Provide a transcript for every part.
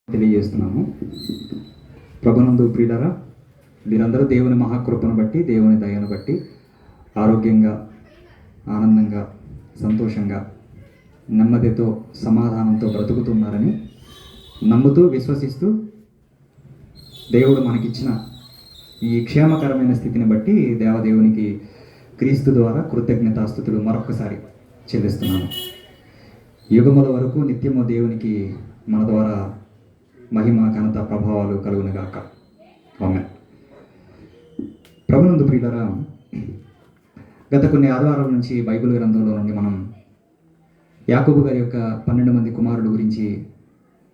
తెలియజేస్తున్నాము. ప్రభునందు ప్రియులారా, మీరందరూ దేవుని మహాకృపను బట్టి, దేవుని దయను బట్టి ఆరోగ్యంగా, ఆనందంగా, సంతోషంగా, నెమ్మదితో, సమాధానంతో బ్రతుకుతున్నారని నమ్ముతూ, విశ్వసిస్తూ దేవుడు మనకిచ్చిన ఈ క్షేమకరమైన స్థితిని బట్టి దేవదేవునికి క్రీస్తు ద్వారా కృతజ్ఞతాస్తుతులు మరొకసారి చెల్లిస్తున్నాను. యుగముల వరకు నిత్యము దేవునికి మన ద్వారా మహిమ, ఘనత, ప్రభావాలు కలుగునుగాక. ఆమేన్. ప్రభునందు ప్రియులారా, గత కొన్ని ఆదివారాల నుంచి బైబిల్ గ్రంథంలో నుండి మనం యాకోబు గారి యొక్క 12 మంది కుమారుల గురించి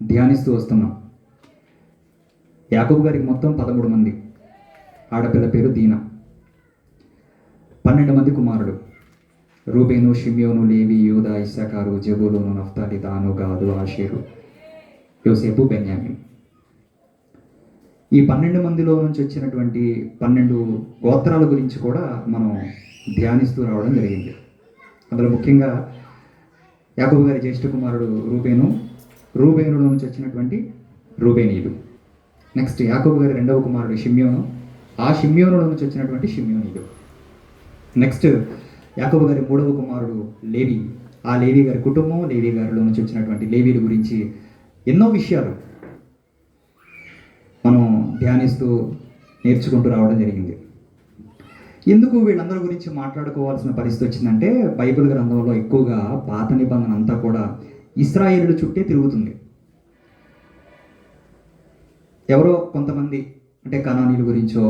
ధ్యానిస్తూ వస్తున్నాం. యాకోబు గారికి మొత్తం 13 మంది. ఆడపిల్ల పేరు దీనా. 12 మంది కుమారుడు: రూబేను, షిమ్యోను, లేవి, యూదా, ఇస్సాకారు, జెబూలూను, నఫ్తాలి, దాను, గాదు, ఆషేరు, యోసేపు, బెన్యామీన్. ఈ 12 మందిలో నుంచి వచ్చినటువంటి 12 గోత్రాల గురించి కూడా మనం ధ్యానిస్తూ రావడం జరిగింది. అందులో ముఖ్యంగా యాకోబు గారి జ్యేష్ఠ కుమారుడు రూబేను, రూబేనులో నుంచి వచ్చినటువంటి రూబేనీయులు. నెక్స్ట్ యాకోబు గారి రెండవ కుమారుడు షిమ్యోను, ఆ షిమ్యోనులో నుంచి వచ్చినటువంటి షిమ్యోనీయులు. నెక్స్ట్ యాకోబు గారి మూడవ కుమారుడు లేవి, ఆ లేవి గారి కుటుంబం, లేవి గారిలో నుంచి వచ్చినటువంటి లేవీల గురించి ఎన్నో విషయాలు మనం ధ్యానిస్తూ నేర్చుకుంటూ రావడం జరిగింది. ఎందుకు వీళ్ళందరి గురించి మాట్లాడుకోవాల్సిన పరిస్థితి వచ్చిందంటే, బైబిల్ గ్రంథంలో ఎక్కువగా పాత నిబంధన అంతా కూడా ఇశ్రాయేలుల చుట్టే తిరుగుతుంది. ఎవరో కొంతమంది, అంటే కనానీయుల గురించో,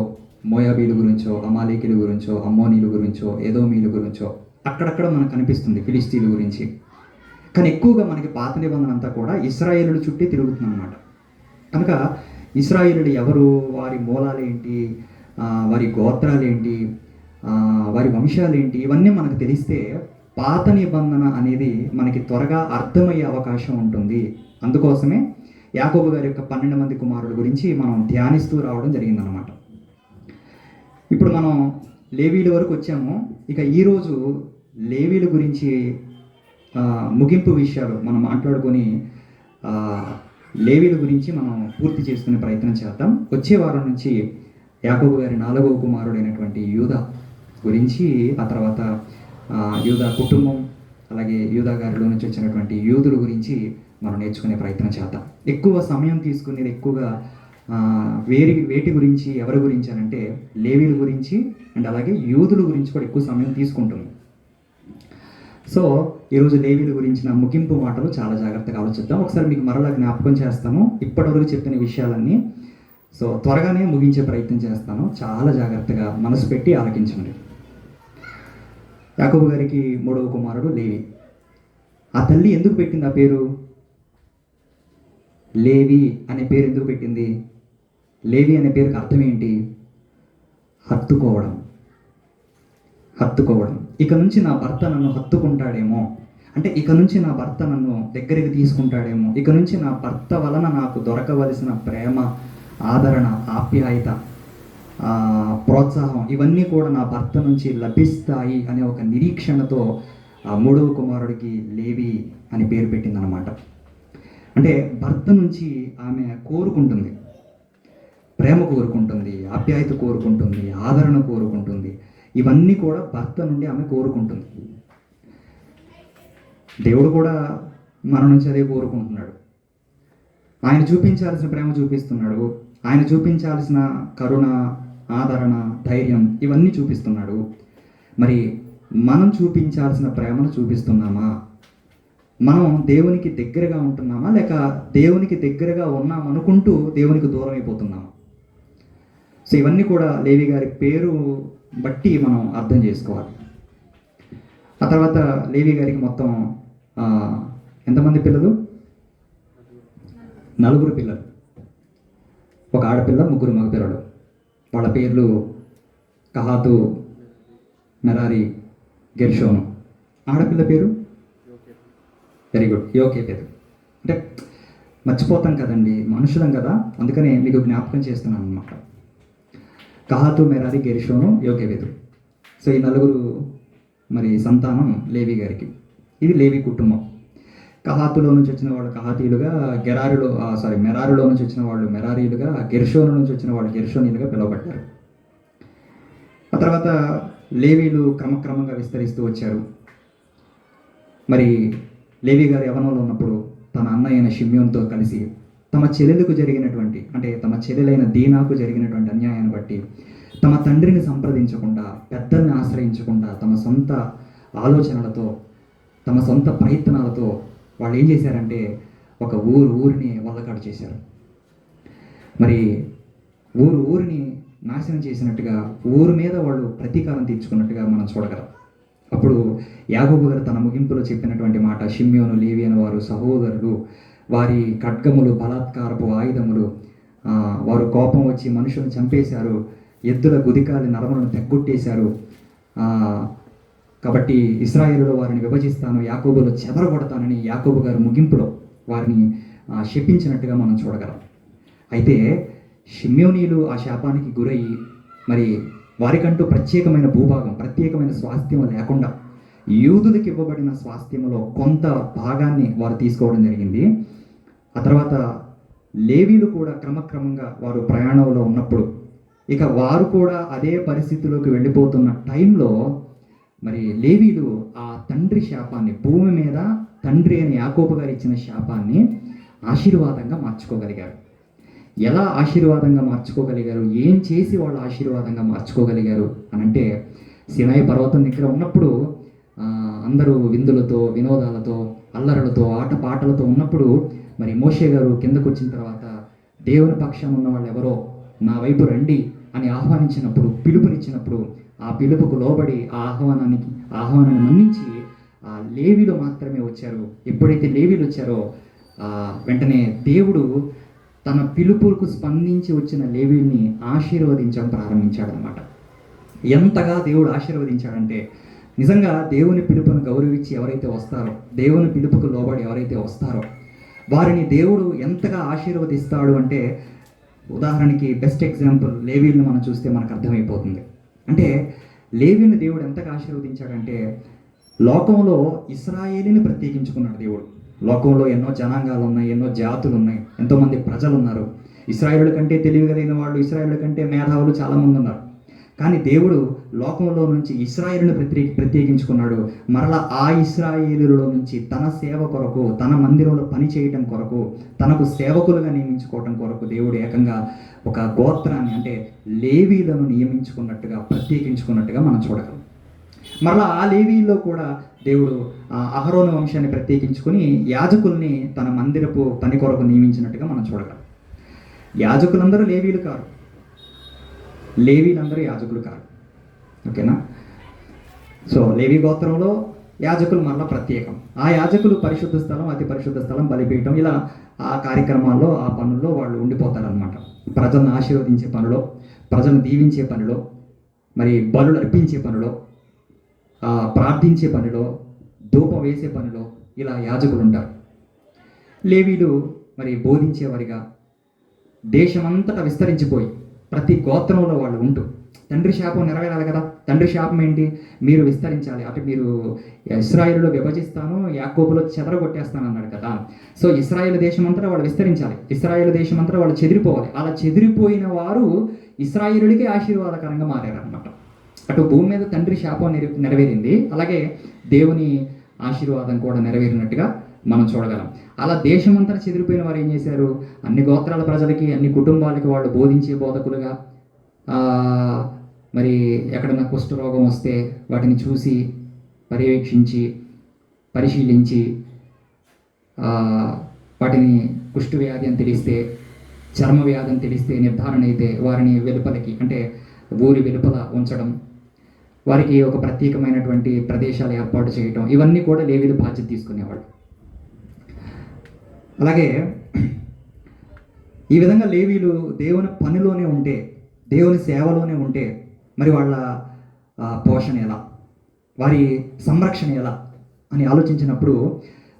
మోయాబీల గురించో, అమాలేకీల గురించో, అమ్మోనీల గురించో, ఏదోమీల గురించో అక్కడక్కడ మనకు కనిపిస్తుంది, ఫిలిస్తీన్ల గురించి. కానీ ఎక్కువగా మనకి పాత నిబంధన అంతా కూడా ఇశ్రాయేలుల చుట్టే తిరుగుతుంది అన్నమాట. కనుక ఇశ్రాయేలులు ఎవరు, వారి మూలాలేంటి, వారి గోత్రాలేంటి, వారి వంశాలేంటి, ఇవన్నీ మనకు తెలిస్తే పాత నిబంధన అనేది మనకి త్వరగా అర్థమయ్యే అవకాశం ఉంటుంది. అందుకోసమే యాకోబు గారి యొక్క 12 మంది కుమారుల గురించి మనం ధ్యానిస్తూ రావడం జరిగిందనమాట. ఇప్పుడు మనం లేవీల వరకు వచ్చాము. ఇక ఈరోజు లేవీల గురించి ముగింపు విషయాలు మనం మాట్లాడుకొని లేవీల గురించి మనం పూర్తి చేసుకునే ప్రయత్నం చేద్దాం. వచ్చే వారం నుంచి యాకోబు గారి 4వ కుమారుడైనటువంటి యూదా గురించి, ఆ తర్వాత యూదా కుటుంబం, అలాగే యూదా గారిలో నుంచి వచ్చినటువంటి యూదుల గురించి మనం నేర్చుకునే ప్రయత్నం చేద్దాం. ఎక్కువ సమయం తీసుకునేది ఎక్కువగా వేటి గురించి, ఎవరి గురించి అని అంటే లేవీల గురించి అండ్ అలాగే యూదుల గురించి కూడా ఎక్కువ సమయం తీసుకుంటుంది. సో ఈరోజు లేవీల గురించిన ముగింపు మాటలు చాలా జాగ్రత్తగా ఆలోచిద్దాం. ఒకసారి మీకు మరలా జ్ఞాపకం చేస్తాను ఇప్పటివరకు చెప్పిన విషయాలన్నీ. సో త్వరగానే ముగించే ప్రయత్నం చేస్తాను. చాలా జాగ్రత్తగా మనసు పెట్టి ఆలకించండి. యాకోబు గారికి 3వ కుమారుడు లేవి. ఆ తల్లి ఎందుకు పెట్టింది ఆ పేరు? లేవి అనే పేరు ఎందుకు పెట్టింది? లేవి అనే పేరుకి అర్థం ఏంటి? హత్తుకోవడం. హత్తుకోవడం. ఇక నుంచి నా భర్త నన్ను హత్తుకుంటాడేమో, అంటే ఇక నుంచి నా భర్త నన్ను దగ్గరికి తీసుకుంటాడేమో, ఇక నుంచి నా భర్త వలన నాకు దొరకవలసిన ప్రేమ, ఆదరణ, ఆప్యాయత, ప్రోత్సాహం ఇవన్నీ కూడా నా భర్త నుంచి లభిస్తాయి అనే ఒక నిరీక్షణతో ఆ 3వ కుమారుడికి లేవి అని పేరు పెట్టిందనమాట. అంటే భర్త నుంచి ఆమె కోరుకుంటుంది, ప్రేమ కోరుకుంటుంది, ఆప్యాయత కోరుకుంటుంది, ఆదరణ కోరుకుంటుంది. ఇవన్నీ కూడా భర్త నుండి ఆమె కోరుకుంటుంది. దేవుడు కూడా మన నుంచి అదే కోరుకుంటున్నాడు. ఆయన చూపించాల్సిన ప్రేమ చూపిస్తున్నాడు, ఆయన చూపించాల్సిన కరుణ, ఆదరణ, ధైర్యం ఇవన్నీ చూపిస్తున్నాడు. మరి మనం చూపించాల్సిన ప్రేమను చూపిస్తున్నామా? మనం దేవునికి దగ్గరగా ఉంటున్నామా, లేక దేవునికి దగ్గరగా ఉన్నామనుకుంటూ దేవునికి దూరం అయిపోతున్నామా? సో ఇవన్నీ కూడా లేవి గారి పేరు బట్టి మనం అర్థం చేసుకోవాలి. ఆ తర్వాత లేవి గారికి మొత్తం ఎంతమంది పిల్లలు? 4 పిల్లలు. ఒక ఆడపిల్ల, 3 మగపిల్లలు. వాళ్ళ పేర్లు కహాతు, మెరారి, గెర్షోను. ఆడపిల్ల పేరు వెరీ గుడ్, యోకేబెదు. అంటే మర్చిపోతాం కదండి, మనుషులం కదా, అందుకనే మీకు జ్ఞాపకం చేస్తున్నాను అన్నమాట. కహాతు, మెరారి, గెర్షోను, యోకేబెదు. సో ఈ 4 మరి సంతానం లేవి గారికి. ఇది లేవి కుటుంబం. కహాతులో నుంచి వచ్చిన వాళ్ళు కహాతీయులుగా, మెరారులో నుంచి వచ్చిన వాళ్ళు మెరారీలుగా, గెర్షోను నుంచి వచ్చిన వాళ్ళు గెర్షోనీలుగా పిలువబడ్డారు. ఆ తర్వాత లేవీలు క్రమక్రమంగా విస్తరిస్తూ వచ్చారు. మరి లేవి గారు యవనంలో ఉన్నప్పుడు తన అన్న అయిన షిమ్యోన్తో కలిసి తమ చెల్లెలకు జరిగినటువంటి, అంటే తమ చెల్లెలైన దీనాకు జరిగినటువంటి అన్యాయాన్ని బట్టి తమ తండ్రిని సంప్రదించకుండా, పెద్దల్ని ఆశ్రయించకుండా, తమ సొంత ఆలోచనలతో, తమ సొంత ప్రయత్నాలతో వాళ్ళు ఏం చేశారంటే ఒక ఊరిని వల్లకాడు చేశారు. మరి ఊరిని నాశనం చేసినట్టుగా, ఊరు మీద వాళ్ళు ప్రతీకారం తీర్చుకున్నట్టుగా మనం చూడగలం. అప్పుడు యాకోబు గారు తన ముగింపులో చెప్పినటువంటి మాట, షిమ్యోను, లేవి అనే వారు సహోదరులు, వారి ఖడ్గములు బలాత్కారపు ఆయుధములు, వారు కోపం వచ్చి మనుషులను చంపేశారు, ఎద్దుల గుదికాలి నరములను తెగ్గొట్టేశారు, కాబట్టి ఇశ్రాయేలులో వారిని విభజిస్తాను, యాకోబులో చెదరగొడతానని యాకోబు గారు ముగింపులో వారిని శపించినట్టుగా మనం చూడగలం. అయితే షిమ్యోనీయులు ఆ శాపానికి గురయ్యి మరి వారికంటూ ప్రత్యేకమైన భూభాగం, ప్రత్యేకమైన స్వాస్థ్యం లేకుండా యూదులకు ఇవ్వబడిన స్వాస్థ్యంలో కొంత భాగాన్ని వారు తీసుకోవడం జరిగింది. ఆ తర్వాత లేవీలు కూడా క్రమక్రమంగా వారు ప్రయాణంలో ఉన్నప్పుడు ఇక వారు కూడా అదే పరిస్థితిలోకి వెళ్ళిపోతున్న టైంలో మరి లేవీలు ఆ తండ్రి శాపాన్ని, భూమి మీద తండ్రి అని యాకోబు గారు ఇచ్చిన శాపాన్ని ఆశీర్వాదంగా మార్చుకోగలిగారు. ఎలా ఆశీర్వాదంగా మార్చుకోగలిగారు, ఏం చేసి వాళ్ళు ఆశీర్వాదంగా మార్చుకోగలిగారు అని అంటే, సినాయి పర్వతం దగ్గర ఉన్నప్పుడు అందరూ విందులతో, వినోదాలతో, అల్లరులతో, ఆటపాటలతో ఉన్నప్పుడు మరి మోషే గారు కిందకు వచ్చిన తర్వాత దేవుని పక్షాన ఉన్న వాళ్ళు ఎవరో నా వైపు రండి అని ఆహ్వానించినప్పుడు, పిలుపునిచ్చినప్పుడు ఆ పిలుపుకు లోబడి ఆ ఆహ్వానాన్ని మన్నించి ఆ లేవీలు మాత్రమే వచ్చారు. ఎప్పుడైతే లేవీలు వచ్చారో వెంటనే దేవుడు తన పిలుపులకు స్పందించి వచ్చిన లేవీల్ని ఆశీర్వదించడం ప్రారంభించాడనమాట. ఎంతగా దేవుడు ఆశీర్వదించాడంటే, నిజంగా దేవుని పిలుపును గౌరవించి ఎవరైతే వస్తారో, దేవుని పిలుపుకు లోబడి ఎవరైతే వస్తారో వారిని దేవుడు ఎంతగా ఆశీర్వదిస్తాడు అంటే, ఉదాహరణకి బెస్ట్ ఎగ్జాంపుల్ లేవీలను మనం చూస్తే మనకు అర్థమైపోతుంది. అంటే లేవీని దేవుడు ఎంతగా ఆశీర్వదించాడంటే, లోకంలో ఇశ్రాయేలుని ప్రత్యేకించుకున్నాడు దేవుడు. లోకంలో ఎన్నో జనాంగాలు ఉన్నాయి, ఎన్నో జాతులు ఉన్నాయి, ఎంతోమంది ప్రజలు ఉన్నారు. ఇశ్రాయేలుల కంటే తెలివిగలిగిన వాళ్ళు, ఇశ్రాయేలుల కంటే మేధావులు చాలామంది ఉన్నారు. కానీ దేవుడు లోకంలో నుంచి ఇశ్రాయేలుని ప్రత్యేకించుకున్నాడు. మరలా ఆ ఇశ్రాయేలులో నుంచి తన సేవ కొరకు, తన మందిరంలో పని చేయటం కొరకు, తనకు సేవకులుగా నియమించుకోవటం కొరకు దేవుడు ఏకంగా ఒక గోత్రాన్ని, అంటే లేవీలను నియమించుకున్నట్టుగా, ప్రత్యేకించుకున్నట్టుగా మనం చూడగలం. మరలా ఆ లేవీల్లో కూడా దేవుడు అహరోను వంశాన్ని ప్రత్యేకించుకొని యాజకుల్ని తన మందిరపు పని కొరకు నియమించినట్టుగా మనం చూడగలం. యాజకులందరూ లేవీలు కారు, లేవీలందరూ యాజకులు కారు. ఓకేనా? సో లేవీ గోత్రంలో యాజకులు మరలా ప్రత్యేకం. ఆ యాజకులు పరిశుద్ధ స్థలం, అతి పరిశుద్ధ స్థలం, బలిపీఠం, ఇలా ఆ కార్యక్రమాల్లో, ఆ పనుల్లో వాళ్ళు ఉండిపోతారనమాట. ప్రజలను ఆశీర్వదించే పనిలో, ప్రజలను దీవించే పనిలో, మరి బలులు అర్పించే పనిలో, ప్రార్థించే పనిలో, ధూపం వేసే పనిలో ఇలా యాజకులు ఉంటారు. లేవీలు మరి బోధించేవారిగా దేశమంతటా విస్తరించిపోయి ప్రతి గోత్రంలో వాళ్ళు ఉంటూ, తండ్రి శాపం నెరవేరాలి కదా. తండ్రి శాపం ఏంటి? మీరు విస్తరించాలి, అంటే మీరు ఇశ్రాయేలులో విభజిస్తాను, యాకోబులో చెదరగొట్టేస్తాను అన్నాడు కదా. సో ఇశ్రాయేలు దేశమంతటా వాళ్ళు విస్తరించాలి, ఇశ్రాయేలు దేశమంతటా వాళ్ళు చెదిరిపోవాలి. అలా చెదిరిపోయిన వారు ఇశ్రాయేలుడికి ఆశీర్వాదకరంగా మారారనమాట. అటు భూమి మీద తండ్రి శాపం నెరవేరింది, అలాగే దేవుని ఆశీర్వాదం కూడా నెరవేరినట్టుగా మనం చూడగలం. అలా దేశమంతా చెదిరిపోయిన వారు ఏం చేశారు? అన్ని గోత్రాల ప్రజలకి, అన్ని కుటుంబాలకి వాళ్ళు బోధించే బోధకులుగా, మరి ఎక్కడన్నా కుష్ఠరోగం వస్తే వాటిని చూసి, పర్యవేక్షించి, పరిశీలించి, వాటిని కుష్ఠ వ్యాధి అని తెలిస్తే, చర్మ వ్యాధి అని తెలిస్తే, నిర్ధారణ అయితే వారిని వెలుపలకి, అంటే ఊరి వెలుపల ఉంచడం, వారికి ఒక ప్రత్యేకమైనటువంటి ప్రదేశాలు ఏర్పాటు చేయటం, ఇవన్నీ కూడా లేవీలు బాధ్యత తీసుకునేవాళ్ళు. అలాగే ఈ విధంగా లేవీలు దేవుని పనిలోనే ఉంటే, దేవుని సేవలోనే ఉంటే మరి వాళ్ళ పోషణ ఎలా, వారి సంరక్షణ ఎలా అని ఆలోచించినప్పుడు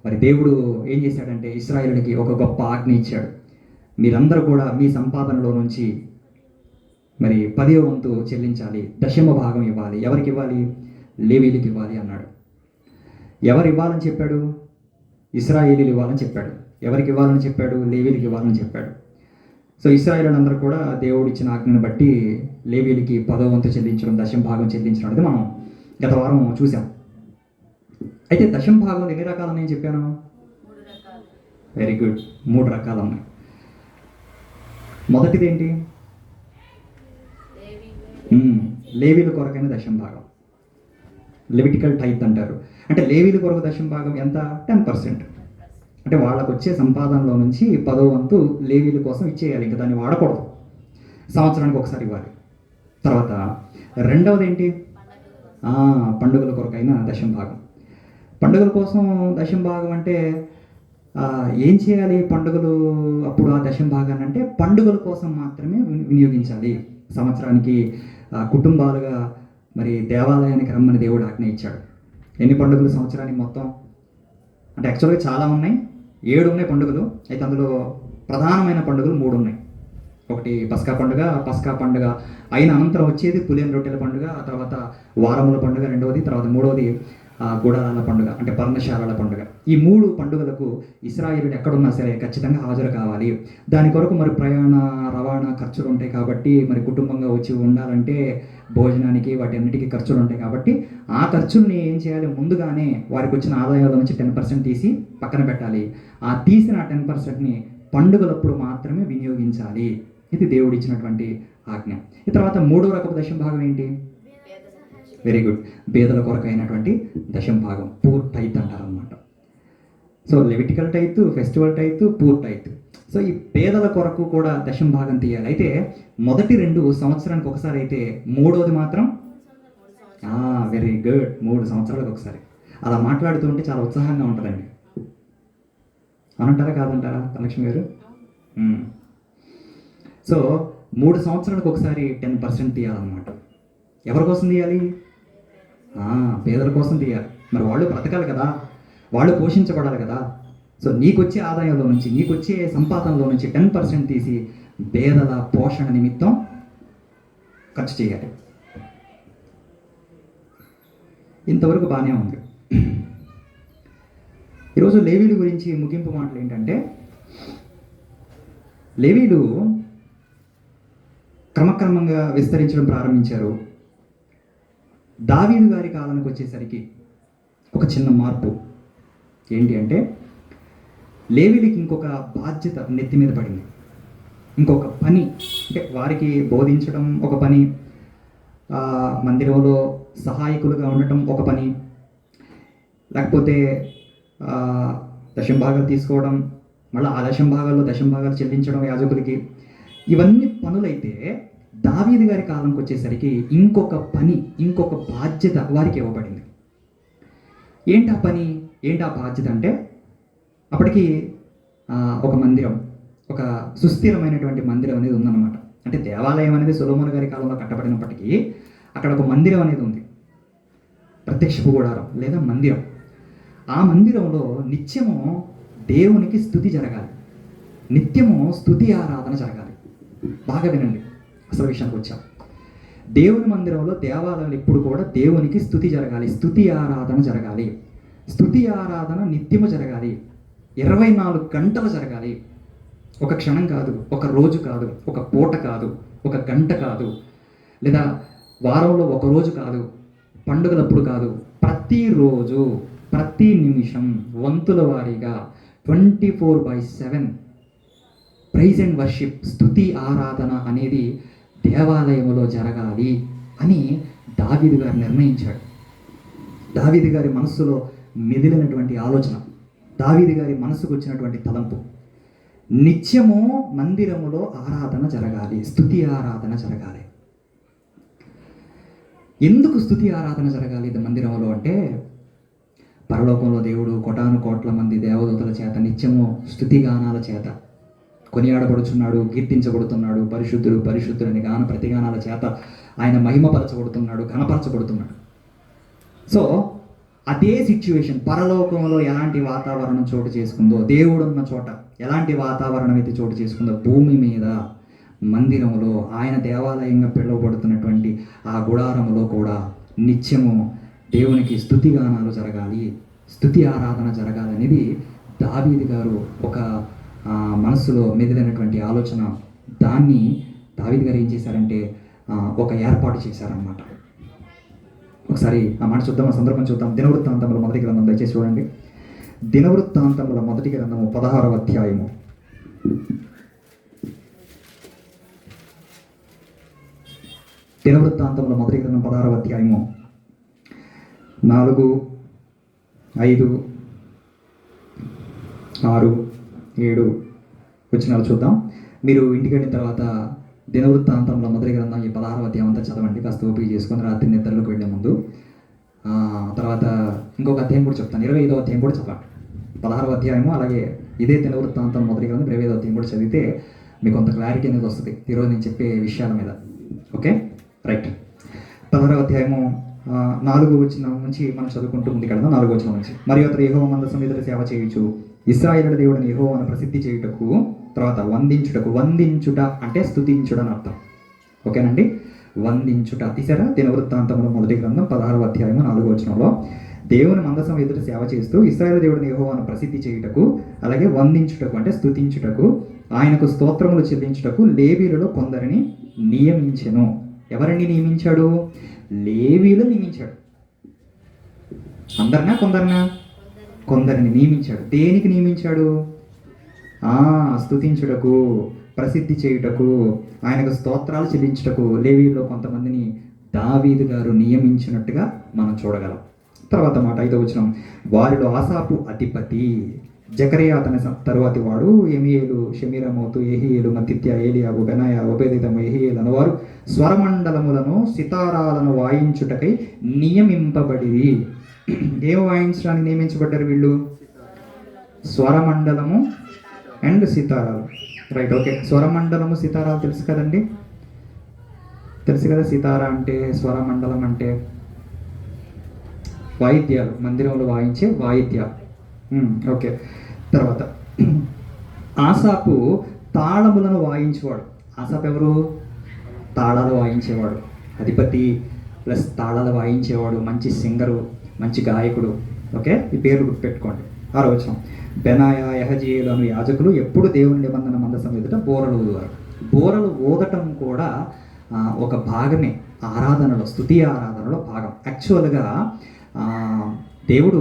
మరి దేవుడు ఏం చేశాడంటే ఇశ్రాయేలుకి ఒక గొప్ప ఆజ్ఞ ఇచ్చాడు. మీరందరూ కూడా మీ సంపాదనలో నుంచి మరి 10వ వంతు చెల్లించాలి, 10వ భాగం ఇవ్వాలి. ఎవరికి ఇవ్వాలి? లేవీలకు ఇవ్వాలి అన్నాడు. ఎవరు ఇవ్వాలని చెప్పాడు? ఇశ్రాయేలీలు ఇవ్వాలని చెప్పాడు. ఎవరికి ఇవ్వాలని చెప్పాడు? లేవీలకు ఇవ్వాలని చెప్పాడు. సో ఇశ్రాయేలీలందరూ కూడా దేవుడు ఇచ్చిన ఆజ్ఞను బట్టి లేవీలకి 10వ వంతు చెల్లించడం, దశమ భాగం చెల్లించడం అనేది మనం గత వారం చూసాం. అయితే దశమ భాగంలో ఎన్ని రకాలు నేను చెప్పాను? వెరీ గుడ్, 3 రకాలు ఉన్నాయి. మొదటిది ఏంటి? లేవీల కొరకైన దశమ భాగం, లెవిటికల్ టైత్ అంటారు. అంటే లేవీల కొరకు దశమ భాగం ఎంత? 10%. అంటే వాళ్ళకు వచ్చే సంపాదనలో నుంచి 10వ వంతు లేవీల కోసం ఇచ్చేయాలి, ఇంకా దాన్ని వాడకూడదు, సంవత్సరానికి ఒకసారి ఇవ్వాలి. తర్వాత రెండవది ఏంటి? పండుగల కొరకైన దశమ భాగం. పండుగల కోసం దశమ భాగం అంటే ఏం చేయాలి? పండుగలు అప్పుడు ఆ దశమ భాగాన్ని అంటే పండుగల కోసం మాత్రమే వినియోగించాలి. సంవత్సరానికి కుటుంబాలుగా మరి దేవాలయానికి రమ్మని దేవుడు ఆజ్ఞ ఇచ్చాడు. ఎన్ని పండుగలు సంవత్సరానికి మొత్తం? అంటే యాక్చువల్గా చాలా ఉన్నాయి, 7 ఉన్నాయి పండుగలు. అయితే అందులో ప్రధానమైన పండుగలు 3 ఉన్నాయి. ఒకటి పస్కా పండుగ. పస్కా పండుగ అయిన అనంతరం వచ్చేది పులియన్ రొట్టెల పండుగ, ఆ తర్వాత వారముల పండుగ రెండవది, తర్వాత మూడవది గుడారాల పండుగ అంటే పర్ణశాలల పండుగ. ఈ 3 పండుగలకు ఇశ్రాయేలుడు ఎక్కడున్నా సరే ఖచ్చితంగా హాజరు కావాలి. దాని కొరకు మరి ప్రయాణ రవాణా ఖర్చులు ఉంటాయి కాబట్టి, మరి కుటుంబంగా వచ్చి ఉండాలంటే భోజనానికి వాటి అన్నిటికీ ఖర్చులు ఉంటాయి కాబట్టి ఆ ఖర్చుల్ని ఏం చేయాలి? ముందుగానే వారికి వచ్చిన ఆదాయాల నుంచి 10% తీసి పక్కన పెట్టాలి. ఆ తీసిన 10%ని పండుగలప్పుడు మాత్రమే వినియోగించాలి. ఇది దేవుడు ఇచ్చినటువంటి ఆజ్ఞ. ఈ తర్వాత 3వ రకపు దశమ భాగం ఏంటి? వెరీ గుడ్, పేదల కొరకు అయినటువంటి దశమ భాగం, పూర్ టైత్ అంటారు అనమాట. So Levitical tithe, festival tithe, poor tithe. So ఈ పేదల కొరకు కూడా దశమ భాగం తీయాలి. అయితే మొదటి 2 సంవత్సరానికి ఒకసారి అయితే, మూడవది మాత్రం వెరీ గుడ్, 3 సంవత్సరాలకు ఒకసారి. అలా మాట్లాడుతూ ఉంటే చాలా ఉత్సాహంగా ఉంటుందండి. అనంటారా కాదంటారా లక్ష్మి గారు? సో 3 సంవత్సరాలకు ఒకసారి 10% తీయాలన్నమాట. ఎవరి కోసం తీయాలి? పేదల కోసం తీయాలి. మరి వాళ్ళు బ్రతకాలి కదా, వాళ్ళు పోషించబడాలి కదా. సో నీకొచ్చే ఆదాయంలో నుంచి, నీకొచ్చే సంపాదనలో నుంచి 10% తీసి పేదల పోషణ నిమిత్తం ఖర్చు చేయాలి. ఇంతవరకు బాగానే ఉంది. ఈరోజు లేవీలు గురించి ముగింపు మాటలు ఏంటంటే, లేవీలు క్రమక్రమంగా విస్తరించడం ప్రారంభించారు. దావీదు గారి కాలానికి వచ్చేసరికి ఒక చిన్న మార్పు ఏంటి అంటే, లేవీలకి ఇంకొక బాధ్యత నెత్తి మీద పడింది. ఇంకొక పని, అంటే వారికి బోధించడం ఒక పని, మందిరంలో సహాయకులుగా ఉండటం ఒక పని, లేకపోతే దశమ భాగాలు తీసుకోవడం, మళ్ళీ ఆ దశమ భాగాలు చెల్లించడం యాజకులకి. ఇవన్నీ పనులైతే దావీదు గారి కాలంకి వచ్చేసరికి ఇంకొక పని, ఇంకొక బాధ్యత వారికి ఇవ్వబడింది. ఏంటి ఆ పని, ఏంటి ఆ బాధ్యత అంటే, అప్పటికి ఒక మందిరం, ఒక సుస్థిరమైనటువంటి మందిరం అనేది ఉందన్నమాట. అంటే దేవాలయం అనేది సొలొమోను గారి కాలంలో కట్టబడినప్పటికీ అక్కడ ఒక మందిరం అనేది ఉంది, ప్రత్యక్షపు గుడారం లేదా మందిరం. ఆ మందిరంలో నిత్యము దేవునికి స్తుతి జరగాలి, నిత్యము స్తుతి ఆరాధన జరగాలి. బాగా వినండి, అసలు విషయానికి వచ్చాం. దేవుని మందిరంలో, దేవాలయంలో ఎప్పుడు కూడా దేవునికి స్తుతి జరగాలి, స్తుతి ఆరాధన జరగాలి. స్తుతి ఆరాధన నిత్యము జరగాలి, 24 గంటలు జరగాలి. ఒక క్షణం కాదు, ఒక రోజు కాదు, ఒక పూట కాదు, ఒక గంట కాదు, లేదా వారంలో ఒక రోజు కాదు, పండుగలప్పుడు కాదు, ప్రతిరోజు, ప్రతి నిమిషం వంతుల వారీగా 24/7 ప్రైజ్ అండ్ వర్షిప్, స్తుతి ఆరాధన అనేది దేవాలయంలో జరగాలి అని దావీదు గారు నిర్ణయించాడు. దావీదు గారి మనస్సులో మెదిలినటువంటి ఆలోచన, దావీదు గారి మనసుకు వచ్చినటువంటి తలంపు, నిత్యము మందిరములో ఆరాధన జరగాలి, స్తుతి ఆరాధన జరగాలి. ఎందుకు స్తుతి ఆరాధన జరగాలి మందిరంలో అంటే, పరలోకంలో దేవుడు కోటాను కోట్ల మంది దేవదూతల చేత నిత్యము స్తుతి గానాల చేత కొనియాడబడుచున్నాడు, కీర్తించబడుతున్నాడు. పరిశుద్ధుడు పరిశుద్ధుడని ప్రతిగానాల చేత ఆయన మహిమపరచబడుతున్నాడు, ఘనపరచబడుతున్నాడు. సో అదే సిచ్యువేషన్ పరలోకంలో ఎలాంటి వాతావరణం చోటు చేసుకుందో, దేవుడున్న చోట ఎలాంటి వాతావరణం అయితే చోటు చేసుకుందో, భూమి మీద మందిరంలో, ఆయన దేవాలయంగా పిలువబడుతున్నటువంటి ఆ గుడారములో కూడా నిత్యము దేవునికి స్తుతిగానాలు జరగాలి, స్తుతి ఆరాధన జరగాలనేది దావీదు గారు ఒక మనసులో మెదిలినటువంటి ఆలోచన, దాన్ని దావీదు గారు ఏం చేశారంటే ఒక ఏర్పాటు చేశారనమాట. ఒకసారి ఆ మాట చూద్దాం, ఆ సందర్భం చూద్దాం. దినవృత్తాంతముల మొదటి గ్రంథం దయచేసి చూడండి. దినవృత్తాంతముల మొదటి గ్రంథము 16వ అధ్యాయము. దినవృత్తాంతముల మొదటి గ్రంథం 16వ అధ్యాయము 4, 5, 6, 7 వచనాలు చూద్దాం. మీరు ఇంటికి వెళ్ళిన తర్వాత దినవృత్తాంతంలో మొదటి గ్రంథం ఈ 16వ అధ్యాయం అంతా చదవండి, కాస్త ఓపిక చేసుకొని రాత్రి నిద్రలోకి వెళ్ళే ముందు. తర్వాత ఇంకొక అధ్యాయం కూడా చెప్తాను, 25వ అధ్యాయం కూడా చదవండి. 16వ అధ్యాయము అలాగే ఇదే దినవృత్తాంతం మొదటి గ్రంథం 25వ అధ్యాయం కూడా చదివితే మీకు కొంత క్లారిటీ అనేది వస్తుంది ఈరోజు నేను చెప్పే విషయాల మీద. Okay, right. 16వ అధ్యాయము 4వ వచనం నుంచి మనం చదువుకుంటూ ముందుకెళ్దాం. 4వ వచనం నుంచి, మరియు అతడు యెహోవా మందసం ఎదుట సేవ చేయుచు ఇశ్రాయేలు దేవుడిని యెహోవాను ప్రసిద్ధి చేయుటకు, తర్వాత వందించుటకు, వందించుట అంటే స్తుతించుట అని అర్థం. ఓకేనండి, వందించుట. తీసారా? దినవృత్తాంతంలో మొదటి గ్రంథం 16వ అధ్యాయము 4వ వచనంలో దేవుని మందసం ఎదుట సేవ చేస్తూ ఇశ్రాయేలు దేవుడిని యెహోవాను ప్రసిద్ధి చేయుటకు, అలాగే వందించుటకు అంటే స్తుతించుటకు, ఆయనకు స్తోత్రములు చెల్లించుటకు లేవీయులలో కొందరిని నియమించెను. ఎవరిని నియమించాడు? లేవీయులు నియమించాడు. అందరినా కొందరినా? కొందరిని నియమించాడు. దేనికి నియమించాడు? స్తుతించుటకు, ప్రసిద్ధి చేయుటకు, ఆయనకు స్తోత్రాలు చెల్లించుటకు లేవీయుల్లో కొంతమందిని దావీదు గారు నియమించినట్టుగా మనం చూడగలం. తర్వాత మాట 5వ వచనం, వారిలో ఆసాపు అధిపతి, జకరియా అతని తరువాతి వాడు, ఎమియేలు, షెమీరమోతు, యెహీయేలు, మత్తిత్యా, ఏలియాబు, బెనాయా, ఒబేదెదోము, యెహీయేలు అనువారు స్వరమండలములను, సితారాలను వాయించుటకై నియమింపబడిరి. ఏం వాయించడానికి నియమించబడ్డారు వీళ్ళు? స్వరమండలము అండ్ సితారాలు. Right, okay. స్వరమండలము, సితారాలు తెలుసు కదండి, తెలుసు కదా. సితారా అంటే, స్వరమండలం అంటే వాయిద్యాలు, మందిరంలో వాయించే వాయిద్యాలు. ఓకే. తర్వాత ఆసాపు తాళములను వాయించేవాడు. ఆసాపు ఎవరు? తాళాలు వాయించేవాడు, అధిపతి ప్లస్ తాళాలు వాయించేవాడు, మంచి సింగరు, మంచి గాయకుడు. ఓకే, ఈ పేరు గుర్తుపెట్టుకోండి. 6వ వచనం, బెనాయా, యెహజీయేలు అను యాజకులు ఎప్పుడు దేవుని నిబంధన మందసం ఎదుట బోరలు ఊదువారు. బోరలు ఊదటం కూడా ఒక భాగమే ఆరాధనలో, స్తుతి ఆరాధనలో భాగం. యాక్చువల్గా దేవుడు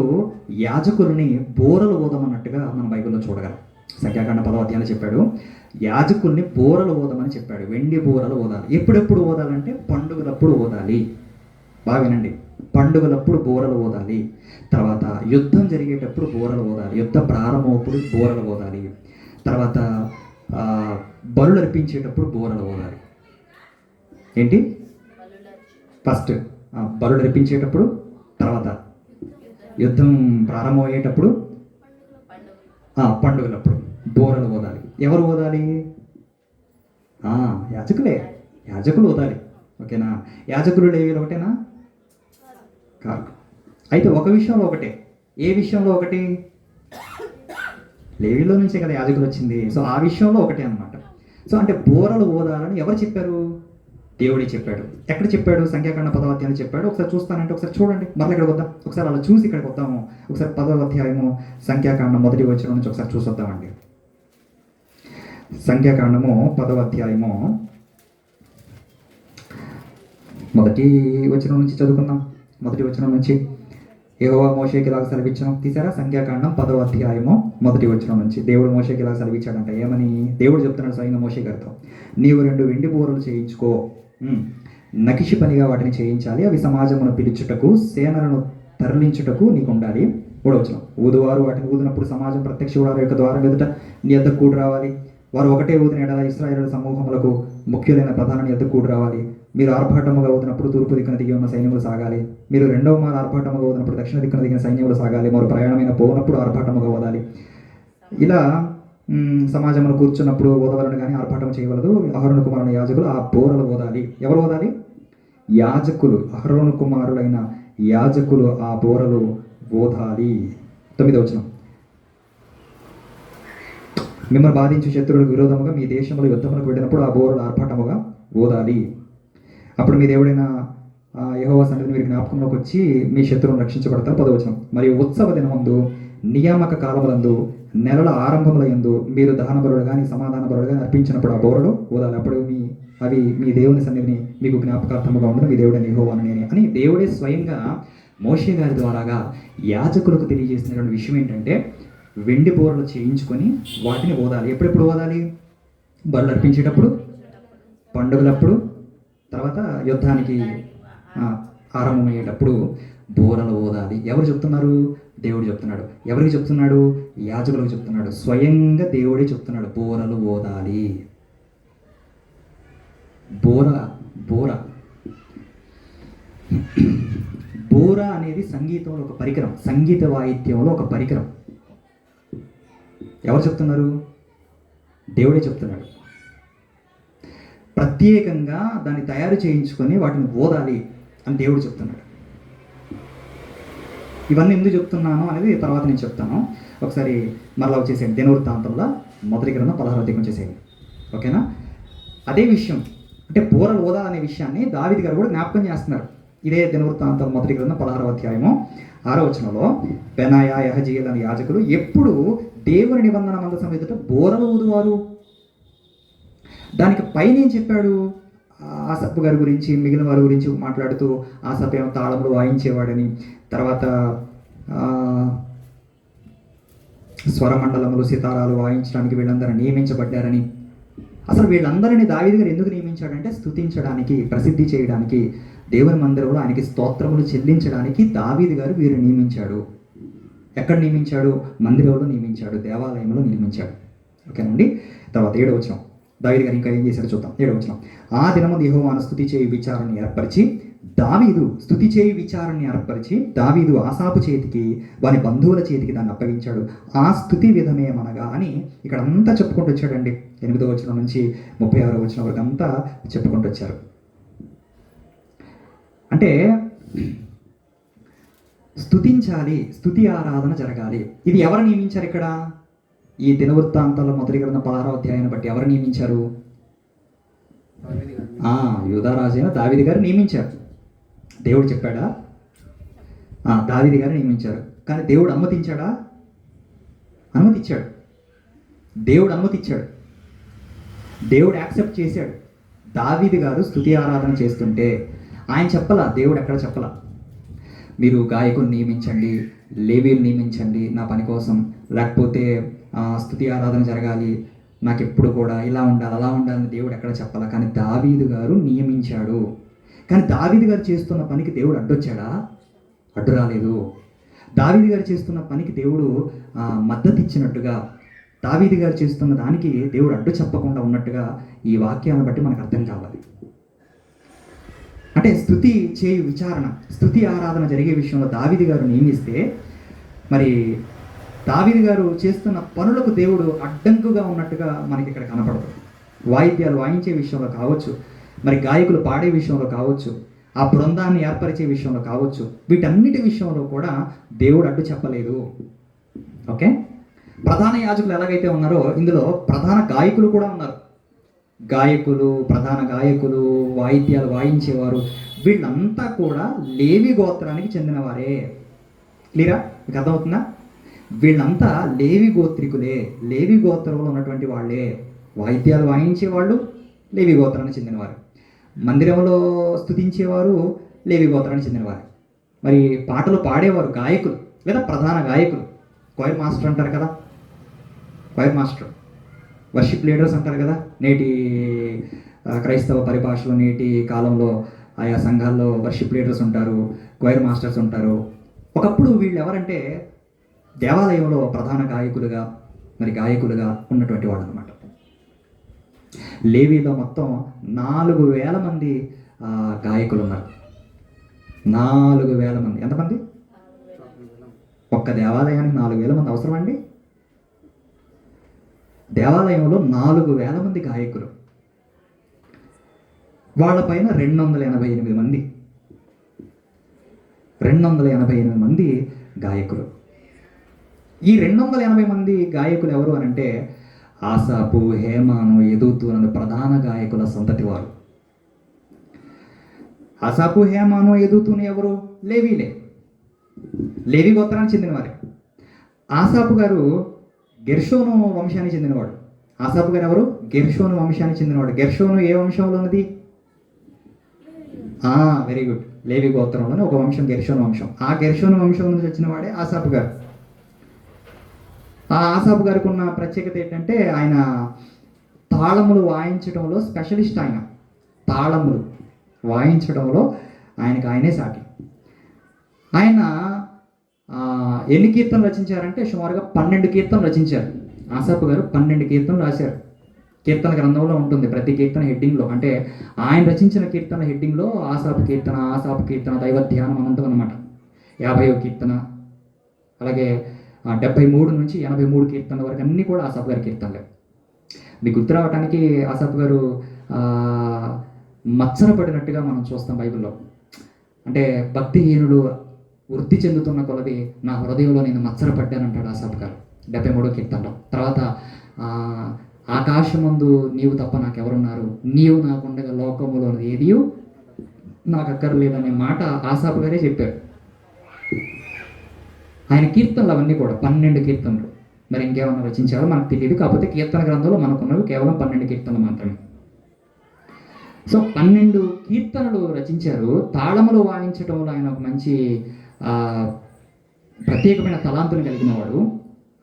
యాజకుల్ని బోరలు ఊదమన్నట్టుగా మన బైబిల్లో చూడగలం. సంఖ్యాకాండ 10వ అధ్యాయంలో చెప్పాడు, యాజకుల్ని బోరలు ఊదమని చెప్పాడు. వెండి బోరలు ఊదాలి. ఎప్పుడెప్పుడు ఊదాలంటే పండుగలప్పుడు ఊదాలి. బాగా వినండి, పండుగలప్పుడు బోరలు ఊదాలి. తర్వాత యుద్ధం జరిగేటప్పుడు బోరలు ఊదాలి. యుద్ధ ప్రారంభమప్పుడు బోరలు ఊదాలి. తర్వాత బలులు అర్పించేటప్పుడు బోరలు ఊదాలి. ఏంటి? ఫస్ట్ బలులు అర్పించేటప్పుడు, తర్వాత యుద్ధం ప్రారంభమయ్యేటప్పుడు, పండుగలప్పుడు బోరలు ఊదాలి. ఎవరు ఊదాలి? యాజకులే, యాజకులు ఊదాలి. ఓకేనా? యాజకులు లేవీలు ఒకటేనా? కాదు. అయితే ఒక విషయంలో ఒకటే. ఏ విషయంలో ఒకటి? లేవీలో నుంచే కదా యాజకులు వచ్చింది. సో ఆ విషయంలో ఒకటే అన్నమాట. సో అంటే బోరలు ఊదాలని ఎవరు చెప్పారు? దేవుడే చెప్పాడు. ఎక్కడ చెప్పాడు? సంఖ్యాకాండ 10వ అధ్యాయంలో చెప్పాడు. ఒకసారి చూస్తానంటే ఒకసారి చూడండి, మరలా ఇక్కడికి వద్దాం. ఒకసారి అలా చూసి ఇక్కడికి వద్దాము. ఒకసారి 10వ అధ్యాయము సంఖ్యాకాండం 1వ వచనం నుంచి ఒకసారి చూసొద్దామండి. సంఖ్యాకాండము 10వ అధ్యాయము 1వ వచనం నుంచి చదువుకుందాం. 1వ వచనం నుంచి, యెహోవా మోషేకి ఇలాగ సెలవిచ్చాను. తీసారా? సంఖ్యాకాండం 10వ అధ్యాయము 1వ వచనం నుంచి దేవుడు మోషేకి ఇలాగ సెలవిచ్చాడంట. ఏమని? దేవుడు చెప్తున్నాడు స్వయంగా మోషే గారితో, నీవు 2 వెండి బోరలు చేయించుకో, నకిషి పనిగా వాటిని చేయించాలి. అవి సమాజమును పిలుచుటకు, సేనలను తరలించుటకు నీకు ఉండాలి. 3వ వచనం, ఊదువారు వాటిని ఊదినప్పుడు సమాజం ప్రత్యక్ష గుడారం యొక్క ద్వారం ఎదుట నీ యొద్దకు కూడి రావాలి. వారు ఒకటే ఊదిన ఎడల ఇశ్రాయేలు సమూహములకు ముఖ్యులైన ప్రధాన నీ యొద్దకు కూడి రావాలి. మీరు ఆర్భాటముగా ఊదినప్పుడు తూర్పు దిక్కున దిగి ఉన్న సైన్యములు సాగాలి. మీరు 2వ మారు ఆర్భాటముగా ఊదినప్పుడు దక్షిణ దిక్కున దిగిన సైన్యములు సాగాలి. మరి ప్రయాణమైన పోనప్పుడు ఆర్భాటముగా ఊదాలి. ఇలా సమాజంలో కూర్చున్నప్పుడు ఓదవలను కానీ ఆర్భాటం చేయవలదు. అహరోను కుమారుని యాజకులు ఆ బోరలు ఓదాలి. ఎవరు ఓదాలి? యాజకులు. అహరోను కుమారులైన యాజకులు ఆ బోరలు ఓదాలి. 9వ వచనం, మిమ్మల్ని బాధించు శత్రువులకు విరోధముగా మీ దేశంలో యుద్ధములకు వెళ్ళినప్పుడు ఆ బోరలు ఆర్భాటముగా ఓదాలి. అప్పుడు మీ దేవుడైన యెహోవా సన్నిధిని మీరు జ్ఞాపకంలోకి వచ్చి మీ శత్రువును రక్షించబడతారు. 10వ వచనం, మరియు ఉత్సవ దినమందు, నియామక కాలములందు, నెలల ఆరంభముల యందు మీరు దహన బలులు కానీ సమాధాన బలులు కానీ అర్పించినప్పుడు ఆ బోరలు ఊదాలి. అప్పుడు అవి మీ దేవుని సన్నిధిని మీకు జ్ఞాపకార్థముగా ఉండడం మీ దేవుడని యెహోవాను నేనే అని దేవుడే స్వయంగా మోషే గారి ద్వారాగా యాజకులకు తెలియజేసినటువంటి విషయం ఏంటంటే వెండి బోరలు చేయించుకొని వాటిని ఊదాలి. ఎప్పుడెప్పుడు ఊదాలి? బలులు అర్పించేటప్పుడు, పండుగలప్పుడు, తర్వాత యుద్ధానికి ఆరంభమయ్యేటప్పుడు బోరలు ఊదాలి. ఎవరు చెప్తున్నారు? దేవుడు చెప్తున్నాడు. ఎవరికి చెప్తున్నాడు? యాజకులకు చెప్తున్నాడు. స్వయంగా దేవుడే చెప్తున్నాడు బోరలు ఊదాలి. బోర బోర బోర అనేది సంగీతంలో ఒక పరికరం, సంగీత వాయిద్యంలో ఒక పరికరం. ఎవరు చెప్తున్నారు? దేవుడే చెప్తున్నాడు. ప్రత్యేకంగా దాన్ని తయారు చేయించుకొని వాటిని ఓదాలి అని దేవుడు చెప్తున్నాడు. ఇవన్నీ ఎందుకు చెప్తున్నాను అనేది తర్వాత నేను చెప్తాను. ఒకసారి మరలా వచ్చేసేయండి దినవృత్తాంతంలో మొదటి గ్రంథం 16వ అధ్యాయం వచ్చేసేయండి. ఓకేనా? అదే విషయం అంటే బోరలు ఓదా అనే విషయాన్ని దావీదు గారు కూడా జ్ఞాపకం చేస్తున్నారు. ఇదే దినవృత్తాంతం మొదటి గ్రంథం 16వ అధ్యాయము 6వ వచనంలో బెనాయా, యెహజీయేలు అనే యాజకులు ఎప్పుడు దేవుని నిబంధన మందసం ఎదుట బోరలు ఊదువారు. దానికి పైన ఏం చెప్పాడు? ఆసపు గారి గురించి, మిగిలిన వారి గురించి మాట్లాడుతూ ఆసపు ఏమో తాళములు వాయించేవాడని, తర్వాత స్వరమండలములు, సితారాలు వాయించడానికి వీళ్ళందరూ నియమించబడ్డారని. అసలు వీళ్ళందరినీ దావీదు గారు ఎందుకు నియమించాడంటే స్తుతించడానికి, ప్రసిద్ధి చేయడానికి, దేవుని మందిరంలో ఆయనకి స్తోత్రములు చెల్లించడానికి దావీదు గారు వీరిని నియమించాడు. ఎక్కడ నియమించాడు? మందిరంలో నియమించాడు, దేవాలయంలో నియమించాడు. ఓకేనండి. తర్వాత 7వ వచనం దావీదు గారు ఇంకా ఏం చేశాడో చూద్దాం. 7వ వచనం ఆ దినమందు యెహోవాను స్తుతి చేయి విచారణని ఏర్పరిచి దావీదు ఆసాపు చేతికి వాని బంధువుల చేతికి దాన్ని అప్పగించాడు. ఆ స్తుతి విధమేమనగా అని ఇక్కడ అంతా చెప్పుకుంటూ వచ్చాడండి. 8వ వచనం నుంచి 36వ వచనం వరకు అంతా చెప్పుకుంటూ వచ్చారు. అంటే స్తుతించాలి, స్తుతి ఆరాధన జరగాలి. ఇది ఎవరు నియమించారు? ఇక్కడ ఈ దినవృత్తాంతాల మొదటి గ్రంథం 16వ అధ్యాయాన్ని బట్టి ఎవరు నియమించారు? యూదారాజు అయిన దావీదు గారు నియమించారు. దేవుడు చెప్పాడా? దావీదు గారు నియమించారు. కానీ దేవుడు అనుమతించాడా? అనుమతిచ్చాడు. దేవుడు అనుమతిచ్చాడు. దేవుడు యాక్సెప్ట్ చేశాడు. దావీదు గారు స్తుతి ఆరాధన చేస్తుంటే ఆయన చెప్పలా, దేవుడు ఎక్కడ చెప్పలా మీరు గాయకులు నియమించండి, లేవీలు నియమించండి నా పని కోసం, లేకపోతే స్తుతి ఆరాధన జరగాలి, నాకు ఎప్పుడు కూడా ఇలా ఉండాలి అలా ఉండాలని దేవుడు ఎక్కడ చెప్పాలా. కానీ దావీదు గారు నియమించాడు. కానీ దావీదు గారు చేస్తున్న పనికి దేవుడు అడ్డొచ్చాడా? అడ్డు రాలేదు. దావీదు గారు చేస్తున్న పనికి దేవుడు మద్దతు ఇచ్చినట్టుగా, దావీదు గారు చేస్తున్న దానికి దేవుడు అడ్డు చెప్పకుండా ఉన్నట్టుగా ఈ వాక్యాలను బట్టి మనకు అర్థం కావాలి. అంటే స్తుతి చేయు విచారణ, స్తుతి ఆరాధన జరిగే విషయంలో దావీదు గారు నియమిస్తే, మరి దావీదు గారు చేస్తున్న పనులకు దేవుడు అడ్డంకుగా ఉన్నట్టుగా మనకి ఇక్కడ కనపడదు. వాయిద్యాలు వాయించే విషయంలో కావచ్చు, మరి గాయకులు పాడే విషయంలో కావచ్చు, ఆ బృందాన్ని ఏర్పరిచే విషయంలో కావచ్చు, వీటన్నిటి విషయంలో కూడా దేవుడు అడ్డు చెప్పలేదు. ఓకే. ప్రధాన యాజకులు ఎలాగైతే ఉన్నారో ఇందులో ప్రధాన గాయకులు కూడా ఉన్నారు. గాయకులు, ప్రధాన గాయకులు, వాయిద్యాలు వాయించేవారు, వీళ్ళంతా కూడా లేవి గోత్రానికి చెందినవారే. క్లియరా? మీకు అర్థమవుతుందా? వీళ్ళంతా లేవి గోత్రికులే, లేవి గోత్రంలో ఉన్నటువంటి వాళ్ళే. వాయిద్యాలు వాయించేవాళ్ళు లేవి గోత్రానికి చెందినవారు, మందిరంలో స్తుతించేవారు లేవి గోత్రానికి చెందినవారు, మరి పాటలు పాడేవారు గాయకులు లేదా ప్రధాన గాయకులు, క్వైర్ మాస్టర్ అంటారు కదా, క్వైర్ మాస్టర్, వర్షిప్ లీడర్స్ అంటారు కదా. నేటి క్రైస్తవ పరిభాషలో, నేటి కాలంలో ఆయా సంఘాల్లో వర్షిప్ లీడర్స్ ఉంటారు, క్వైర్ మాస్టర్స్ ఉంటారు. ఒకప్పుడు వీళ్ళు ఎవరంటే దేవాలయంలో ప్రధాన గాయకులుగా, మరి గాయకులుగా ఉన్నటువంటి వాళ్ళు అనమాట. లేవీలో మొత్తం 4000 మంది గాయకులు ఉన్నారు. 4000 మంది. ఎంతమంది? ఒక్క దేవాలయానికి 4000 మంది అవసరం అండి. దేవాలయంలో 4000 మంది గాయకులు, వాళ్ళపైన 288 మంది, 288 మంది గాయకులు. ఈ 280 మంది గాయకులు ఎవరు అని అంటే ఆసాపు, హేమాను, యెదూతూను అనే ప్రధాన గాయకుల సంతతి వారు. ఆసాపు, హేమాను, యెదూతూను ఎవరు? లేవీలే, లేవి గోత్రానికి చెందిన వారే. ఆసాపు గారు గెర్షోను వంశానికి చెందినవాడు. ఆసాపు గారు ఎవరు? గెర్షోను వంశానికి చెందినవాడు. గెర్షోను ఏ వంశంలో ఉన్నది? వెరీ గుడ్, లేవి గోత్రంలోనే ఒక వంశం గెర్షోను వంశం. ఆ గెర్షోను వంశం నుంచి వచ్చిన వాడే ఆసాపు గారు. ఆ ఆసాపు గారికి ఉన్న ప్రత్యేకత ఏంటంటే ఆయన తాళములు వాయించడంలో స్పెషలిస్ట్. ఆయన తాళములు వాయించడంలో ఆయనే సాటి. ఆయన ఎన్ని కీర్తనలు రచించారంటే సుమారుగా 12 కీర్తనలు రచించారు. ఆసాపు గారు 12 కీర్తనలు రాశారు. కీర్తన గ్రంథంలో ఉంటుంది ప్రతి కీర్తన హెడ్డింగ్లో. అంటే ఆయన రచించిన కీర్తన హెడ్డింగ్లో ఆసాపు కీర్తన, దైవ ధ్యానం అనంతం అనమాట. 50వ కీర్తన, అలాగే 73 నుంచి 83 కీర్తనల వరకు అన్నీ కూడా ఆసాపు గారి కీర్తనలే. మీకు గుర్తు రావడానికి ఆసాపు గారు మచ్చన పడినట్టుగా మనం చూస్తాం బైబిల్లో. అంటే భక్తిహీనుడు వృద్ధి చెందుతున్న కొలది నా హృదయంలో నేను మచ్చన పడ్డానంటాడు ఆసాపు గారు 73వ కీర్తనలో. తర్వాత ఆకాశమందు నీవు తప్ప నాకెవరున్నారు, నీవు నాకుండగా లోకములో ఏది నాకు అక్కర్లేదనే మాట ఆసాపు గారే చెప్పారు. ఆయన కీర్తనలు అవన్నీ కూడా 12 కీర్తనలు. మరి ఇంకేమన్నా రచించారో మనకు తెలియదు. కాకపోతే కీర్తన గ్రంథంలో మనకున్నవి కేవలం 12 కీర్తనలు మాత్రమే. సో 12 కీర్తనలు రచించారు. తాళములు వాయించడంలో ఆయన ఒక మంచి ప్రత్యేకమైన తలాంతులు కలిగిన వాడు.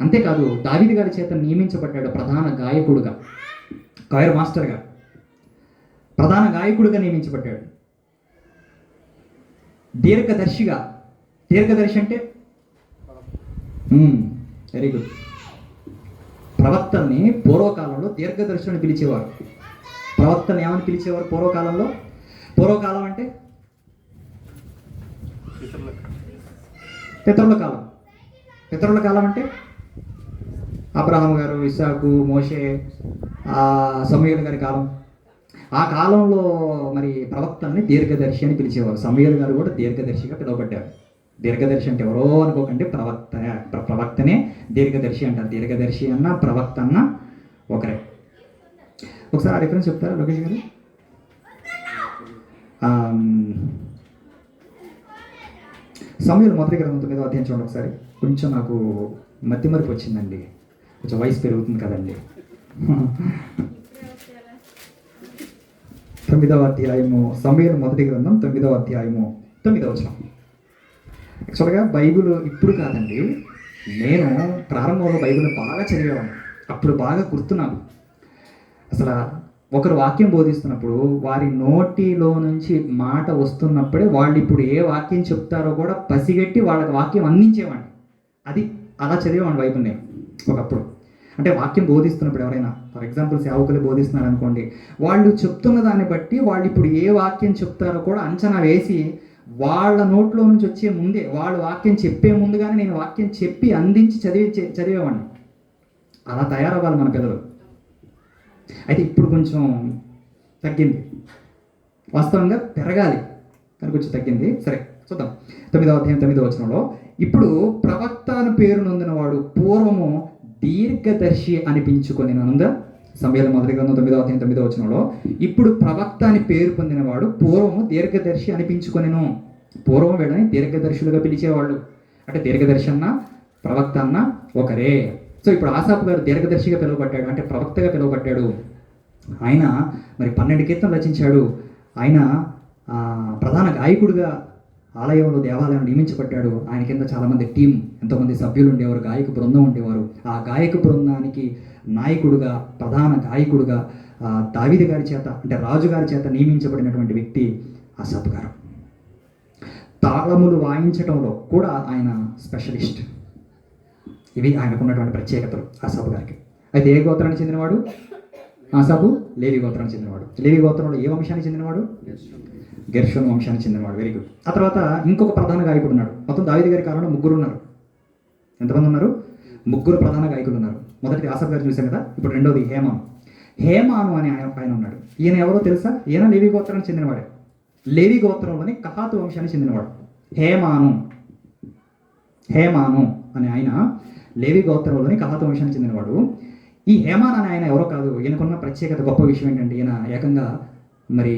అంతేకాదు దావీదు గారి చేత నియమించబడ్డాడు ప్రధాన గాయకుడుగా, కాయర్ మాస్టర్గా ప్రధాన గాయకుడిగా నియమించబడ్డాడు. దీర్ఘదర్శి అంటే వెరీ గుడ్. ప్రవక్తల్ని పూర్వకాలంలో దీర్ఘదర్శుని పిలిచేవారు. ప్రవక్తల్ని ఏమని పిలిచేవారు పూర్వకాలంలో? పూర్వకాలం అంటే పితరుల కాలం అంటే అబ్రహాం గారు, ఇస్సాకు, మోషే, సమూయేలు గారి కాలం. ఆ కాలంలో మరి ప్రవక్తల్ని దీర్ఘదర్శి అని పిలిచేవారు. సమూయేలు గారు కూడా దీర్ఘదర్శిగా పిలువబడ్డారు. దీర్ఘదర్శి అంటే ఎవరో అనుకోకండి, ప్రవక్తనే దీర్ఘదర్శి అంటారు. దీర్ఘదర్శి అన్న ప్రవక్త అన్న ఒకరే. ఒకసారి ఆ రిఫరెన్స్ చెప్తారా లోకేష్ గారు? సమూయేలు మొదటి గ్రంథం 9వ అధ్యాయం చూడండి ఒకసారి. కొంచెం నాకు మతిమరుపు వచ్చిందండి, కొంచెం వయసు పెరుగుతుంది కదండి. 9వ అధ్యాయము సమూయేలు మొదటి గ్రంథం 9వ అధ్యాయము 9వ వచనం. యాక్చువల్గా బైబిల్ ఇప్పుడు కాదండి, నేను ప్రారంభంలో బైబిల్ బాగా చదివేవాడిని. అప్పుడు బాగా గుర్తున్నాను. అసలు ఒకరు వాక్యం బోధిస్తున్నప్పుడు వారి నోటిలో నుంచి మాట వస్తున్నప్పుడే వాళ్ళు ఇప్పుడు ఏ వాక్యం చెప్తారో కూడా పసిగట్టి వాళ్ళకి వాక్యం అందించేవాడిని. అది అలా చదివేవాడిని బైబిల్ నేను ఒకప్పుడు. అంటే వాక్యం బోధిస్తున్నప్పుడు ఎవరైనా ఫర్ ఎగ్జాంపుల్ సేవకులు బోధిస్తున్నారు అనుకోండి, వాళ్ళు చెప్తున్న దాన్ని బట్టి వాళ్ళు ఇప్పుడు ఏ వాక్యం చెప్తారో కూడా అంచనా వేసి వాళ్ళ నోట్లో నుంచి వచ్చే ముందే, వాళ్ళు వాక్యం చెప్పే ముందుగానే నేను వాక్యం చెప్పి అందించి చదివేవాడిని. అలా తయారవ్వాలి మన పిల్లలు. అయితే ఇప్పుడు కొంచెం తగ్గింది, వాస్తవంగా పెరగాలి కానీ కొంచెం తగ్గింది. సరే చూద్దాం. 9వ అధ్యాయం 9వ వచనంలో, ఇప్పుడు ప్రవక్త అని పేరు నొందినవాడు పూర్వము దీర్ఘదర్శి అనిపించుకొని నందా. సమూయేలు మొదటి గ్రంథం 9వ అధ్యాయం 9వ వచనంలో, ఇప్పుడు ప్రవక్త అని పేరు పొందినవాడు పూర్వము దీర్ఘదర్శి అనిపించుకొనెను. పూర్వం వీళ్ళని దీర్ఘదర్శులుగా పిలిచేవాళ్ళు. అంటే దీర్ఘదర్శి అన్న ప్రవక్త అన్న ఒకరే. సో ఇప్పుడు ఆసాపు గారు దీర్ఘదర్శిగా పిలువబడ్డాడు, అంటే ప్రవక్తగా పిలువబడ్డాడు. ఆయన మరి 12 కీర్తనలు రచించాడు. ఆయన ప్రధాన గాయకుడిగా ఆలయంలో దేవాలయం నియమించబడ్డాడు. ఆయన కింద చాలామంది టీం, ఎంతోమంది సభ్యులు ఉండేవారు, గాయక బృందం ఉండేవారు. ఆ గాయక బృందానికి నాయకుడుగా, ప్రధాన గాయకుడుగా దావీదు గారి చేత, అంటే రాజుగారి చేత నియమించబడినటువంటి వ్యక్తి ఆసాపు గారు. తాళములు వాయించడంలో కూడా ఆయన స్పెషలిస్ట్. ఇవి ఆయనకున్నటువంటి ప్రత్యేకతలు ఆసాపు గారికి. అయితే ఏ గోత్రానికి చెందినవాడు ఆసాపు? లేవి గోత్రానికి చెందినవాడు. లేవి గోత్రంలో ఏ వంశానికి చెందినవాడు? గెర్షోను వంశానికి చెందినవాడు. Very good. ఆ తర్వాత ఇంకొక ప్రధాన గాయకుడు ఉన్నాడు. మొత్తం దావీదు గారి కాలంలో 3 ఉన్నారు. ఎంతమంది ఉన్నారు? 3 ప్రధాన గాయకులు ఉన్నారు. మొదటిది ఆసాపు గారు చూశాం కదా. ఇప్పుడు రెండోది హేమాను అని ఆయన ఉన్నాడు. ఈయన ఎవరో తెలుసా? ఈయన లేవి గోత్రానికి చెందినవాడే. లేవి గోత్రంలోని కహాతు వంశానికి చెందినవాడు హేమాను అని ఆయన లేవి గోత్రంలోని కహాతు వంశానికి చెందినవాడు. ఈ హేమాన్ అనే ఆయన ఎవరో కాదు. ఈయనకున్న ప్రత్యేకత, గొప్ప విషయం ఏంటంటే ఈయన ఏకంగా మరి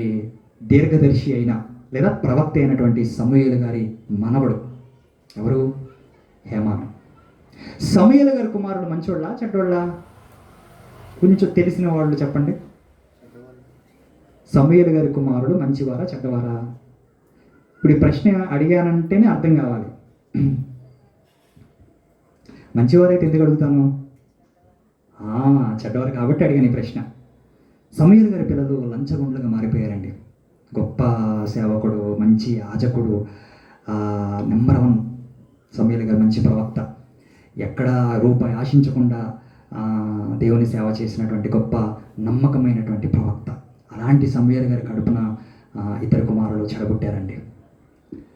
దీర్ఘదర్శి అయిన లేదా ప్రవక్త అయినటువంటి సమూయేలు గారి మనవడు. ఎవరు? హేమాను. సమూయేలు గారి కుమారుడు మంచోళ్ళ చెడ్డోళ్ళ? కొంచెం తెలిసిన వాళ్ళు చెప్పండి. సమూయేలు గారి కుమారుడు మంచివారా చెడ్డవారా? ఇప్పుడు ఈ ప్రశ్న అడిగానంటేనే అర్థం కావాలి. మంచివారైతే ఎందుకు అడుగుతాను? చెడ్డవారు కాబట్టి అడిగాను ఈ ప్రశ్న. సమూయేలు గారి పిల్లలు లంచగొండలుగా మారిపోయారండి. గొప్ప సేవకుడు, మంచి యాజకుడు, నెంబర్ 1 సమూయేలు గారు మంచి ప్రవక్త, ఎక్కడ రూపాయి ఆశించకుండా దేవుని సేవ చేసినటువంటి గొప్ప నమ్మకమైనటువంటి ప్రవక్త. అలాంటి సమూయేలు గారి కడుపున ఇద్దరు కుమారులు చెడగొట్టారండి.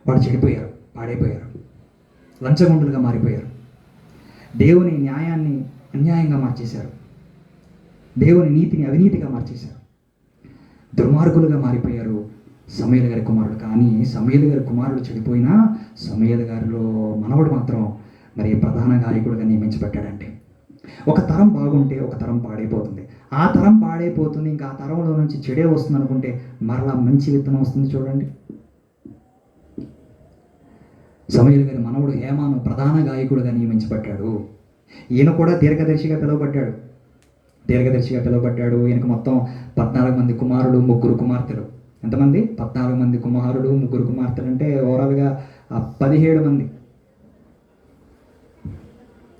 వాళ్ళు చెడిపోయారు, పాడైపోయారు, లంచగొండలుగా మారిపోయారు. దేవుని న్యాయాన్ని అన్యాయంగా మార్చేశారు, దేవుని నీతిని అవినీతిగా మార్చేశారు, దుర్మార్గులుగా మారిపోయారు సమూయేలు గారి కుమారుడు. కానీ సమూయేలు గారి కుమారుడు చెడిపోయినా సమూయేలు గారిలో మనవడు మాత్రం మరి ప్రధాన గాయకుడుగా నియమించబడ్డాడండి. ఒక తరం బాగుంటే ఒక తరం పాడైపోతుంది, ఆ తరం పాడైపోతుంది, ఇంకా ఆ తరంలో నుంచి చెడే వస్తుంది అనుకుంటే మరలా మంచి విత్తనం వస్తుంది. చూడండి, సమూయేలు గారి మనవడు హేమాను ప్రధాన గాయకుడుగా నియమించబడ్డాడు. ఈయన కూడా దీర్ఘదర్శిగా పిలువబడ్డాడు. ఈయనకు మొత్తం 14 మంది కుమారుడు, 3 కుమార్తెలు. ఎంతమంది? 14 మంది కుమారుడు, 3 కుమార్తెలు అంటే ఓవరాల్గా 17 మంది.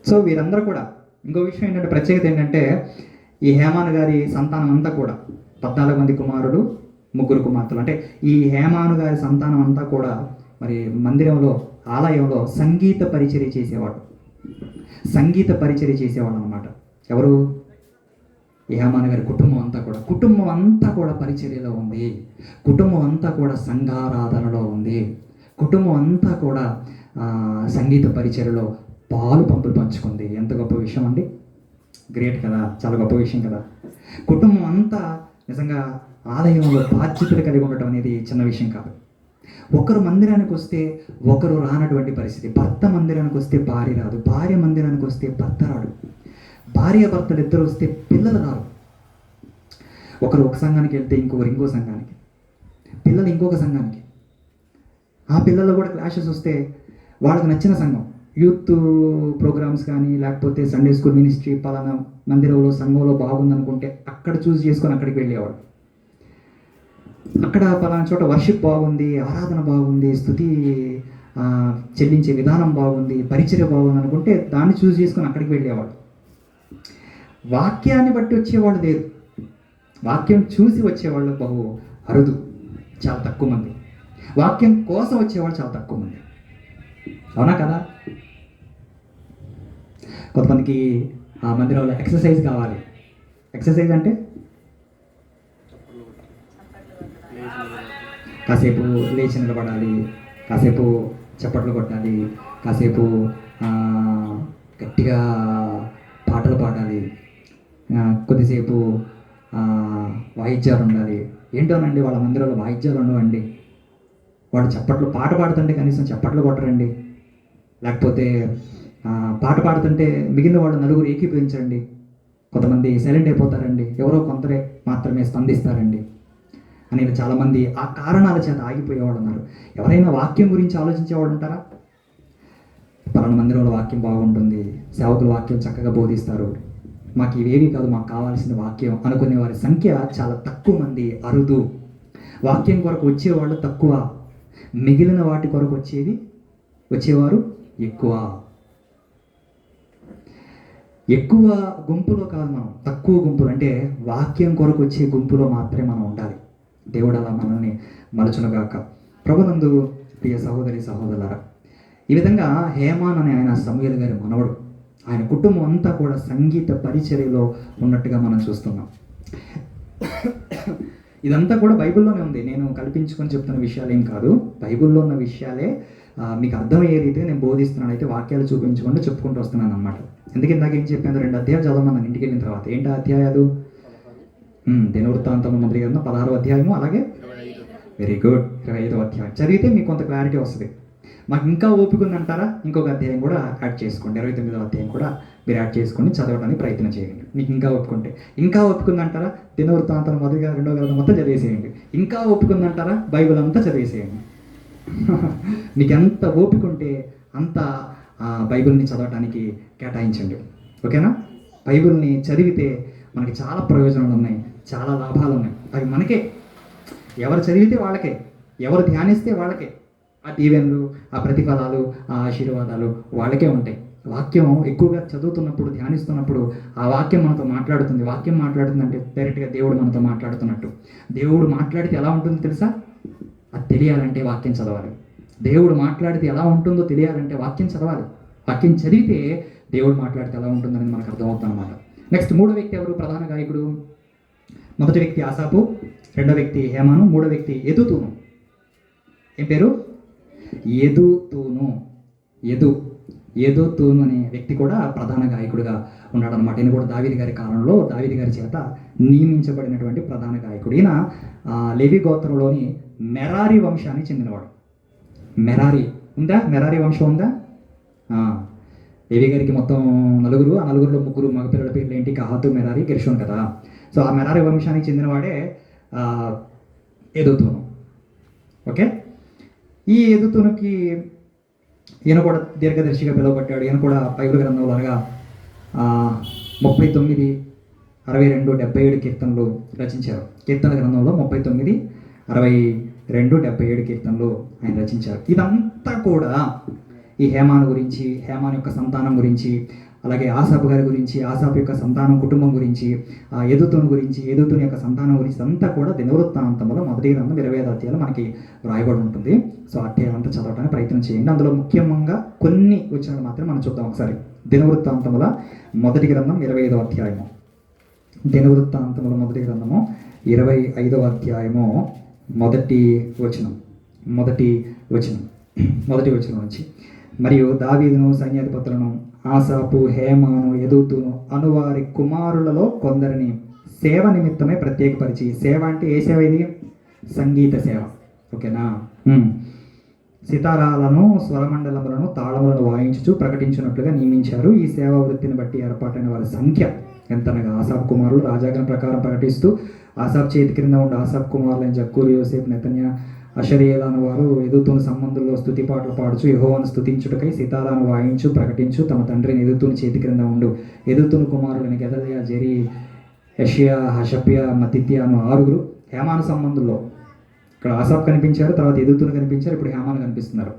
సో వీరందరూ కూడా, ఇంకో విషయం ఏంటంటే, ప్రత్యేకత ఏంటంటే, ఈ హేమాను గారి సంతానం అంతా కూడా 14 మంది కుమారుడు, 3 కుమార్తెలు. అంటే ఈ హేమాను గారి సంతానం అంతా కూడా మరి మందిరంలో, ఆలయంలో సంగీత పరిచర్య చేసేవాళ్ళు అన్నమాట. ఎవరు? హేమాను గారి కుటుంబం అంతా కూడా పరిచర్యలో ఉంది. కుటుంబం అంతా కూడా సంఘారాధనలో ఉంది. కుటుంబం అంతా కూడా సంగీత పరిచర్యలో పంపులు పంచుకుంది. ఎంత గొప్ప విషయం అండి! గ్రేట్ కదా, చాలా గొప్ప విషయం కదా. కుటుంబం అంతా నిజంగా ఆలయంలో బాధ్యతలు కలిగి ఉండటం అనేది చిన్న విషయం కాదు. ఒకరు మందిరానికి వస్తే ఒకరు రానటువంటి పరిస్థితి. భర్త మందిరానికి వస్తే భార్య రాదు, భార్య మందిరానికి వస్తే భర్త రాడు, భార్య భర్తలు ఇద్దరు వస్తే పిల్లలు రారు. ఒకరు ఒక సంఘానికి వెళ్తే ఇంకొకరు ఇంకో సంఘానికి, పిల్లలు ఇంకొక సంఘానికి. ఆ పిల్లలు కూడా క్లాషెస్ వస్తే వాళ్ళకి నచ్చిన సంఘం, యూత్ ప్రోగ్రామ్స్ కానీ లేకపోతే సండే స్కూల్ మినిస్ట్రీ పలానా మందిరంలో సంఘంలో బాగుందనుకుంటే అక్కడ చూస్ చేసుకొని అక్కడికి వెళ్ళేవాడు. అక్కడ పలానా చోట వర్షిప్ బాగుంది, ఆరాధన బాగుంది, స్తుతి చెల్లించే విధానం బాగుంది, పరిచర్య బాగుంది అనుకుంటే దాన్ని చూస్ చేసుకొని అక్కడికి వెళ్ళేవాడు. వాక్యాన్ని బట్టి వచ్చేవాళ్ళు లేరు, వాక్యం చూసి వచ్చేవాళ్ళు బహు అరుదు, చాలా తక్కువ మంది. వాక్యం కోసం వచ్చేవాళ్ళు చాలా తక్కువ మంది. అవునా కదా? కొంతమందికి ఆ మందిరంలో ఎక్సర్సైజ్ కావాలి. ఎక్సర్సైజ్ అంటే కాసేపు లేచి నిలబడాలి, కాసేపు చప్పట్లు కొట్టాలి, కాసేపు గట్టిగా పాటలు పాడాలి, కొద్దిసేపు వాయిద్యాలు ఉండాలి. ఏంటోనండి, వాళ్ళ మందిరంలో వాయిద్యాలు ఉండవండి. వాడు పాట పాడుతుంటే కనీసం చప్పట్లు కొట్టరండి. లేకపోతే పాట పాడుతుంటే మిగిలిన వాళ్ళు నలుగురు ఏకీభవించండి. కొంతమంది సైలెంట్ అయిపోతారండి, ఎవరో కొందరే మాత్రమే స్పందిస్తారండి అనేది చాలామంది ఆ కారణాల చేత ఆగిపోయేవాళ్ళు ఉన్నారు. ఎవరైనా వాక్యం గురించి ఆలోచించేవాళ్ళు ఉంటారా? పలానా మందిరంలో వాక్యం బాగుంటుంది, సేవకులు వాక్యం చక్కగా బోధిస్తారు, మాకు ఇవేవి కాదు, మాకు కావాల్సిన వాక్యం అనుకునే వారి సంఖ్య చాలా తక్కువ మంది, అరుదు. వాక్యం కొరకు వచ్చేవాళ్ళు తక్కువ, మిగిలిన వాటి కొరకు వచ్చేవారు ఎక్కువ గుంపులో కాదు మనం, తక్కువ గుంపులు. అంటే వాక్యం కొరకు వచ్చే గుంపులో మాత్రమే మనం ఉండాలి. దేవుడు అలా మనల్ని మలచునుగాక. ప్రభునందు ప్రియ సహోదరి సహోదరులారా, ఈ విధంగా హేమాన్ అనే ఆయన సమూయేలు గారి మనవడు. ఆయన కుటుంబం అంతా కూడా సంగీత పరిచర్యలో ఉన్నట్టుగా మనం చూస్తున్నాం. ఇదంతా కూడా బైబిల్లోనే ఉంది. నేను కల్పించుకొని చెప్తున్న విషయాలు ఏం కాదు, బైబిల్లో ఉన్న విషయాలే మీకు అర్థమయ్యే రీతిగా నేను బోధిస్తున్నాను. అయితే వాక్యాలు చూపించుకుంటూ చెప్పుకుంటూ వస్తున్నాను అనమాట. ఎందుకు ఇందాక ఏం చెప్పాను, 2 అధ్యాయాలు చదవమన్నాను ఇంటికి వెళ్ళిన తర్వాత. ఏంటి అధ్యాయాలు? దినవృత్తాంతం మొదటి గ్రంథం 16వ అధ్యాయము, అలాగే వెరీ గుడ్ 25వ అధ్యాయం చదివితే మీకు కొంత క్లారిటీ వస్తుంది. మాకు ఇంకా ఓపిక ఉందంటారా, ఇంకొక అధ్యాయం కూడా యాడ్ చేసుకోండి. 29వ అధ్యాయం కూడా మీరు యాడ్ చేసుకొని చదవడానికి ప్రయత్నం చేయండి. మీకు ఇంకా ఓపికంటే, ఇంకా ఓపికందంటారా దినవృత్తాంతం మొదటిగా 2వ గ్రంథం మొత్తం చదివేసేయండి. ఇంకా ఓపికందంటారా బైబిల్ అంతా చదివేసేయండి. మీకు ఎంత ఓపిక ఉంటే అంత బైబిల్ని చదవటానికి కేటాయించండి. ఓకేనా? బైబిల్ని చదివితే మనకి చాలా ప్రయోజనాలు ఉన్నాయి, చాలా లాభాలు ఉన్నాయి. అవి మనకే, ఎవరు చదివితే వాళ్ళకే, ఎవరు ధ్యానిస్తే వాళ్ళకే ఆ దీవెనలు, ఆ ప్రతిఫలాలు, ఆ ఆశీర్వాదాలు వాళ్ళకే ఉంటాయి. వాక్యం ఎక్కువగా చదువుతున్నప్పుడు, ధ్యానిస్తున్నప్పుడు ఆ వాక్యం మనతో మాట్లాడుతుంది. వాక్యం మాట్లాడుతుందంటే డైరెక్ట్గా దేవుడు మనతో మాట్లాడుతున్నట్టు. దేవుడు మాట్లాడితే ఎలా ఉంటుందో తెలుసా? అది తెలియాలంటే వాక్యం చదవాలి. దేవుడు మాట్లాడితే ఎలా ఉంటుందో తెలియాలంటే వాక్యం చదవాలి. వాక్యం చదివితే దేవుడు మాట్లాడితే ఎలా ఉంటుందని మనకు అర్థమవుతుంది అనమాట. నెక్స్ట్ మూడో వ్యక్తి ఎవరు? ప్రధాన గాయకుడు. మొదటి వ్యక్తి ఆసాపు, రెండో వ్యక్తి హేమాను, మూడో వ్యక్తి యెదుతూను. ఏం పేరు? యెదుతూను. యెదుతూను అనే వ్యక్తి కూడా ప్రధాన గాయకుడిగా ఉన్నాడు అనమాట. ఈయన కూడా దావీదు గారి కాలంలో దావీదు గారి చేత నియమించబడినటువంటి ప్రధాన గాయకుడు. ఈయన లేవి గోత్రంలోని మెరారి వంశానికి చెందినవాడు. మెరారి ఉందా? మెరారి వంశం ఉందా? లేవి గారికి మొత్తం నలుగురు, ఆ నలుగురిలో ముగ్గురు మగపిల్లల పేర్లు ఏంటి? కహాతు, మెరారి, గెర్షోన్ కదా. సో ఆ మెరారి వంశానికి చెందినవాడే యెదుతూను. ఓకే, ఈ యెదుతూనుకి ఈయన కూడా దీర్ఘదర్శిగా పిలువబడ్డాడు. ఈయన కూడా బైబిల్ గ్రంథంలో అనగా 39, 62, 77 కీర్తనలు రచించారు. కీర్తన గ్రంథంలో 39, 62, 77 కీర్తనలు ఆయన రచించారు. ఇదంతా కూడా ఈ హేమాను గురించి, హేమాను యొక్క సంతానం గురించి, అలాగే ఆసాపు గారి గురించి, ఆసాపు యొక్క సంతానం కుటుంబం గురించి, యెదుతూను గురించి, యెదుతూను యొక్క సంతానం గురించి అంతా కూడా దినవృత్తాంతంలో మొదటి గ్రంథం 25 అధ్యాయాలు మనకి వ్రాయబడి ఉంటుంది. సో అధ్యాయం అంతా చదవడానికి ప్రయత్నం చేయండి. అందులో ముఖ్యంగా కొన్ని వచనాలు మాత్రం మనం చూద్దాం ఒకసారి. దినవృత్తాంతముల మొదటి గ్రంథం 25వ అధ్యాయము. దినవృత్తాంతముల మొదటి గ్రంథము 25వ అధ్యాయము మొదటి వచనం నుంచి. మరియు దావీదును, సైన్యాధిపతులను, ఆసాపు, హేమాను, యెదుతూను అనువారి కుమారులలో కొందరిని సేవ నిమిత్తమే ప్రత్యేకపరిచి, సేవ అంటే ఏ సేవ ఇది? సంగీత సేవ. ఓకేనా? సితారాలను, స్వరమండలములను, తాళములను వాయించుచు ప్రకటించినట్లుగా నియమించారు. ఈ సేవా వృత్తిని బట్టి ఏర్పాటైన వారి సంఖ్య ఎంతనగా ఆసాపు కుమారులు రాజాజ్ఞ ప్రకారం ప్రకటిస్తూ, ఆసాపు చేతి క్రింద ఉండే ఆసాపు కుమారులైన జక్కూరు, యోసేపు, నెతన్యా, అషరియేలాను వారు యెదుతూను సంబంధుల్లో స్తుతి పాటలు పాడుచు యెహోవాను స్తుతించుటకై సితారాను వాయించు ప్రకటించు తమ తండ్రిని యెదుతూను చేతి క్రింద ఉండు. యెదుతూను కుమారులని గెదల్యా, జెరి, యెషయా, హషప్యా, మతిత్యా అను 6 హేమాను సంబంధుల్లో. ఇక్కడ ఆసాప్ కనిపించారు, తర్వాత యెదుతూను కనిపించారు, ఇప్పుడు హేమాను కనిపిస్తున్నారు.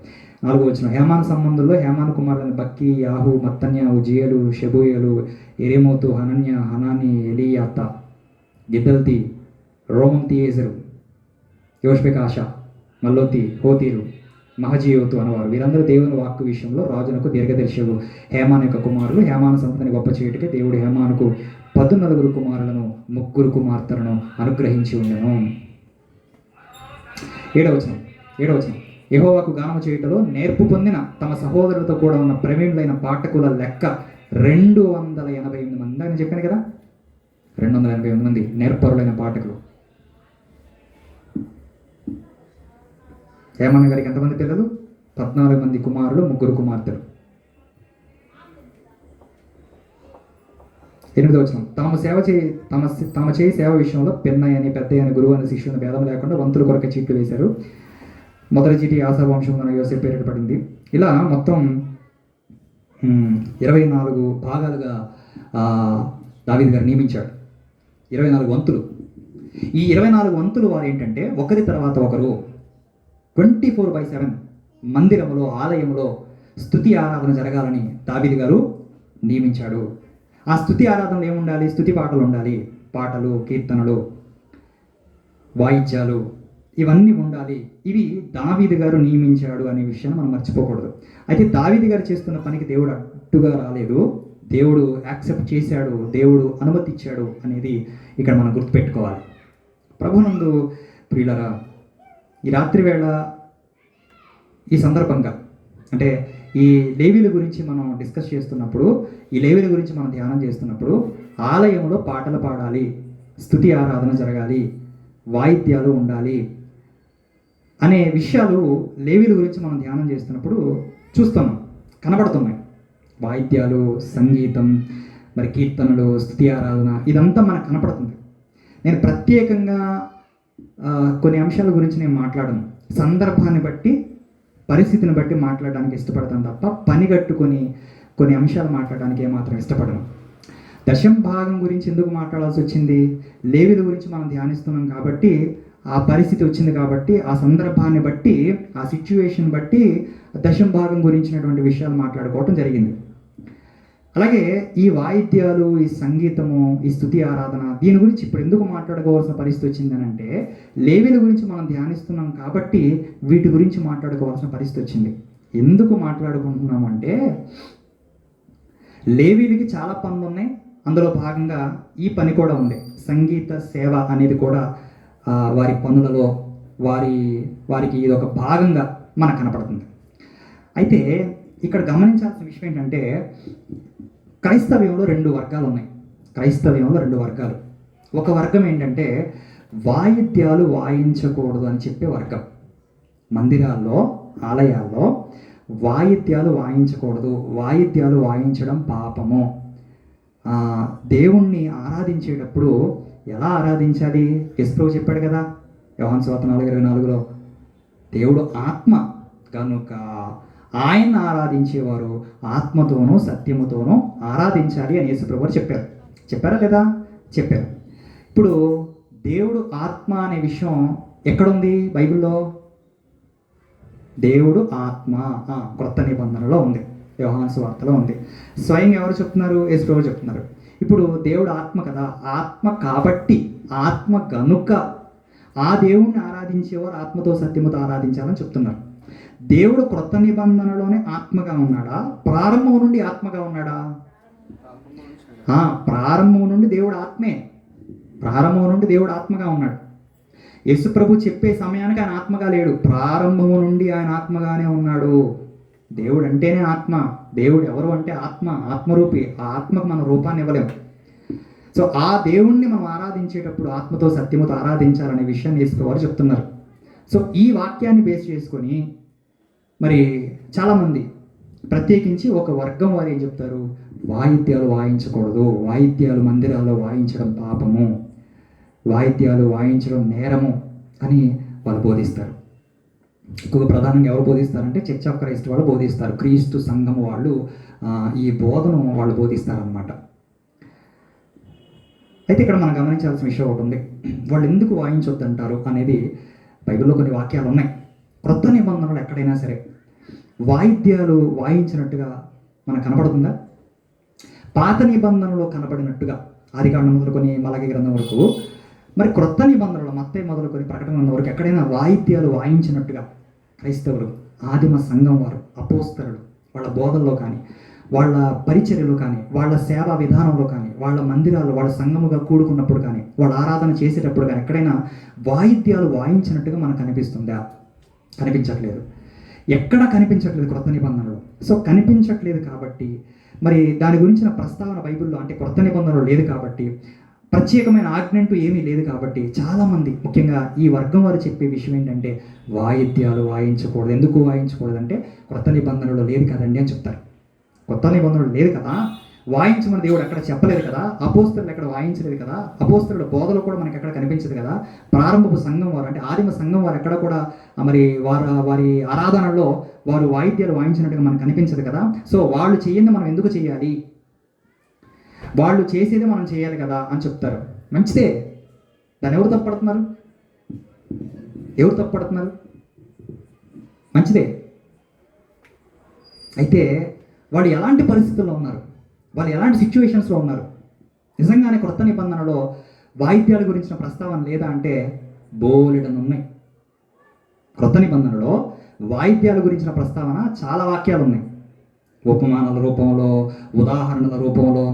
4వ వచనం. హేమాను సంబంధుల్లో హేమాను కుమారులని బక్కి, యాహు, మత్తన్యా, ఉజియేలు, షెబూయేలు, ఎరేమోతు, హనన్య, హనాని, ఎలియాత, గిద్దల్తి, రోమంతియేజరు, యోష్బెకాష, మల్లోతి, హోతీరు, మహజీయోతు అనేవారు. వీరందరూ దేవుని వాక్కు విషయంలో రాజునకు దీర్ఘదర్శివు. హేమాను యొక్క కుమారులు. హేమాను సంతతిని గొప్ప చేయుటకే దేవుడు హేమానుకు 14 కుమారులను, 3 కుమార్తెలను అనుగ్రహించి ఉండెను. 7వ వచనం. యెహోవాకు గానము చేయుటలో నేర్పు పొందిన తమ సహోదరులతో కూడా ఉన్న ప్రవీణులైన పాఠకుల లెక్క 288 మంది అని చెప్పాను కదా. 288 మంది నేర్పరులైన పాఠకులు. హేమాను గారికి ఎంతమంది పిల్లలు? 14 మంది కుమారులు, 3 కుమార్తెలు. 8వ వచనం. తమ చేయి సేవ విషయంలో పెన్నయ్య అని, పెద్దయ్య అని, గురువు అని, శిష్యుని భేదం లేకుండా వంతుల కొరకు చీట్లు వేశారు. మొదటి చీటి ఆసాపు వంశం యోసేపు పేరిట పడింది. ఇలా మొత్తం 24 భాగాలుగా దావీదు గారు నియమించాడు. 24 వంతులు. ఈ 24 వంతులు వారు ఏంటంటే ఒకరి తర్వాత ఒకరు 24/7 మందిరములో, ఆలయములో స్తుతి ఆరాధన జరగాలని దావీదు గారు నియమించాడు. ఆ స్తుతి ఆరాధనలు ఏముండాలి? స్తుతి పాటలు ఉండాలి. పాటలు, కీర్తనలు, వాయిద్యాలు ఇవన్నీ ఉండాలి. ఇవి దావీదు గారు నియమించాడు అనే విషయాన్ని మనం మర్చిపోకూడదు. అయితే దావీదు గారు చేస్తున్న పనికి దేవుడు అడ్డుగా రాలేదు, దేవుడు యాక్సెప్ట్ చేశాడు, దేవుడు అనుమతిచ్చాడు అనేది ఇక్కడ మనం గుర్తుపెట్టుకోవాలి. ప్రభునందు ప్రియులరా, ఈ రాత్రి వేళ ఈ సందర్భంగా అంటే ఈ లేవీల గురించి మనం డిస్కస్ చేస్తున్నప్పుడు, ఈ లేవీల గురించి మనం ధ్యానం చేస్తున్నప్పుడు ఆలయంలో పాటలు పాడాలి, స్తుతి ఆరాధన జరగాలి, వాయిద్యాలు ఉండాలి అనే విషయాలు లేవీల గురించి మనం ధ్యానం చేస్తున్నప్పుడు చూస్తున్నాం, కనబడుతున్నాయి. వాయిద్యాలు, సంగీతం, మరి కీర్తనలు, స్తుతి ఆరాధన ఇదంతా మనకు కనపడుతుంది. నేను ప్రత్యేకంగా కొన్ని అంశాల గురించి నేను మాట్లాడను. సందర్భాన్ని బట్టి పరిస్థితిని బట్టి మాట్లాడడానికి ఇష్టపడతాను తప్ప పని కట్టుకొని కొన్ని అంశాలు మాట్లాడడానికి ఏమాత్రం ఇష్టపడను. దశం భాగం గురించి ఎందుకు మాట్లాడాల్సి వచ్చింది? లేవీల గురించి మనం ధ్యానిస్తున్నాం కాబట్టి, ఆ పరిస్థితి వచ్చింది కాబట్టి, ఆ సందర్భాన్ని బట్టి, ఆ సిచ్యువేషన్ బట్టి దశం భాగం గురించినటువంటి విషయాలు మాట్లాడుకోవటం జరిగింది. అలాగే ఈ వాయిద్యాలు, ఈ సంగీతము, ఈ స్తుతి ఆరాధన, దీని గురించి ఇప్పుడు ఎందుకు మాట్లాడుకోవాల్సిన పరిస్థితి వచ్చిందని అంటే, లేవీల గురించి మనం ధ్యానిస్తున్నాం కాబట్టి వీటి గురించి మాట్లాడుకోవాల్సిన పరిస్థితి వచ్చింది. ఎందుకు మాట్లాడుకుంటున్నామంటే, లేవీలకి చాలా పనులు ఉన్నాయి, అందులో భాగంగా ఈ పని కూడా ఉంది. సంగీత సేవ అనేది కూడా వారి పనులలో వారికి ఇది ఒక భాగంగా మనకు కనపడుతుంది. అయితే ఇక్కడ గమనించాల్సిన విషయం ఏంటంటే, క్రైస్తవ్యంలో రెండు వర్గాలు ఉన్నాయి. క్రైస్తవ్యంలో రెండు వర్గాలు. ఒక వర్గం ఏంటంటే వాయిద్యాలు వాయించకూడదు అని చెప్పే వర్గం. మందిరాల్లో, ఆలయాల్లో వాయిద్యాలు వాయించకూడదు, వాయిద్యాలు వాయించడం పాపము. దేవుణ్ణి ఆరాధించేటప్పుడు ఎలా ఆరాధించాలి? యేసు చెప్పాడు కదా, యోహాను సువార్త 4:24లో, దేవుడు ఆత్మ కనుక ఆయన్ని ఆరాధించేవారు ఆత్మతోనూ సత్యముతోనూ ఆరాధించాలి అని యేసుప్రభువు చెప్పారు. చెప్పారా లేదా? చెప్పారు. ఇప్పుడు దేవుడు ఆత్మ అనే విషయం ఎక్కడుంది బైబిల్లో? దేవుడు ఆత్మ క్రొత్త నిబంధనలో ఉంది, యోహాను సువార్తలో ఉంది. స్వయంగా ఎవరు చెప్తున్నారు? యేసుప్రభువు చెప్తున్నారు. ఇప్పుడు దేవుడు ఆత్మ కదా, ఆత్మ కాబట్టి, ఆత్మ గనుక ఆ దేవుణ్ణి ఆరాధించేవారు ఆత్మతో సత్యముతో ఆరాధించాలని చెప్తున్నారు. దేవుడు క్రొత్త నిబంధనలోనే ఆత్మగా ఉన్నాడా? ప్రారంభం నుండి ఆత్మగా ఉన్నాడా? ప్రారంభం నుండి దేవుడు ఆత్మే. ప్రారంభం నుండి దేవుడు ఆత్మగా ఉన్నాడు. యేసు ప్రభు చెప్పే సమయానికి ఆయన ఆత్మగా లేడు, ప్రారంభము నుండి ఆయన ఆత్మగానే ఉన్నాడు. దేవుడు అంటేనే ఆత్మ. దేవుడు ఎవరు అంటే ఆత్మ, ఆత్మరూపి. ఆ ఆత్మకు మనం రూపాన్ని ఇవ్వలేము. సో ఆ దేవుణ్ణి మనం ఆరాధించేటప్పుడు ఆత్మతో సత్యముతో ఆరాధించాలనే విషయాన్ని యేసు ప్రభు చెప్తున్నారు. సో ఈ వాక్యాన్ని బేస్ చేసుకొని మరి చాలామంది, ప్రత్యేకించి ఒక వర్గం వారు ఏం చెప్తారు? వాయిద్యాలు వాయించకూడదు, వాయిద్యాలు మందిరాల్లో వాయించడం పాపము, వాయిద్యాలు వాయించడం నేరము అని వాళ్ళు బోధిస్తారు. ఎక్కువగా ప్రధానంగా ఎవరు బోధిస్తారంటే చర్చ్ ఆఫ్ క్రైస్ట్ వాళ్ళు బోధిస్తారు. క్రీస్తు సంఘం వాళ్ళు ఈ బోధను వాళ్ళు బోధిస్తారనమాట. అయితే ఇక్కడ మనం గమనించాల్సిన విషయం ఒకటి ఉంది. వాళ్ళు ఎందుకు వాయించొద్దంటారు అనేది బైబిల్లో కొన్ని వాక్యాలు ఉన్నాయి. క్రొత్త నిబంధనలు ఎక్కడైనా సరే వాయిద్యాలు వాయించినట్టుగా మనకు కనపడుతుందా? పాత నిబంధనలో కనబడినట్టుగా ఆదికాండం మొదలుకొని మలాకి గ్రంథం వరకు, మరి క్రొత్త నిబంధనలు మత్తయి మొదలుకొని ప్రకటన గ్రంథం వరకు ఎక్కడైనా వాయిద్యాలు వాయించినట్టుగా క్రైస్తవులు, ఆదిమ సంఘం వారు, అపోస్తలులు వాళ్ళ బోధనలో కానీ, వాళ్ళ పరిచర్యలో కానీ, వాళ్ళ సేవా విధానంలో కానీ, వాళ్ళ మందిరాలు, వాళ్ళ సంఘముగా కూడుకున్నప్పుడు కానీ, వాళ్ళ ఆరాధన చేసేటప్పుడు కానీ ఎక్కడైనా వాయిద్యాలు వాయించినట్టుగా మనకు కనిపిస్తుందా? కనిపించట్లేదు. ఎక్కడ కనిపించట్లేదు క్రొత్త నిబంధనలో. సో కనిపించట్లేదు కాబట్టి మరి దాని గురించిన ప్రస్తావన బైబిల్లో, అంటే క్రొత్త నిబంధనలో లేదు కాబట్టి, ప్రత్యేకమైన ఆజ్ఞ అంటూ ఏమీ లేదు కాబట్టి, చాలామంది ముఖ్యంగా ఈ వర్గం వారు చెప్పే విషయం ఏంటంటే వాయిద్యాలు వాయించకూడదు. ఎందుకు వాయించకూడదు అంటే క్రొత్త నిబంధనలో లేదు కదండి అని చెప్తారు. కొత్త నిబంధనలు లేదు కదా, వాయించమని దేవుడు ఎక్కడ చెప్పలేదు కదా, అపోస్తలులు ఎక్కడ వాయించలేదు కదా, అపోస్తలుల బోధలో కూడా మనకి ఎక్కడ కనిపించదు కదా, ప్రారంభపు సంఘం వారు అంటే ఆదిమ సంఘం వారు ఎక్కడ కూడా మరి వారి ఆరాధనలో వారు వాయిద్యాలు వాయించినట్టుగా మనకు కనిపించదు కదా. సో వాళ్ళు చేయండి మనం ఎందుకు చేయాలి, వాళ్ళు చేసేది మనం చేయాలి కదా అని చెప్తారు. మంచిదే, దాన్ని ఎవరు తప్పడుతున్నారు? ఎవరు తప్పడుతున్నారు? మంచిదే. అయితే వాళ్ళు ఎలాంటి పరిస్థితుల్లో ఉన్నారు, వాళ్ళు ఎలాంటి సిచ్యువేషన్స్లో ఉన్నారు? నిజంగానే క్రొత్త నిబంధనలో వాయిద్యాల గురించిన ప్రస్తావన లేదా అంటే బోలెడను ఉన్నాయి. క్రొత్త నిబంధనలో వాయిద్యాల గురించిన ప్రస్తావన చాలా వాక్యాలు ఉన్నాయి. ఉపమానాల రూపంలో, ఉదాహరణల రూపంలో,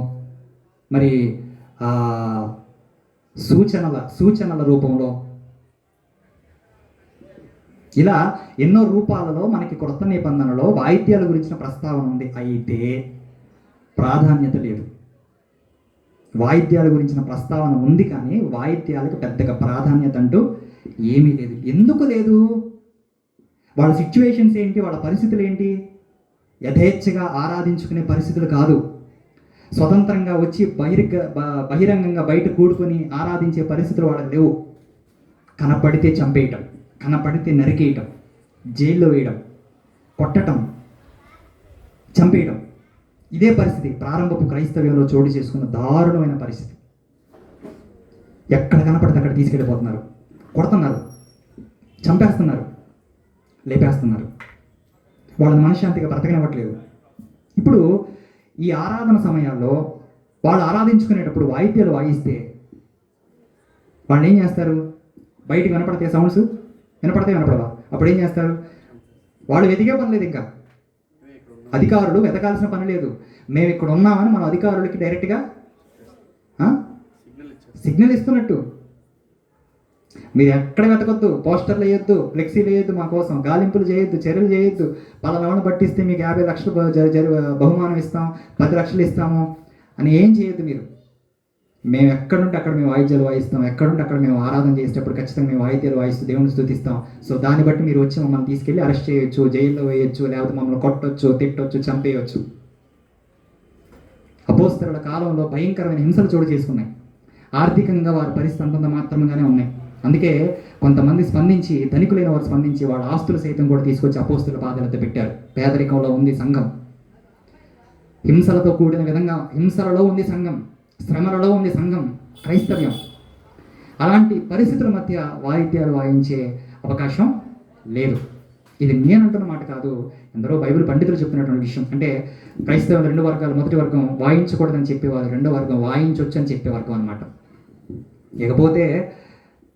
మరి సూచనల రూపంలో, ఇలా ఎన్నో రూపాలలో మనకి క్రొత్త నిబంధనలో వాయిద్యాల గురించిన ప్రస్తావన ఉంది. అయితే ప్రాధాన్యత లేదు. వాయిద్యాల గురించిన ప్రస్తావన ఉంది కానీ వాయిద్యాలకు పెద్దగా ప్రాధాన్యత అంటూ ఏమీ లేదు. ఎందుకు లేదు? వాళ్ళ సిచ్యువేషన్స్ ఏంటి, వాళ్ళ పరిస్థితులు ఏంటి? యథేచ్ఛగా ఆరాధించుకునే పరిస్థితులు కాదు. స్వతంత్రంగా వచ్చి బహిరంగంగా బయట కూడుకొని ఆరాధించే పరిస్థితులు వాళ్ళకి లేవు. కనపడితే చంపేయటం, కనపడితే నరికేయటం, జైల్లో వేయడం, కొట్టటం, చంపేయడం. ఇదే పరిస్థితి ప్రారంభపు క్రైస్తవ్యంలో చోటు చేసుకున్న దారుణమైన పరిస్థితి. ఎక్కడ కనపడితే అక్కడ తీసుకెళ్ళిపోతున్నారు, కొడుతున్నారు, చంపేస్తున్నారు, లేపేస్తున్నారు, వాళ్ళని మనశ్శాంతిగా బ్రతకనివ్వట్లేదు. ఇప్పుడు ఈ ఆరాధన సమయాల్లో వాళ్ళు ఆరాధించుకునేటప్పుడు వాయిద్యాలు వాయిస్తే వాళ్ళు ఏం చేస్తారు? బయటికి వినపడితే సౌండ్స్ వినపడవా? అప్పుడు ఏం చేస్తారు? వాళ్ళు వెతికే పని లేదు, ఇంకా అధికారులు వెతకాల్సిన పని లేదు. మేము ఇక్కడ ఉన్నామని మన అధికారులకి డైరెక్ట్గా సిగ్నల్ ఇస్తున్నట్టు. మీరు ఎక్కడ వెతకొద్దు, పోస్టర్లు వేయొద్దు, ఫ్లెక్సీలు వేయొద్దు, మా కోసం గాలింపులు చేయొద్దు, చర్యలు చేయొద్దు, పలానాను పట్టిస్తే మీకు 50 లక్షలు బహుమానం ఇస్తాం, 10 లక్షలు ఇస్తాము అని ఏం చేయొద్దు మీరు. మేము ఎక్కడుంటే అక్కడ మేము వాయిద్యాలు వాయిస్తాం, ఎక్కడుంటే అక్కడ మేము ఆరాధన చేసేటప్పుడు ఖచ్చితంగా మేము వాయిద్యాలు వాయిస్తూ దేవుని స్తుతిస్తాం. సో దాన్ని బట్టి మీరు వచ్చి మమ్మల్ని తీసుకెళ్ళి అరెస్ట్ చేయొచ్చు, జైల్లో వేయొచ్చు, లేకపోతే మమ్మల్ని కొట్టొచ్చు, తిట్టొచ్చు, చంపేయచ్చు. అపోస్తలుల కాలంలో భయంకరమైన హింసలు చోటు చేసుకున్నాయి. ఆర్థికంగా వారి పరిస్థితి అంతంత మాత్రంగానే ఉన్నాయి. అందుకే కొంతమంది స్పందించి, ధనికులైన వారు స్పందించి వాళ్ళ ఆస్తులు సైతం కూడా తీసుకొచ్చి అపోస్తుల పాదాలతో పెట్టారు. పేదరికంలో ఉంది సంఘం, హింసలతో కూడిన విధంగా హింసలలో ఉంది సంఘం, శ్రమలలో ఉంది సంఘం, క్రైస్తవ్యం. అలాంటి పరిస్థితుల మధ్య వాయిద్యాలు వాయించే అవకాశం లేదు. ఇది నేనంటున్న మాట కాదు, ఎందరో బైబిల్ పండితులు చెప్పినటువంటి విషయం. అంటే క్రైస్తవం 2 వర్గాలు, మొదటి వర్గం వాయించకూడదని చెప్పేవారు, రెండో వర్గం వాయించవచ్చు అని చెప్పే వర్గం అనమాట. ఇకపోతే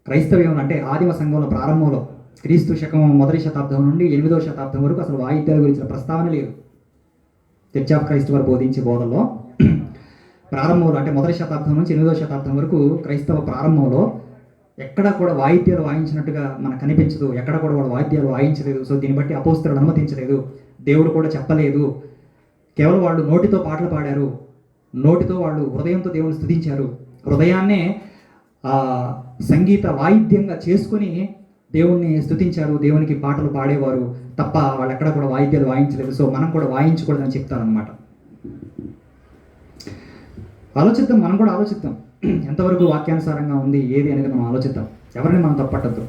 క్రైస్తవ్యం అంటే ఆదిమ సంఘంలో ప్రారంభంలో క్రీస్తు శకం 1వ శతాబ్దం నుండి 8వ శతాబ్దం వరకు అసలు వాయిద్యాల గురించిన ప్రస్తావన లేదు. చర్చ్ ఆఫ్ క్రైస్ట్ వారు బోధించే బోధల్లో ప్రారంభంలో అంటే 1వ శతాబ్దం నుంచి 8వ శతాబ్దం వరకు క్రైస్తవ ప్రారంభంలో ఎక్కడ కూడా వాయిద్యాలు వాయించినట్టుగా మనకు కనిపించదు. ఎక్కడ కూడా వాళ్ళు వాయిద్యాలు వాయించలేదు. సో దీన్ని బట్టి అపోస్తలులు అనుమతించలేదు, దేవుడు కూడా చెప్పలేదు. కేవలం వాళ్ళు నోటితో పాటలు పాడారు, నోటితో వాళ్ళు హృదయంతో దేవుని స్తుతించారు, హృదయాన్నే సంగీత వాయిద్యంగా చేసుకుని దేవుణ్ణి స్తుతించారు, దేవునికి పాటలు పాడేవారు తప్ప వాళ్ళు ఎక్కడ కూడా వాయిద్యాలు వాయించలేదు. సో మనం కూడా వాయించకూడదని చెప్తారనమాట. ఆలోచిద్దాం, మనం కూడా ఆలోచిద్దాం, ఎంతవరకు వాక్యానుసారంగా ఉంది ఏది అనేది మనం ఆలోచిద్దాం. ఎవరిని మనం తప్పట్టద్దు,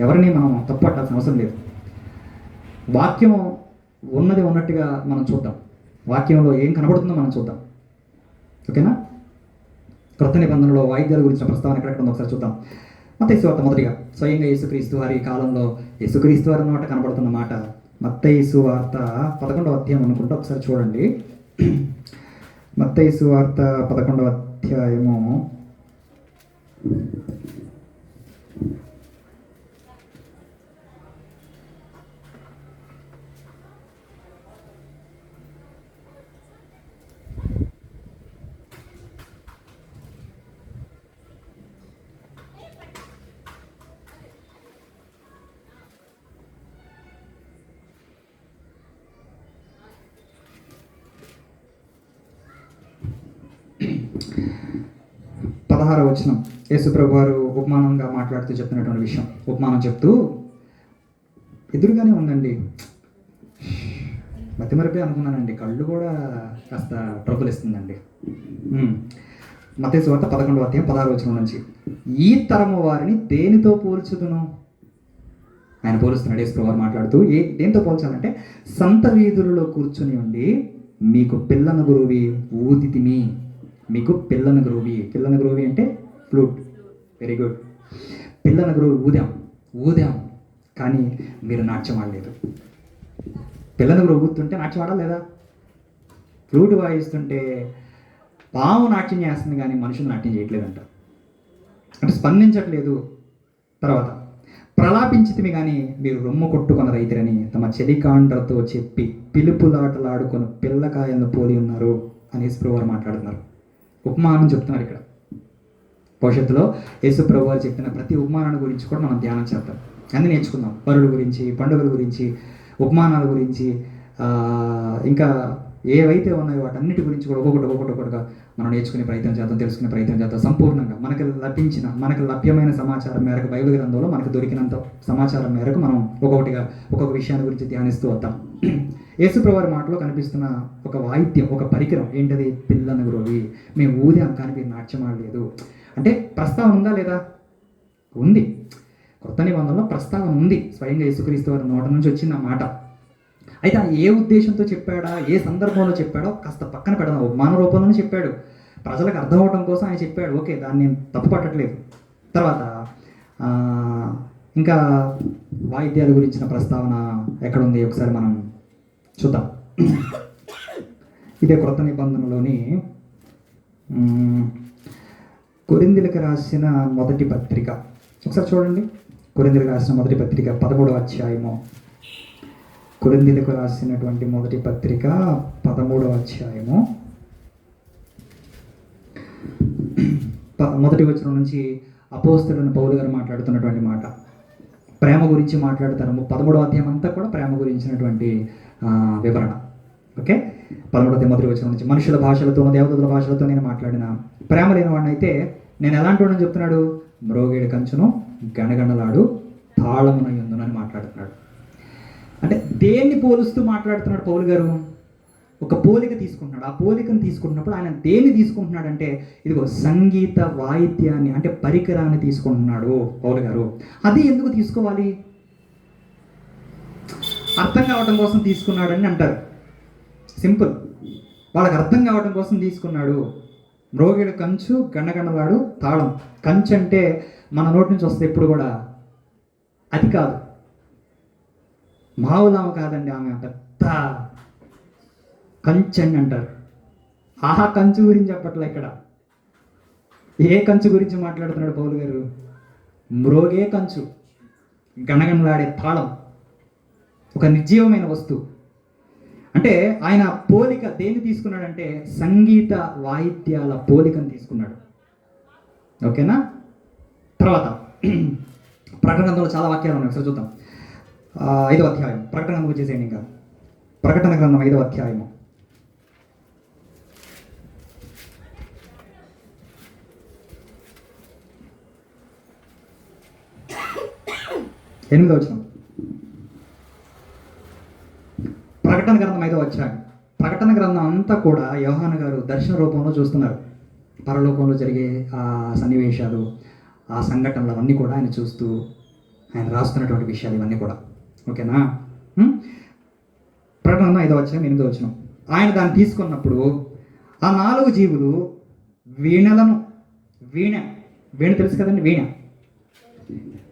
ఎవరిని మనం తప్పట్టాల్సిన అవసరం లేదు. వాక్యం ఉన్నది ఉన్నట్టుగా మనం చూద్దాం, వాక్యంలో ఏం కనబడుతుందో మనం చూద్దాం. ఓకేనా? క్రొత్త నిబంధనలో వాయిద్యాల గురించిన ప్రస్తావన ఎక్కడెక్కడ ఉందో ఒకసారి చూద్దాం. మత్తయి సువార్త మొదటిగా స్వయంగా యేసుక్రీస్తు వారి కాలంలో యేసుక్రీస్తు వారి నోట కనబడుతున్న మాట మత్తయి సువార్త 11వ అధ్యాయం అనుకుంటా, ఒకసారి చూడండి. మత్తయి సువార్త 11వ అధ్యాయము 16వ వచనం యేసుప్రభు వారు ఉపమానంగా మాట్లాడుతూ చెప్తున్నటువంటి విషయం. ఉపమానం చెప్తూ ఎదురుగానే ఉందండి, మతిమరపే అనుకున్నానండి, కళ్ళు కూడా కాస్త ట్రబుల్ ఇస్తుందండి. మత్తయి సువార్త 11వ అధ్యాయం 16వ వచనం నుంచి, ఈ తరము వారిని దేనితో పోల్చుదును? ఆయన పోలుస్తున్నాడు యేసుప్రభు వారు మాట్లాడుతూ. దేనితో పోల్చాలంటే, సంత వీధులలో కూర్చుని ఉండి మీకు పిల్లన గురువి ఊదితిమి. మీకు పిల్లన గురువి అంటే ఫ్లూట్. Very good. పిల్లన గురువు ఊదాం కానీ మీరు నాట్యం ఆడలేదు. పిల్లన గురువు ఊదుతుంటే నాట్యం ఆడలేదా? ఫ్లూట్ వాయిస్తుంటే పాము నాట్యం చేస్తుంది కానీ మనుషులు నాట్యం చేయట్లేదంట, అంటే స్పందించట్లేదు. తర్వాత ప్రలాపించితిమి కానీ మీరు రొమ్ము కొట్టుకొన రైతులని తమ చెలికాండ్రతో చెప్పి పిలుపులాటలాడుకొని పిల్లకాయలను పోలి ఉన్నారు అని యేసుప్రభు వారు మాట్లాడుతున్నారు. ఉపమానం చెప్తున్నారు ఇక్కడ. భవిష్యత్తులో యేసుప్రభు వారు చెప్పిన ప్రతి ఉపమానాన్ని గురించి కూడా మనం ధ్యానం చేద్దాం, అన్నీ నేర్చుకుందాం. పరుల గురించి, పండుగల గురించి, ఉపమానాల గురించి, ఇంకా ఏవైతే ఉన్నాయో వాటన్నిటి గురించి కూడా ఒక్కొక్కటిగా మనం నేర్చుకునే ప్రయత్నం చేద్దాం, తెలుసుకునే ప్రయత్నం చేద్దాం. సంపూర్ణంగా మనకు లభ్యమైన సమాచారం మేరకు, బైబిల్ గ్రంథంలో మనకు దొరికినంత సమాచారం మేరకు మనం ఒక్కొక్క విషయాన్ని గురించి ధ్యానిస్తూ వద్దాం. యేసుప్రభు వారి మాటలో కనిపిస్తున్న ఒక వాయిద్యం, ఒక పరికరం ఏంటది? పిల్లన గురువి. మేము ఊదాం కానీ మీరు నాట్యం ఆడలేదు. అంటే ప్రస్తావన ఉందా లేదా? ఉంది. కొత్త నిబంధనలో ప్రస్తావన ఉంది. స్వయంగా యేసుక్రీస్తు వారి నోట నుంచి వచ్చింది ఆ మాట. అయితే ఆయన ఏ ఉద్దేశంతో చెప్పాడా, ఏ సందర్భంలో చెప్పాడో కాస్త పక్కన పెడదాం. ఉపమాన రూపంలోనే చెప్పాడు, ప్రజలకు అర్థం అవడం కోసం ఆయన చెప్పాడు. ఓకే, దాన్ని నేను తప్పు పట్టట్లేదు. తర్వాత ఆ, ఇంకా వాయిద్యాల గురించిన ప్రస్తావన ఎక్కడుంది ఒకసారి మనం చూద్దాం. ఇదే క్రొత్త నిబంధనలోని కొరింథీయులకు రాసిన మొదటి పత్రిక ఒకసారి చూడండి. కొరింథీయులకు రాసిన మొదటి పత్రిక 13వ అధ్యాయము. కొరింథీయులకు రాసినటువంటి మొదటి పత్రిక 13వ అధ్యాయము మొదటి వచనం నుంచి అపోస్తలుడైన పౌలు గారు మాట్లాడుతున్నటువంటి మాట, ప్రేమ గురించి మాట్లాడతారు. 13వ అధ్యాయం అంతా కూడా ప్రేమ గురించినటువంటి వివరణ. ఓకే, 13వ అధ్యాయం మొదటి వచనం నుంచి, మనుషుల భాషలతోనూ దేవదూతల భాషలతో నేను మాట్లాడిన ప్రేమ లేని వాడిని అయితే నేను ఎలాంటి వాడిని చెప్తున్నాడు, మ్రోగేడు కంచును గణగణలాడు తాళమున యందునని మాట్లాడుతున్నాడు. అంటే దేన్ని పోలుస్తూ మాట్లాడుతున్నాడు పౌలు గారు? ఒక పోలిక తీసుకుంటున్నాడు. ఆ పోలికను తీసుకుంటున్నప్పుడు ఆయన దేన్ని తీసుకుంటున్నాడంటే, ఇదిగో సంగీత వాయిద్యాన్ని అంటే పరికరాన్ని తీసుకుంటున్నాడు పౌలు గారు. అది ఎందుకు తీసుకోవాలి? అర్థం కావడం కోసం తీసుకున్నాడని అంటారు. సింపుల్, వాళ్ళకి అర్థం కావడం కోసం తీసుకున్నాడు. మ్రోగిడు కంచు గణగణలాడు తాళం. కంచు అంటే మన నోటి నుంచి వస్తే ఎప్పుడు కూడా అది కాదు, మావులామ కాదండి, ఆమె పెద్ద కంచు అని అంటారు. ఆహా కంచు గురించి చెప్పట్లే ఇక్కడ. ఏ కంచు గురించి మాట్లాడుతున్నాడు పౌలు గారు? మ్రోగే కంచు, గణగణలాడే తాళం, ఒక నిర్జీవమైన వస్తువు. అంటే ఆయన పోలిక దేన్ని తీసుకున్నాడంటే సంగీత వాయిద్యాల పోలికను తీసుకున్నాడు. ఓకేనా? తర్వాత ప్రకటన గ్రంథంలో చాలా వాక్యాలు ఉన్నాయి, ఒకసారి చూద్దాం. 5వ అధ్యాయం ప్రకటన గ్రంథం వచ్చేసేయండి. ఇంకా ప్రకటన గ్రంథం 5వ అధ్యాయము 8వ వచనం. ప్రకటన గ్రంథం 5వ అధ్యాయం. ప్రకటన గ్రంథం అంతా కూడా యోహాను గారు దర్శన రూపంలో చూస్తున్నారు. పరలోకంలో జరిగే ఆ సన్నివేశాలు, ఆ సంఘటనలు అవన్నీ కూడా ఆయన చూస్తూ ఆయన రాస్తున్నటువంటి విషయాలు ఇవన్నీ కూడా. ఓకేనా? ప్రకటన 5వ అధ్యాయం 8వ వచనం. ఆయన దాన్ని తీసుకున్నప్పుడు ఆ 4 జీవులు వీణలను, వీణ తెలుసు కదండి, వీణ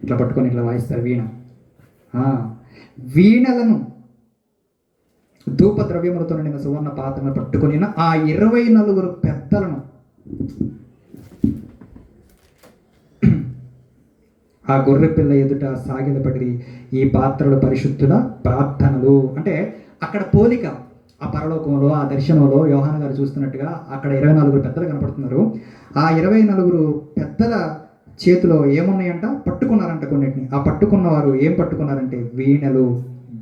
ఇట్లా పట్టుకొని ఇట్లా వాయిస్తారు వీణ. వీణలను ధూప ద్రవ్యములతో నిండిన సువర్ణ పాత్రను పట్టుకొని ఆ 24 పెద్దలను, ఆ గొర్రె పిల్ల ఎదుట సాగిలపడి ఈ పాత్రలు పరిశుద్ధుల ప్రార్థనలు. అంటే అక్కడ పోలిక, ఆ పరలోకంలో ఆ దర్శనంలో యోహాను గారు చూస్తున్నట్టుగా అక్కడ 24 పెద్దలు కనపడుతున్నారు. ఆ 24 పెద్దల చేతిలో ఏమున్నాయంట? పట్టుకున్నారంట కొన్నిటిని. ఆ పట్టుకున్న వారు ఏం పట్టుకున్నారంటే వీణలు,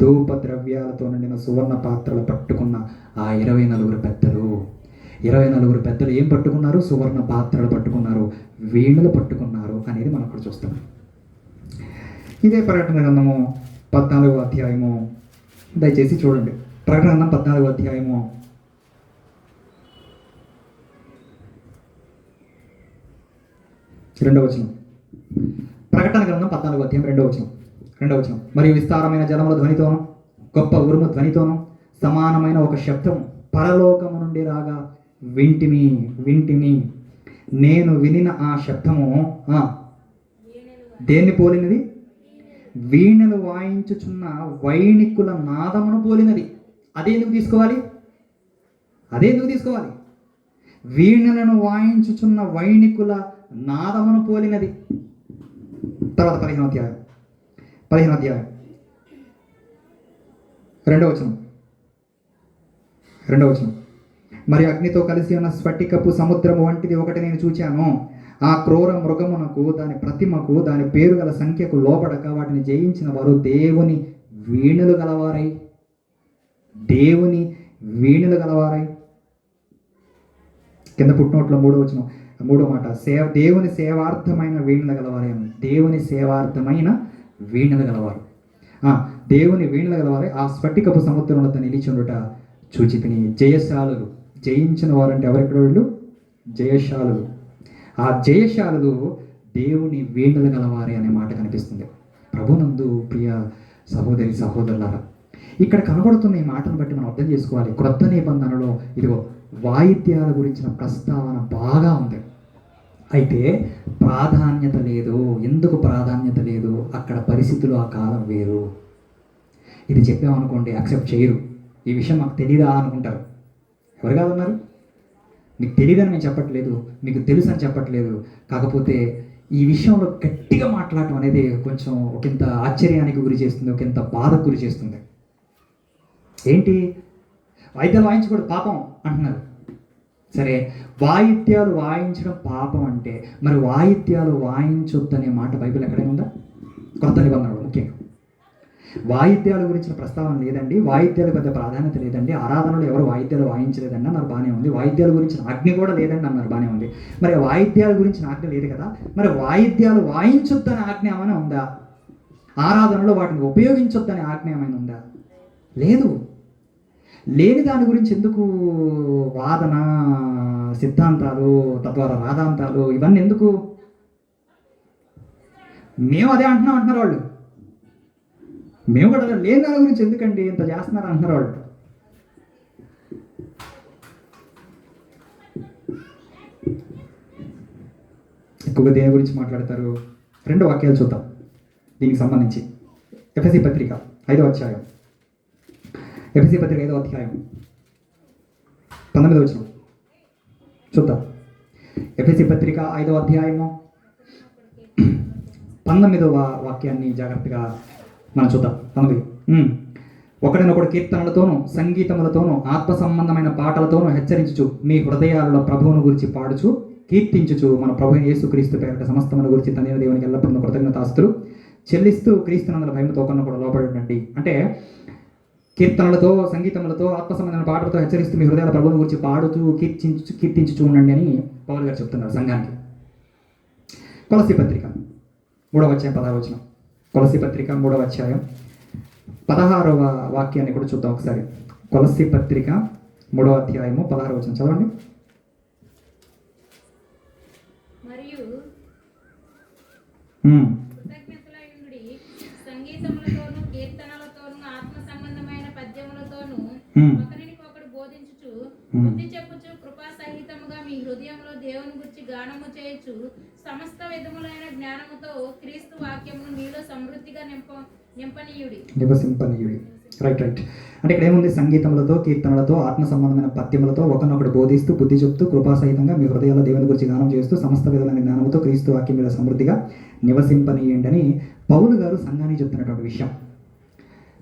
ధూప ద్రవ్యాలతో నిండిన సువర్ణ పాత్రలు పట్టుకున్న ఆ 24 పెద్దలు. 24 పెద్దలు ఏం పట్టుకున్నారు? సువర్ణ పాత్రలు పట్టుకున్నారు, వీణులు పట్టుకున్నారు అనేది మనం అక్కడ చూస్తాం. ఇదే ప్రకటన గ్రంథము 14వ అధ్యాయము, దయచేసి చూడండి. ప్రకటన గ్రంథం 14వ అధ్యాయము 2వ వచనం. ప్రకటన గ్రంథం 14వ అధ్యాయం 2వ వచనం. మరియు విస్తారమైన జలముల ధ్వనితోను గొప్ప ఉరుము ధ్వనితోను సమానమైన ఒక శబ్దము పరలోకము నుండి రాగా వింటిమి. నేను వినిన ఆ శబ్దము దేన్ని పోలినది? వీణలు వాయించుచున్న వైణికుల నాదమును పోలినది. అదేందుకు తీసుకోవాలి? వీణలను వాయించుచున్న వైణికుల నాదమును పోలినది. తర్వాత 15వ అధ్యాయం 2వ వచనం. మరి అగ్నితో కలిసి ఉన్న స్ఫటికపు సముద్రము వంటిది ఒకటి నేను చూచాను. ఆ క్రూర మృగమునకు, దాని ప్రతిమకు, దాని పేరు గల సంఖ్యకు లోబడక వాటిని జయించిన వారు దేవుని వీణులు గలవారై. కింద పుట్టినోట్లో 3వ వచనం, 3వ మాట, దేవుని సేవార్థమైన వీణులు గలవారే. దేవుని సేవార్థమైన వీణులు గలవారు, దేవుని వీణులు గలవారే ఆ స్ఫటికపు సముద్రంలో నిలిచుండుట చూచితిని. జయశాలులు, జయించిన వారంటే ఎవరెక్కడ? వీళ్ళు జయశాలులు. ఆ జయశాలులు దేవుని వీణులు గలవారే అనే మాట కనిపిస్తుంది. ప్రభునందు ప్రియ సహోదరి సహోదరులారా, ఇక్కడ కనబడుతున్న ఈ మాటను బట్టి మనం అర్థం చేసుకోవాలి, క్రొత్త నిబంధనలో ఇదిగో వాయిద్యాల గురించిన ప్రస్తావన బాగా ఉంది. అయితే ప్రాధాన్యత లేదు. ఎందుకు ప్రాధాన్యత లేదు? అక్కడ పరిస్థితులు ఆ కాలం వేరు. ఇది చెప్పామనుకోండి యాక్సెప్ట్ చేయరు. ఈ విషయం మాకు తెలియదా అనుకుంటారు. ఎవరు కాదన్నారు? మీకు తెలియదని నేను చెప్పట్లేదు, మీకు తెలుసు అని చెప్పట్లేదు. కాకపోతే ఈ విషయంలో గట్టిగా మాట్లాడటం అనేది కొంచెం ఒకంత ఆశ్చర్యానికి గురి చేస్తుంది, ఒకంత బాధకు గురి చేస్తుంది. ఏంటి, వాయిద్యాలు వాయించకూడదు పాపం అంటున్నారు. సరే, వాయిద్యాలు వాయించడం పాపం అంటే మరి వాయిద్యాలు వాయించొద్దనే మాట బైబిల్ ఎక్కడైనా ఉందా? కొత్త నిబంధనలు ముఖ్యంగా వాయిద్యాల గురించిన ప్రస్తావన లేదండి, వాయిద్యాలకు పెద్ద ప్రాధాన్యత లేదండి, ఆరాధనలో ఎవరు వాయిద్యాలు వాయించలేదండి అన్నారు, బాగానే ఉంది. వాయిద్యాల గురించిన ఆజ్ఞ కూడా లేదండి అన్నారు, బాగానే ఉంది. మరి వాయిద్యాల గురించిన ఆజ్ఞ లేదు కదా, మరి వాయిద్యాలు వాయించొద్దనే ఆజ్ఞ ఏమైనా ఉందా? ఆరాధనలో వాటిని ఉపయోగించొద్దనే ఆజ్ఞ ఏమైనా ఉందా? లేదు. లేని దాని గురించి ఎందుకు వాదన, సిద్ధాంతాలు, తద్వారా రాధాంతాలు, ఇవన్నీ ఎందుకు? మేము అదే అంటున్నారు వాళ్ళు. మేము కూడా లేని దాని గురించి ఎందుకండి ఇంత చేస్తున్నారు అంటున్నారు వాళ్ళు. ఎక్కువగా దేని గురించి మాట్లాడతారు? 2 వాక్యాలు చూద్దాం దీనికి సంబంధించి. ఎఫెసీ పత్రిక 5వ అధ్యాయం, ఎఫెసీ పత్రిక 5వ అధ్యాయం 19వ వచనం చూద్దాం. ఎఫెసీ పత్రిక 5వ అధ్యాయము 19వ వాక్యాన్ని జాగ్రత్తగా మనం చూద్దాం. 19. ఒకడినొకడు కీర్తనలతోనూ సంగీతములతోనూ ఆత్మ సంబంధమైన పాటలతోనూ హెచ్చరించుచు మీ హృదయాలలో ప్రభువును గురించి పాడుచు కీర్తించుచు మన ప్రభువైన యేసుక్రీస్తు పేరిట సమస్తమును గురించి తండ్రి దేవునికి ఎల్లప్పుడూ కృతజ్ఞతాస్తుతులు చెల్లిస్తూ క్రీస్తునందుల భయముతో ఒకరిని కూడా లోబడండి. అంటే కీర్తనలతో సంగీతములతో ఆత్మ సంబంధమైన పాటలతో హెచ్చరిస్తూ మీ హృదయాల ప్రభువును గురించి పాడుతూ కీర్తించుచు ఉండండి అని పౌలు గారు చెప్తున్నారు సంఘానికి. కొలస్సీ పత్రిక 3వ అధ్యాయం 16వ వచనం. కొలస్సీ పత్రిక 3వ అధ్యాయం 16వ వాక్యాన్ని కూడా చూద్దాం ఒకసారి. కొలస్సీ పత్రిక 3వ అధ్యాయము 16వ వచనం చదవండి. మరియు కృతజ్ఞతలయుండుడి, సంగీతములతోనూ కీర్తనలతోనూ ఆత్మ సంబంధమైన పద్యములతోనూ ఒకరినికొకడు బోధించుచు బుద్ధి చెప్పుచు కృపా సహితముగా మీ హృదయంలో దేవుని గురించి గానము చేయొచ్చు సమస్త విధములైన జ్ఞానముతో క్రీస్తు వాక్యమును మీలో సమృద్ధిగా నింపనీయుడి. రైట్. అంటే ఇక్కడ ఏముంది? సంగీతములతో కీర్తనలతో ఆత్మ సంబంధమైన పద్యములతో ఒకరినొకడు బోధిస్తూ బుద్ధి చెప్తూ కృపాసహితంగా మీ హృదయాల్లో దేవుని గురించి గానం చేస్తూ సమస్త విధమైన జ్ఞానంతో క్రీస్తు వాక్యం మీద సమృద్ధిగా నివసింపనీయండి అని పౌలు గారు సంఘానికి చెప్తున్నటువంటి విషయం.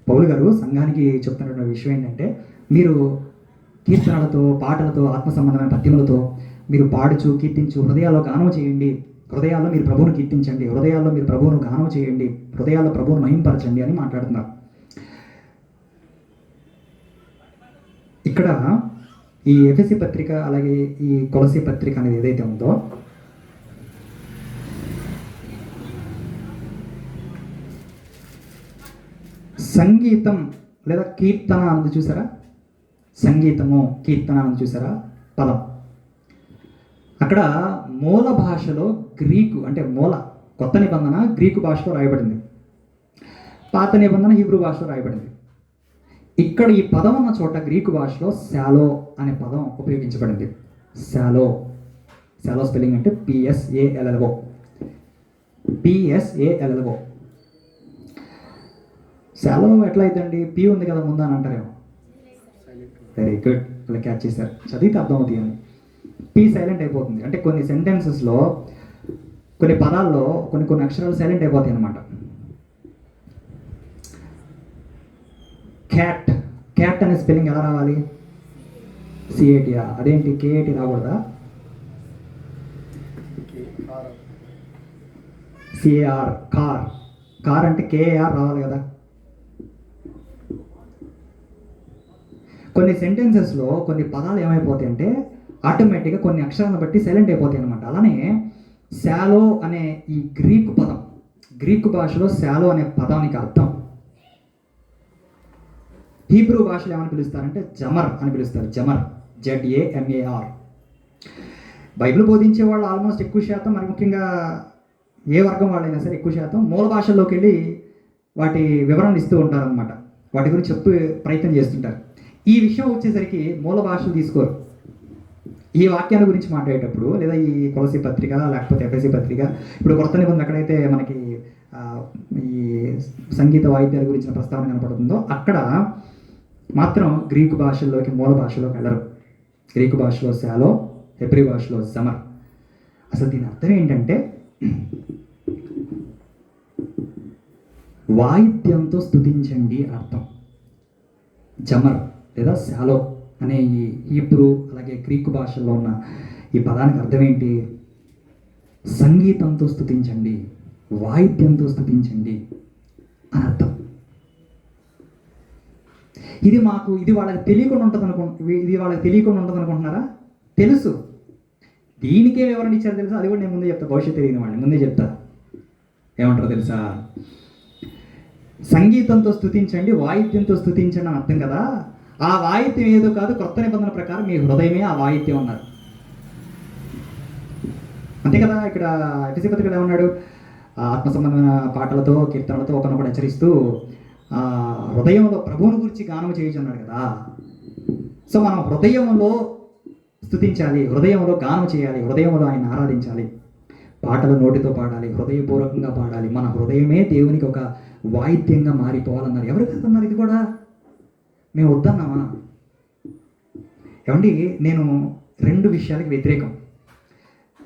పౌలు గారు సంఘానికి చెప్తున్నటువంటి విషయం ఏంటంటే, మీరు కీర్తనలతో పాటలతో ఆత్మ సంబంధమైన పద్యములతో మీరు పాడుచు కీర్తించు హృదయాల్లో గానం చేయండి, హృదయాల్లో మీరు ప్రభువును కీర్తించండి, హృదయాల్లో మీరు ప్రభువును గానం చేయండి, హృదయాల్లో ప్రభువును మహింపరచండి అని మాట్లాడుతున్నారు. ఇక్కడ ఈ ఎఫెసీ పత్రిక అలాగే ఈ కొలసీ పత్రిక అనేది ఏదైతే ఉందో సంగీతం లేదా కీర్తన అన్నది చూసారా? సంగీతము కీర్తన అన్నది చూసారా పదం? అక్కడ మూల భాషలో గ్రీకు, అంటే మూల కొత్త నిబంధన గ్రీకు భాషలో రాయబడింది, పాత నిబంధన హీబ్రూ భాషలో రాయబడింది. ఇక్కడ ఈ పదం ఉన్న చోట గ్రీకు భాషలో శాలో అనే పదం ఉపయోగించబడింది. శాలో స్పెల్లింగ్ అంటే PSALLO. శాలో ఎట్లా అవుతుందండి? పి ఉంది కదా ముందు అని అంటారేమో. వెరీ గుడ్, ఇలా క్యాచ్ చేశారు, చదివితే అర్థం అవుతుంది అని. పి సైలెంట్ అయిపోతుంది. అంటే కొన్ని సెంటెన్సెస్లో కొన్ని పదాల్లో కొన్ని అక్షరాలు సైలెంట్ అయిపోతాయి అన్నమాట. క్యాట్ అనే స్పెల్లింగ్ ఎలా రావాలి? CAT. అదేంటి KAT రాకూడదా? CAR. కార్ అంటే KAR రావాలి కదా. కొన్ని సెంటెన్సెస్లో కొన్ని పదాలు ఏమైపోతాయి అంటే ఆటోమేటిక్గా కొన్ని అక్షరాలను బట్టి సైలెంట్ అయిపోతాయి అనమాట. అలానే శాలో అనే ఈ గ్రీకు పదం, గ్రీకు భాషలో శాలో అనే పదానికి అర్థం హీబ్రూ భాషలో ఏమని పిలుస్తారంటే జమర్ అని పిలుస్తారు. జమర్, ZAMAR. బైబిల్ బోధించే వాళ్ళు ఆల్మోస్ట్ ఎక్కువ శాతం, మరి ముఖ్యంగా ఏ వర్గం వాళ్ళైనా సరే ఎక్కువ శాతం మూల భాషల్లోకి వెళ్ళి వాటి వివరణలు ఇస్తూ ఉంటారనమాట. వాటి గురించి చెప్పే ప్రయత్నం చేస్తుంటారు. ఈ విషయం వచ్చేసరికి మూల భాషలు తీసుకోరు. ఈ వాక్యాల గురించి మాట్లాడేటప్పుడు లేదా ఈ కొలసీ పత్రిక లేకపోతే ఎఫెసీ పత్రిక, ఇప్పుడు కొత్త నిబంధనలు ఎక్కడైతే మనకి ఈ సంగీత వాయిద్యాల గురించిన ప్రస్తావన కనపడుతుందో అక్కడ మాత్రం గ్రీకు భాషల్లోకి మూల భాషలోకి వెళ్ళరు. గ్రీకు భాషలో శాలో, హెబ్రీ భాషలో జమర్. అసలు దీని అర్థం ఏంటంటే వాయిద్యంతో స్తుతించండి అర్థం. జమర్ లేదా శాలో అనే ఈ హీబ్రూ అలాగే గ్రీకు భాషల్లో ఉన్న ఈ పదానికి అర్థం ఏంటి? సంగీతంతో స్తుతించండి, వాయిద్యంతో స్తుతించండి అని అర్థం. ఇది వాళ్ళకి తెలియకుండా ఉంటుంది అనుకుంటున్నారా? తెలుసు. దీనికే వివరణ ఇచ్చారు తెలుసా? అది కూడా నేను ముందే చెప్తా, భవిష్యత్తు తెలియని వాడిని ముందే చెప్తా. ఏమంటారో తెలుసా? సంగీతంతో స్తుతించండి, వాయిద్యంతో స్తుతించండి అని అర్థం కదా. ఆ వాయిద్యం ఏదో కాదు, కొత్త నిబంధన ప్రకారం మీ హృదయమే ఆ వాయిద్యం అన్నారు. అంతే కదా. ఇక్కడ ఎఫెసీ పత్రికలో ఏమన్నాడు? ఆత్మ సంబంధమైన పాటలతో కీర్తనలతో ఒకనొకడు హెచ్చరిస్తూ హృదయంలో ప్రభువుని గురించి గానం చేయొచ్చు అన్నాడు కదా. సో మనం హృదయంలో స్తుతించాలి, హృదయంలో గానం చేయాలి, హృదయంలో ఆయన ఆరాధించాలి. పాటలు నోటితో పాడాలి, హృదయపూర్వకంగా పాడాలి. మన హృదయమే దేవునికి ఒక వాయిద్యంగా మారిపోవాలన్నారు. ఎవరు కదన్నారు? ఇది కూడా మేము వద్దన్నామా? ఏమండి, నేను 2 విషయాలకి వ్యతిరేకం.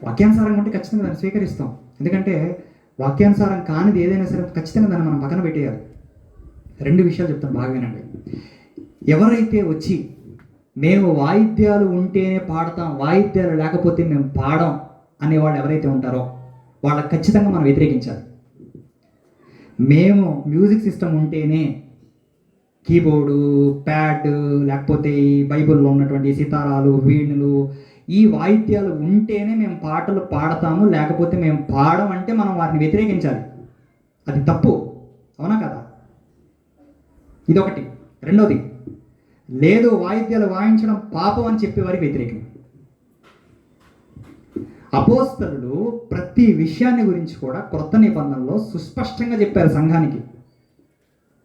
వాక్యానుసారంగా ఉంటే ఖచ్చితంగా దాన్ని స్వీకరిస్తాం. ఎందుకంటే వాక్యానుసారం కానిది ఏదైనా సరే ఖచ్చితంగా దాన్ని మనం పక్కన పెట్టేయాలి. 2 విషయాలు చెప్తాను, బాగా వినండి. ఎవరైతే వచ్చి మేము వాయిద్యాలు ఉంటేనే పాడతాం, వాయిద్యాలు లేకపోతే మేము పాడం అనేవాళ్ళు ఎవరైతే ఉంటారో వాళ్ళకి ఖచ్చితంగా మనం వ్యతిరేకించాలి. మేము మ్యూజిక్ సిస్టమ్ ఉంటేనే, కీబోర్డు, ప్యాడ్, లేకపోతే ఈ బైబిల్లో ఉన్నటువంటి సితారాలు, వీణులు, ఈ వాయిద్యాలు ఉంటేనే మేము పాటలు పాడతాము, లేకపోతే మేము పాడమంటే మనం వారిని వ్యతిరేకించాలి. అది తప్పు, అవునా కదా? ఇదొకటి. రెండోది, లేదు వాయిద్యాలు వాయించడం పాపం అని చెప్పేవారికి వ్యతిరేకం. అపోస్తలులు ప్రతి విషయాన్ని గురించి కూడా క్రొత్త నిబంధనలో సుస్పష్టంగా చెప్పారు సంఘానికి.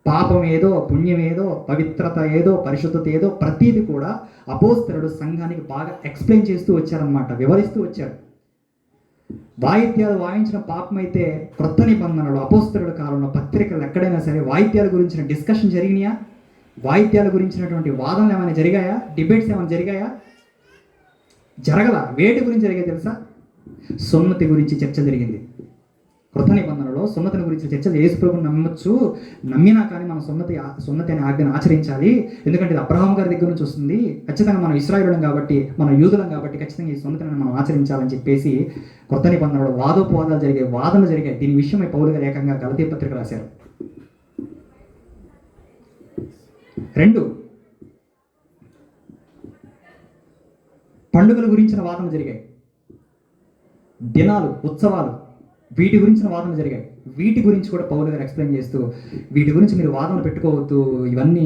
పాపం ఏదో, పుణ్యం ఏదో, పవిత్రత ఏదో, పరిశుద్ధత ఏదో, ప్రతిదీ కూడా అపోస్తలుడు సంఘానికి బాగా ఎక్స్ప్లెయిన్ చేస్తూ వచ్చారనమాట, వివరిస్తూ వచ్చారు. వాయిద్యాలు వాయించిన పాపం అయితే క్రొత్త నిబంధనలు అపోస్తలుల కాలంలో పత్రికలు ఎక్కడైనా సరే వాయిద్యాల గురించిన డిస్కషన్ జరిగినాయా? వాయిద్యాల గురించినటువంటి వాదనలు ఏమైనా జరిగాయా? డిబేట్స్ ఏమైనా జరిగాయా? జరగల. వేటి గురించి జరిగాయి తెలుసా? సున్నతి గురించి చర్చ జరిగింది. కృత నిబంధనలో సున్నతిని గురించి చర్చలు. యేసు ప్రభువుని నమ్మొచ్చు, నమ్మినా కానీ మనం సున్నతి అనే ఆజ్ఞను ఆచరించాలి. ఎందుకంటే ఇది అబ్రహాం గారి దగ్గర నుంచి వస్తుంది. ఖచ్చితంగా మనం ఇశ్రాయేలులం కాబట్టి, మనం యూదులం కాబట్టి ఖచ్చితంగా ఈ సున్నతిని మనం ఆచరించాలని చెప్పేసి కొత్త నిబంధనలో వాదోపవాదాలు జరిగాయి, వాదనలు జరిగాయి. దీని విషయమై పౌలు గారు ఏకంగా గలతీ పత్రిక రాశారు. 2, పండుగల గురించిన వాదనలు జరిగాయి. దినాలు, ఉత్సవాలు, వీటి గురించిన వాదనలు జరిగాయి. వీటి గురించి కూడా పౌలు గారు ఎక్స్ప్లెయిన్ చేస్తూ వీటి గురించి మీరు వాదనలు పెట్టుకోవద్దు, ఇవన్నీ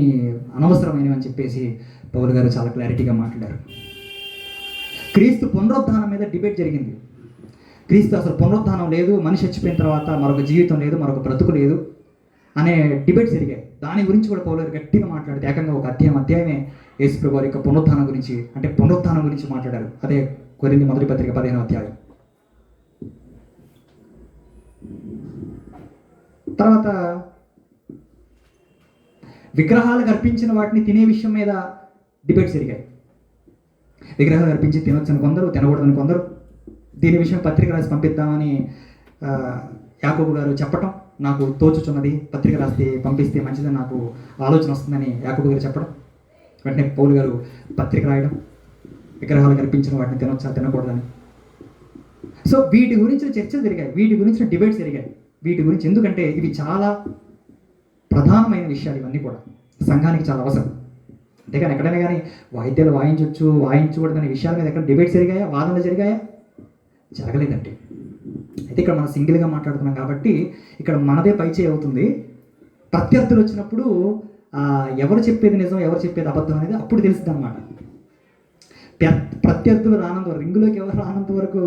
అనవసరమైనవి అని చెప్పేసి పౌలు గారు చాలా క్లారిటీగా మాట్లాడారు. క్రీస్తు పునరుద్ధానం మీద డిబేట్ జరిగింది. క్రీస్తు అసలు పునరుద్ధానం లేదు, మనిషి చచ్చిపోయిన తర్వాత మరొక జీవితం లేదు, మరొక బ్రతుకు లేదు అనే డిబేట్స్ జరిగాయి. దాని గురించి కూడా పౌలు గారు గట్టిగా మాట్లాడితే ఏకంగా ఒక అధ్యాయమే యేసు ప్రభు వారి యొక్క పునరుద్ధానం గురించి మాట్లాడారు. అదే కొరింథీ మొదటి పత్రిక 15వ అధ్యాయం. తర్వాత విగ్రహాలకు అర్పించిన వాటిని తినే విషయం మీద డిబేట్స్ జరిగాయి. విగ్రహాలు అర్పించి తినొచ్చని కొందరు, తినకూడదని కొందరు. దీని విషయం పత్రిక రాసి పంపిద్దామని యాకోబు గారు చెప్పటం, నాకు తోచుచున్నది, పత్రిక రాస్తే పంపిస్తే మంచిదని నాకు ఆలోచన వస్తుందని యాకోబు గారు చెప్పడం. వెంటనే పౌలు గారు పత్రిక రాయడం, విగ్రహాలకు అర్పించిన వాటిని తినొచ్చా తినకూడదని. సో వీటి గురించి చర్చలు జరిగాయి, వీటి గురించి డిబేట్స్ జరిగాయి. వీటి గురించి ఎందుకంటే ఇవి చాలా ప్రధానమైన విషయాలు, ఇవన్నీ కూడా సంఘానికి చాలా అవసరం. అంతేగాని ఎక్కడైనా కానీ వాయిద్యాలు వాయించవచ్చు, వాయించకూడదనే విషయాల మీద ఎక్కడ డిబేట్స్ జరిగాయా, వాదనలు జరిగాయా? జరగలేదండి. అయితే ఇక్కడ మనం సింగిల్గా మాట్లాడుతున్నాం కాబట్టి ఇక్కడ మనదే పైచే అవుతుంది. ప్రత్యర్థులు వచ్చినప్పుడు ఎవరు చెప్పేది నిజం, ఎవరు చెప్పేది అబద్ధం అనేది అప్పుడు తెలుస్తుంది అనమాట. ప్రత్యర్థులు రానంత వరకు, రింగులోకి ఎవరు రానంత వరకు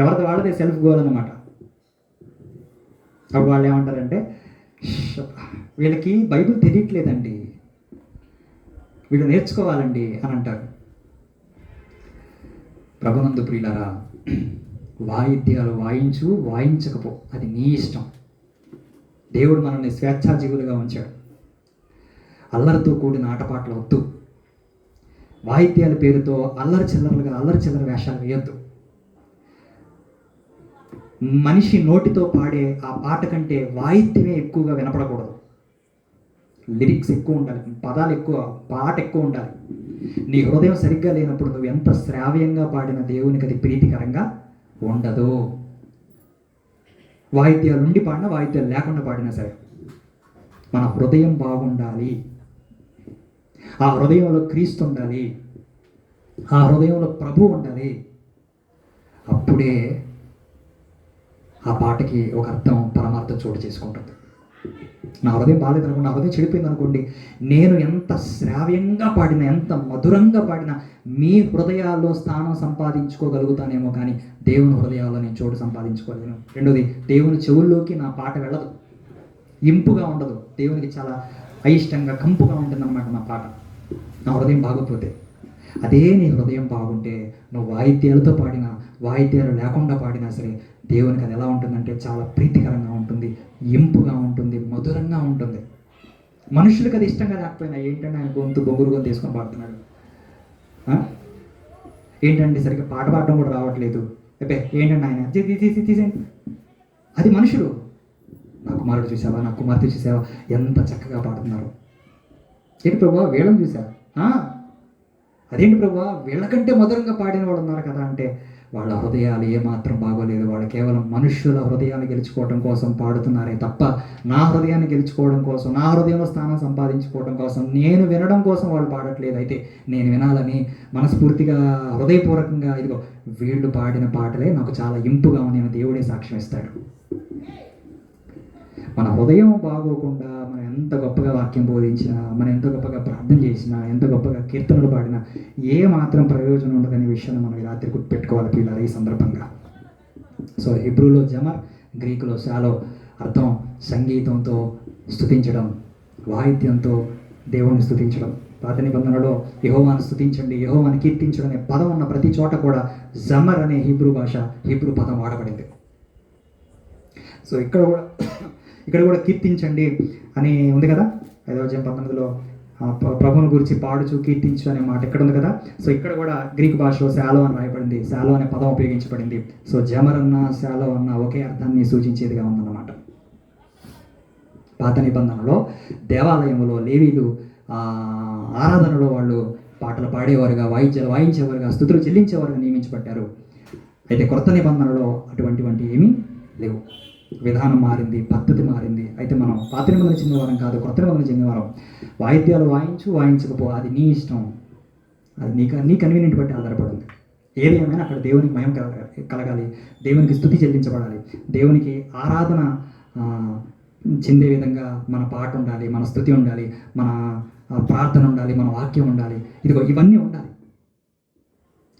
ఎవరిది వాళ్ళదే సెల్ఫ్ గోల్ అనమాట. అప్పుడు వాళ్ళు ఏమంటారంటే వీళ్ళకి బైబిల్ తెలియట్లేదండి, వీళ్ళు నేర్చుకోవాలండి అని అంటారు. ప్రభునందు ప్రియులారా, వాయిద్యాలు వాయించు వాయించకపో అది నీ ఇష్టం. దేవుడు మనల్ని స్వేచ్ఛాజీవులుగా ఉంచాడు. అల్లరితో కూడిన ఆటపాటలు వద్దు. వాయిద్యాల పేరుతో అల్లరి చిల్లర వేషాలు వేయొద్దు. మనిషి నోటితో పాడే ఆ పాట కంటే వాయిద్యమే ఎక్కువగా వినపడకూడదు. లిరిక్స్ ఎక్కువ ఉండాలి, పదాలు ఎక్కువ, పాట ఎక్కువ ఉండాలి. నీ హృదయం సరిగ్గా లేనప్పుడు నువ్వు ఎంత శ్రావ్యంగా పాడిన దేవునికి అది ప్రీతికరంగా ఉండదు. వాయిద్యాలు ఉండి పాడినా, వాయిద్యాలు లేకుండా పాడినా సరే మన హృదయం బాగుండాలి. ఆ హృదయంలో క్రీస్తు ఉండాలి, ఆ హృదయంలో ప్రభు ఉండాలి. అప్పుడే ఆ పాటకి ఒక అర్థం, పరమార్థం చోటు చేసుకుంటుంది. నా హృదయం బాగాలేదు అనుకోండి, నా హృదయం చెడిపోయింది అనుకోండి, నేను ఎంత శ్రావ్యంగా పాడినా, ఎంత మధురంగా పాడినా మీ హృదయాల్లో స్థానం సంపాదించుకోగలుగుతానేమో కానీ దేవుని హృదయాల్లో నేను చోటు సంపాదించుకోలేను. రెండోది, దేవుని చెవుల్లోకి నా పాట వెళ్ళదు, ఇంపుగా ఉండదు. దేవునికి చాలా అయిష్టంగా, కంపుగా ఉంటుందన్నమాట నా పాట, నా హృదయం బాగోపోతే. అదే నీ హృదయం బాగుంటే నువ్వు వాయిద్యాలతో పాడినా, వాయిద్యాలు లేకుండా పాడినా సరే దేవునికి అది ఎలా ఉంటుందంటే చాలా ప్రీతికరంగా ఉంటుంది, ఇంపుగా ఉంటుంది, మధురంగా ఉంటుంది. మనుషులకు అది ఇష్టంగా లేకపోయినా, ఏంటంటే ఆయన గొంతు బొంగురు గొంతు తీసుకొని పాడుతున్నాడు, ఏంటంటే సరిగ్గా పాట పాడడం కూడా రావట్లేదు, ఏంటంటే ఆయన తీసేయండి. అది మనుషులు. నా కుమారుడు చూసావా, నా కుమార్తె చూసావా ఎంత చక్కగా పాడుతున్నారు. ఏంటి ప్రభు వీళ్ళని చూసావా, అదేంటి ప్రభు వీళ్ళకంటే మధురంగా పాడిన వాళ్ళు ఉన్నారు కదా అంటే, వాళ్ళ హృదయాలు ఏమాత్రం బాగోలేదు. వాళ్ళు కేవలం మనుష్యుల హృదయాన్ని గెలుచుకోవడం కోసం పాడుతున్నారే తప్ప నా హృదయాన్ని గెలుచుకోవడం కోసం, నా హృదయంలో స్థానం సంపాదించుకోవడం కోసం, నేను వినడం కోసం వాళ్ళు పాడట్లేదు. అయితే నేను వినాలని మనస్ఫూర్తిగా, హృదయపూర్వకంగా ఇదిగో వీళ్ళు పాడిన పాటలే నాకు చాలా ఇంపుగా ఉన్నాయని దేవుడే సాక్ష్యం ఇస్తాడు. మన హృదయం బాగోకుండా మనం ఎంత గొప్పగా వాక్యం బోధించినా, మనం ఎంత గొప్పగా ప్రార్థన చేసినా, ఎంత గొప్పగా కీర్తనలు పాడినా ఏ మాత్రం ప్రయోజనం ఉండదనే విషయాన్ని మనం ఈ రాత్రి గుర్తుపెట్టుకోవాలి పిల్లలు ఈ సందర్భంగా. సో హిబ్రూలో జమర్, గ్రీకులో శాలో అర్థం సంగీతంతో స్తుతించడం, వాయిద్యంతో దేవుని స్తుతించడం. పాత నిబంధనలో యెహోవాను స్తుతించండి, యెహోవాను కీర్తించడం అనే పదం ఉన్న ప్రతి చోట కూడా జమర్ అనే హీబ్రూ పదం వాడబడింది. సో ఇక్కడ కూడా కీర్తించండి అని ఉంది కదా, 5వ అధ్యాయం 19లో ప్రభువుని గురించి పాడుచు కీర్తించు అనే మాట ఇక్కడ ఉంది కదా. సో ఇక్కడ కూడా గ్రీకు భాషలో శాలో అని రాయబడింది, శాలో అనే పదం ఉపయోగించబడింది. సో జమర్ అన్న శాలో అన్న ఒకే అర్థాన్ని సూచించేదిగా ఉందన్నమాట. పాత నిబంధనలో దేవాలయంలో లేవీలు ఆరాధనలో వాళ్ళు పాటలు పాడేవారుగా, వాయిద్యాలు వాయించేవారుగా, స్తుతులు చెల్లించేవారుగా నియమించబడ్డారు. అయితే కొత్త నిబంధనలో అటువంటివంటి ఏమీ లేవు. విధానం మారింది, పద్ధతి మారింది. అయితే మనం పాత నిబంధన చెందినవారం కాదు, కొత్త నిబంధన చెందినవారం. వాయిద్యాలు వాయించకపో అది నీ ఇష్టం, అది నీ కన్వీనియంట్ బట్టి ఆధారపడింది. ఏది ఏమైనా అక్కడ దేవునికి మయం కలగాలి, దేవునికి స్తుతి చెల్లించబడాలి, దేవునికి ఆరాధన చెందే విధంగా మన పాట ఉండాలి, మన స్తుతి ఉండాలి, మన ప్రార్థన ఉండాలి, మన వాక్యం ఉండాలి. ఇదిగో ఇవన్నీ ఉండాలి.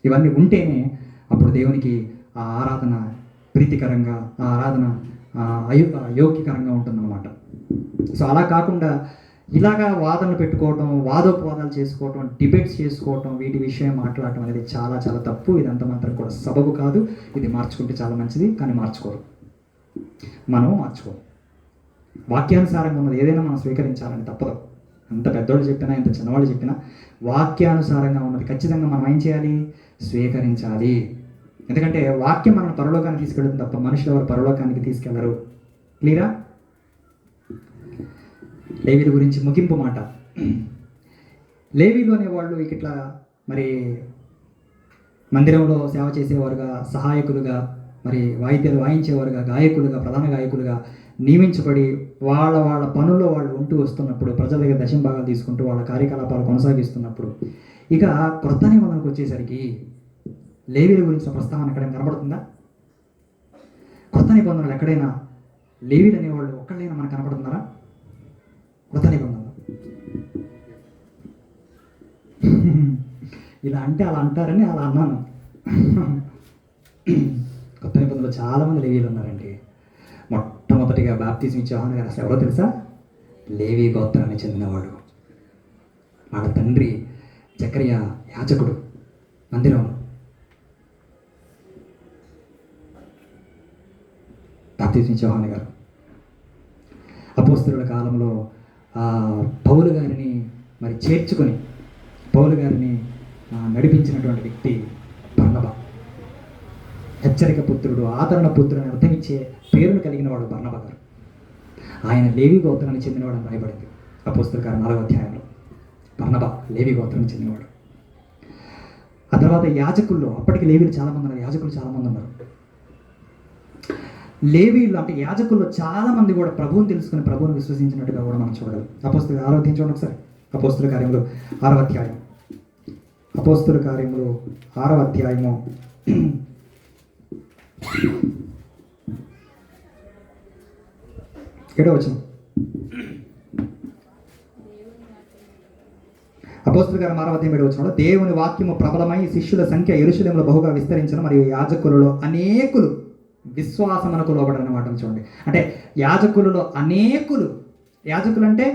ఇవన్నీ ఉంటేనే అప్పుడు దేవునికి ఆ ఆరాధన ప్రీతికరంగా, ఆ ఆరాధన అయోగ్యకరంగా ఉంటుందన్నమాట. సో అలా కాకుండా ఇలాగా వాదనలు పెట్టుకోవటం, వాదోపవాదాలు చేసుకోవటం, డిబేట్స్ చేసుకోవటం, వీటి విషయం మాట్లాడటం అనేది చాలా చాలా తప్పు. ఇదంతా మాత్రం కూడా సబబు కాదు. ఇది మార్చుకుంటే చాలా మంచిది, కానీ మార్చుకోరు, మనం మార్చుకోరు. వాక్యానుసారంగా ఉన్నది ఏదైనా మనం స్వీకరించాలని తప్పదు. ఎంత పెద్దోళ్ళు చెప్పినా, ఎంత చిన్నవాళ్ళు చెప్పినా వాక్యానుసారంగా ఉన్నది ఖచ్చితంగా మనం ఏం చేయాలి, స్వీకరించాలి. ఎందుకంటే వాక్యం మనం పరలోకానికి తీసుకెళ్తుంది తప్ప మనుషులు ఎవరు పరలోకానికి తీసుకెళ్లరు. క్లియరా? లేవీల గురించి ముగింపు మాట. లేవీలు అనేవాళ్ళు ఇట్లా మరి మందిరంలో సేవ చేసేవారుగా, సహాయకులుగా, మరి వాయిద్యాలు వాయించేవారుగా, గాయకులుగా, ప్రధాన గాయకులుగా నియమించబడి వాళ్ళ పనుల్లో వాళ్ళు ఉంటూ వస్తున్నప్పుడు, ప్రజల దగ్గర దశమ భాగాలు తీసుకుంటూ వాళ్ళ కార్యకలాపాలు కొనసాగిస్తున్నప్పుడు, ఇక క్రొత్త నిబంధనకు వచ్చేసరికి లేవీల గురించిన ప్రస్తావన ఎక్కడైనా కనబడుతుందా? కొత్త నిబంధనలు ఎక్కడైనా లేవీలు అనేవాళ్ళు ఒక్కళ్ళైనా మనకు కనపడుతున్నారా? కొత్త నిబంధనలు ఇలా అంటే అలా అంటారని అలా అన్నాను. కొత్త నిబంధనలు చాలామంది లేవీలు ఉన్నారండి. మొట్టమొదట మొదటిగా బాప్తిజం ఇచ్చే యోహాను గారు అసలు ఎవరో తెలుసా? లేవి గోత్రానికి చెందినవాడు. వాళ్ళ తండ్రి జకరియా యాజకుడు మందిరంలో. బాప్తిజం ఇచ్చే యోహాను గారు అపోస్తలుల కాలంలో పౌలు గారిని మరి చేర్చుకొని పౌలు గారిని నడిపించినటువంటి వ్యక్తి బర్నబా. హెచ్చరిక పుత్రుడు, ఆదరణ పుత్రుడు అని అర్థమిచ్చే పేరును కలిగిన వాడు బర్నబా గారు. ఆయన లేవి గోత్రానికి చెందినవాడు అని రాయబడింది అపోస్తలుల కార్యం 4వ అధ్యాయంలో. బర్నబా లేవి గోత్రానికి చెందినవాడు. ఆ తర్వాత యాజకుల్లో అప్పటికి లేవీలు చాలామంది ఉన్నారు, యాజకులు చాలామంది ఉన్నారు. లేవీలు అంటే యాజకుల్లో చాలామంది కూడా ప్రభువుని తెలుసుకుని ప్రభువుని విశ్వసించినట్టుగా కూడా మనం చూడగలం. అపోస్తలుల 6వ అధ్యాయం చూడండి ఒకసారి. అపోస్తలుల కార్యములు 6వ అధ్యాయం. అపోస్తలుల కార్యములు 6వ అధ్యాయము 7వ వచనం. అపోస్తలుల కార్యం 6వ అధ్యాయం 7వ వచనంలో, దేవుని వాక్యము ప్రబలమై శిష్యుల సంఖ్య యెరూషలేములో బహుగా విస్తరించను, మరియు యాజకులలో అనేకులు విశ్వాసమునకు లోబడిన మాటలు చూడండి. అంటే యాజకులలో అనేకులు, యాజకులు అంటే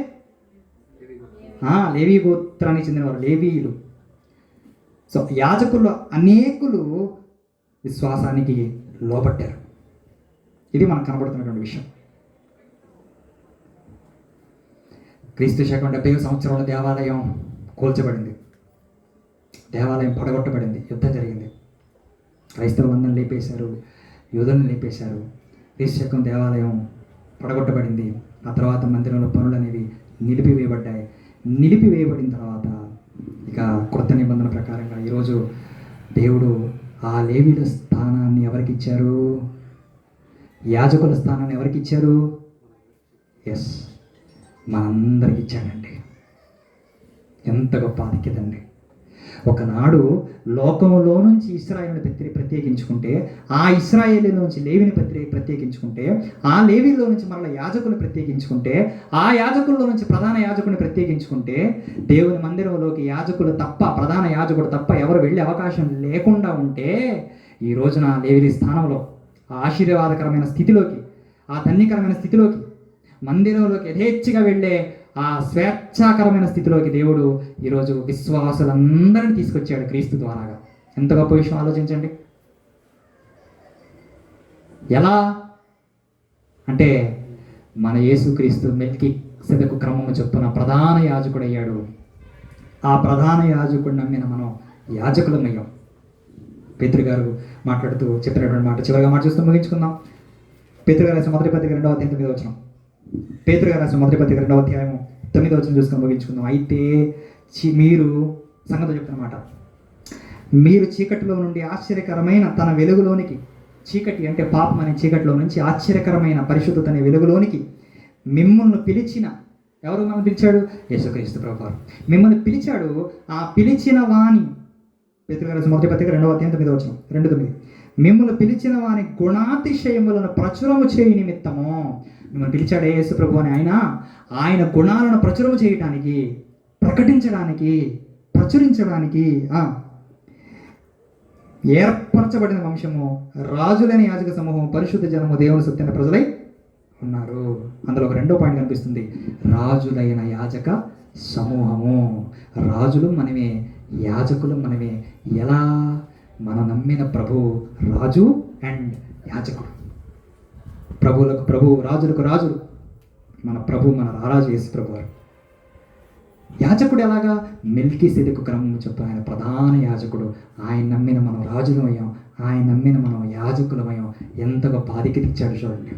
లేవీ గోత్రానికి చెందినవారు, లేవీయులు. సో యాజకుల్లో అనేకులు విశ్వాసానికి లోబడ్డారు. ఇది మనకు కనబడుతున్నటువంటి విషయం. క్రీస్తు శకం 70వ సంవత్సరంలో దేవాలయం కూల్చబడింది, దేవాలయం పడగొట్టబడింది, యుద్ధం జరిగింది. క్రైస్తవులందరిని లేపేశారు, యూదులను లేపేశారు. క్రీస్తు శకం దేవాలయం పడగొట్టబడింది. ఆ తర్వాత మందిరంలో పనులు అనేవి నిలిపివేయబడ్డాయి. నిలిపివేయబడిన తర్వాత ఇక క్రొత్త నిబంధన ప్రకారంగా ఈరోజు దేవుడు ఆ లేవీల స్థానాన్ని ఎవరికి ఇచ్చారు? యాజకుల స్థానాన్ని ఎవరికి ఇచ్చారు? ఎస్, మనందరికి ఇచ్చాడండి. ఎంత గొప్ప ఆధిక్యత అండి. ఒకనాడు లోకంలో నుంచి ఇశ్రాయేలుని ప్రత్యేకించుకుంటే, ఆ ఇశ్రాయేలు నుంచి లేవిని ప్రత్యేకించుకుంటే, ఆ లేవీలో నుంచి మరలా యాజకుని ప్రత్యేకించుకుంటే, ఆ యాజకుల్లో నుంచి ప్రధాన యాజకుని ప్రత్యేకించుకుంటే, దేవుని మందిరంలోకి యాజకులు తప్ప, ప్రధాన యాజకుడు తప్ప ఎవరు వెళ్ళే అవకాశం లేకుండా ఉంటే, ఈ రోజున లేవి స్థానంలో ఆ ఆశీర్వాదకరమైన స్థితిలోకి, ఆ ధన్యకరమైన స్థితిలోకి, మందిరంలోకి యథేచ్ఛగా వెళ్ళే ఆ స్వేచ్ఛాకరమైన స్థితిలోకి దేవుడు ఈరోజు విశ్వాసులందరినీ తీసుకొచ్చాడు క్రీస్తు ద్వారాగా. ఎంత గొప్ప విషయం ఆలోచించండి. ఎలా అంటే మన యేసుక్రీస్తు మెల్కీసెదెకు క్రమము చొప్పున ప్రధాన యాజకుడు అయ్యాడు. ఆ ప్రధాన యాజకుడు నమ్మిన మనం యాజకులం అయ్యాం. పేతురు గారు మాట్లాడుతూ చెప్పినటువంటి మాట చివరిగా మాట చూస్తూ ముగించుకుందాం. పేతురు గారు రాసిన మొదటి పత్రిక 2వ అధ్యాయం 9వ వచనం. పేతురు గారు రాసిన మొదటి పత్రిక 2వ అధ్యాయం 9వ వచనం చూసుకొని ముగించుకుందాం. అయితే మీరు సంగతి చెప్తున్నమాట, మీరు చీకటిలో నుండి ఆశ్చర్యకరమైన తన వెలుగులోనికి, చీకటి అంటే పాపం అనే చీకటిలో నుంచి ఆశ్చర్యకరమైన పరిశుద్ధత అనే వెలుగులోనికి మిమ్మల్ని పిలిచిన, ఎవరు మనం పిలిచాడు? యేసుక్రీస్తు ప్రభువారు మిమ్మల్ని పిలిచాడు. ఆ పిలిచిన వాణి, పేతురు గారు రాసిన మొదటి పత్రిక 2వ అధ్యాయం 9వ వచనం 2:9, మిమ్మల్ని పిలిచిన వాని గుణాతిశయములను ప్రచురము చేయ నిమిత్తము. మిమ్మల్ని పిలిచాడే యేసు ప్రభు అని ఆయన గుణాలను ప్రచురము చేయటానికి, ప్రకటించడానికి, ప్రచురించడానికి ఏర్పరచబడిన వంశము, రాజులైన యాజక సమూహం, పరిశుద్ధ జనము, దేవుని సత్యమైన ప్రజలై ఉన్నారు. అందులో ఒక 2వ పాయింట్ కనిపిస్తుంది, రాజులైన యాజక సమూహము. రాజులు మనమే, యాజకులు మనమే. ఎలా? మనం నమ్మిన ప్రభు రాజు అండ్ యాజకుడు. ప్రభువులకు ప్రభు, రాజులకు రాజులు. మన ప్రభు, మన రారాజు యేసు ప్రభు వారు. యాజకుడు ఎలాగా? మెల్కీసెదెకు క్రమం చెప్పు ఆయన ప్రధాన యాజకుడు. ఆయన నమ్మిన మనం రాజులం అయ్యాం, ఆయన నమ్మిన మనం యాజకులం అయ్యాం. ఎంత గొప్ప ఆధిక్యత ఇచ్చాడు చూడండి.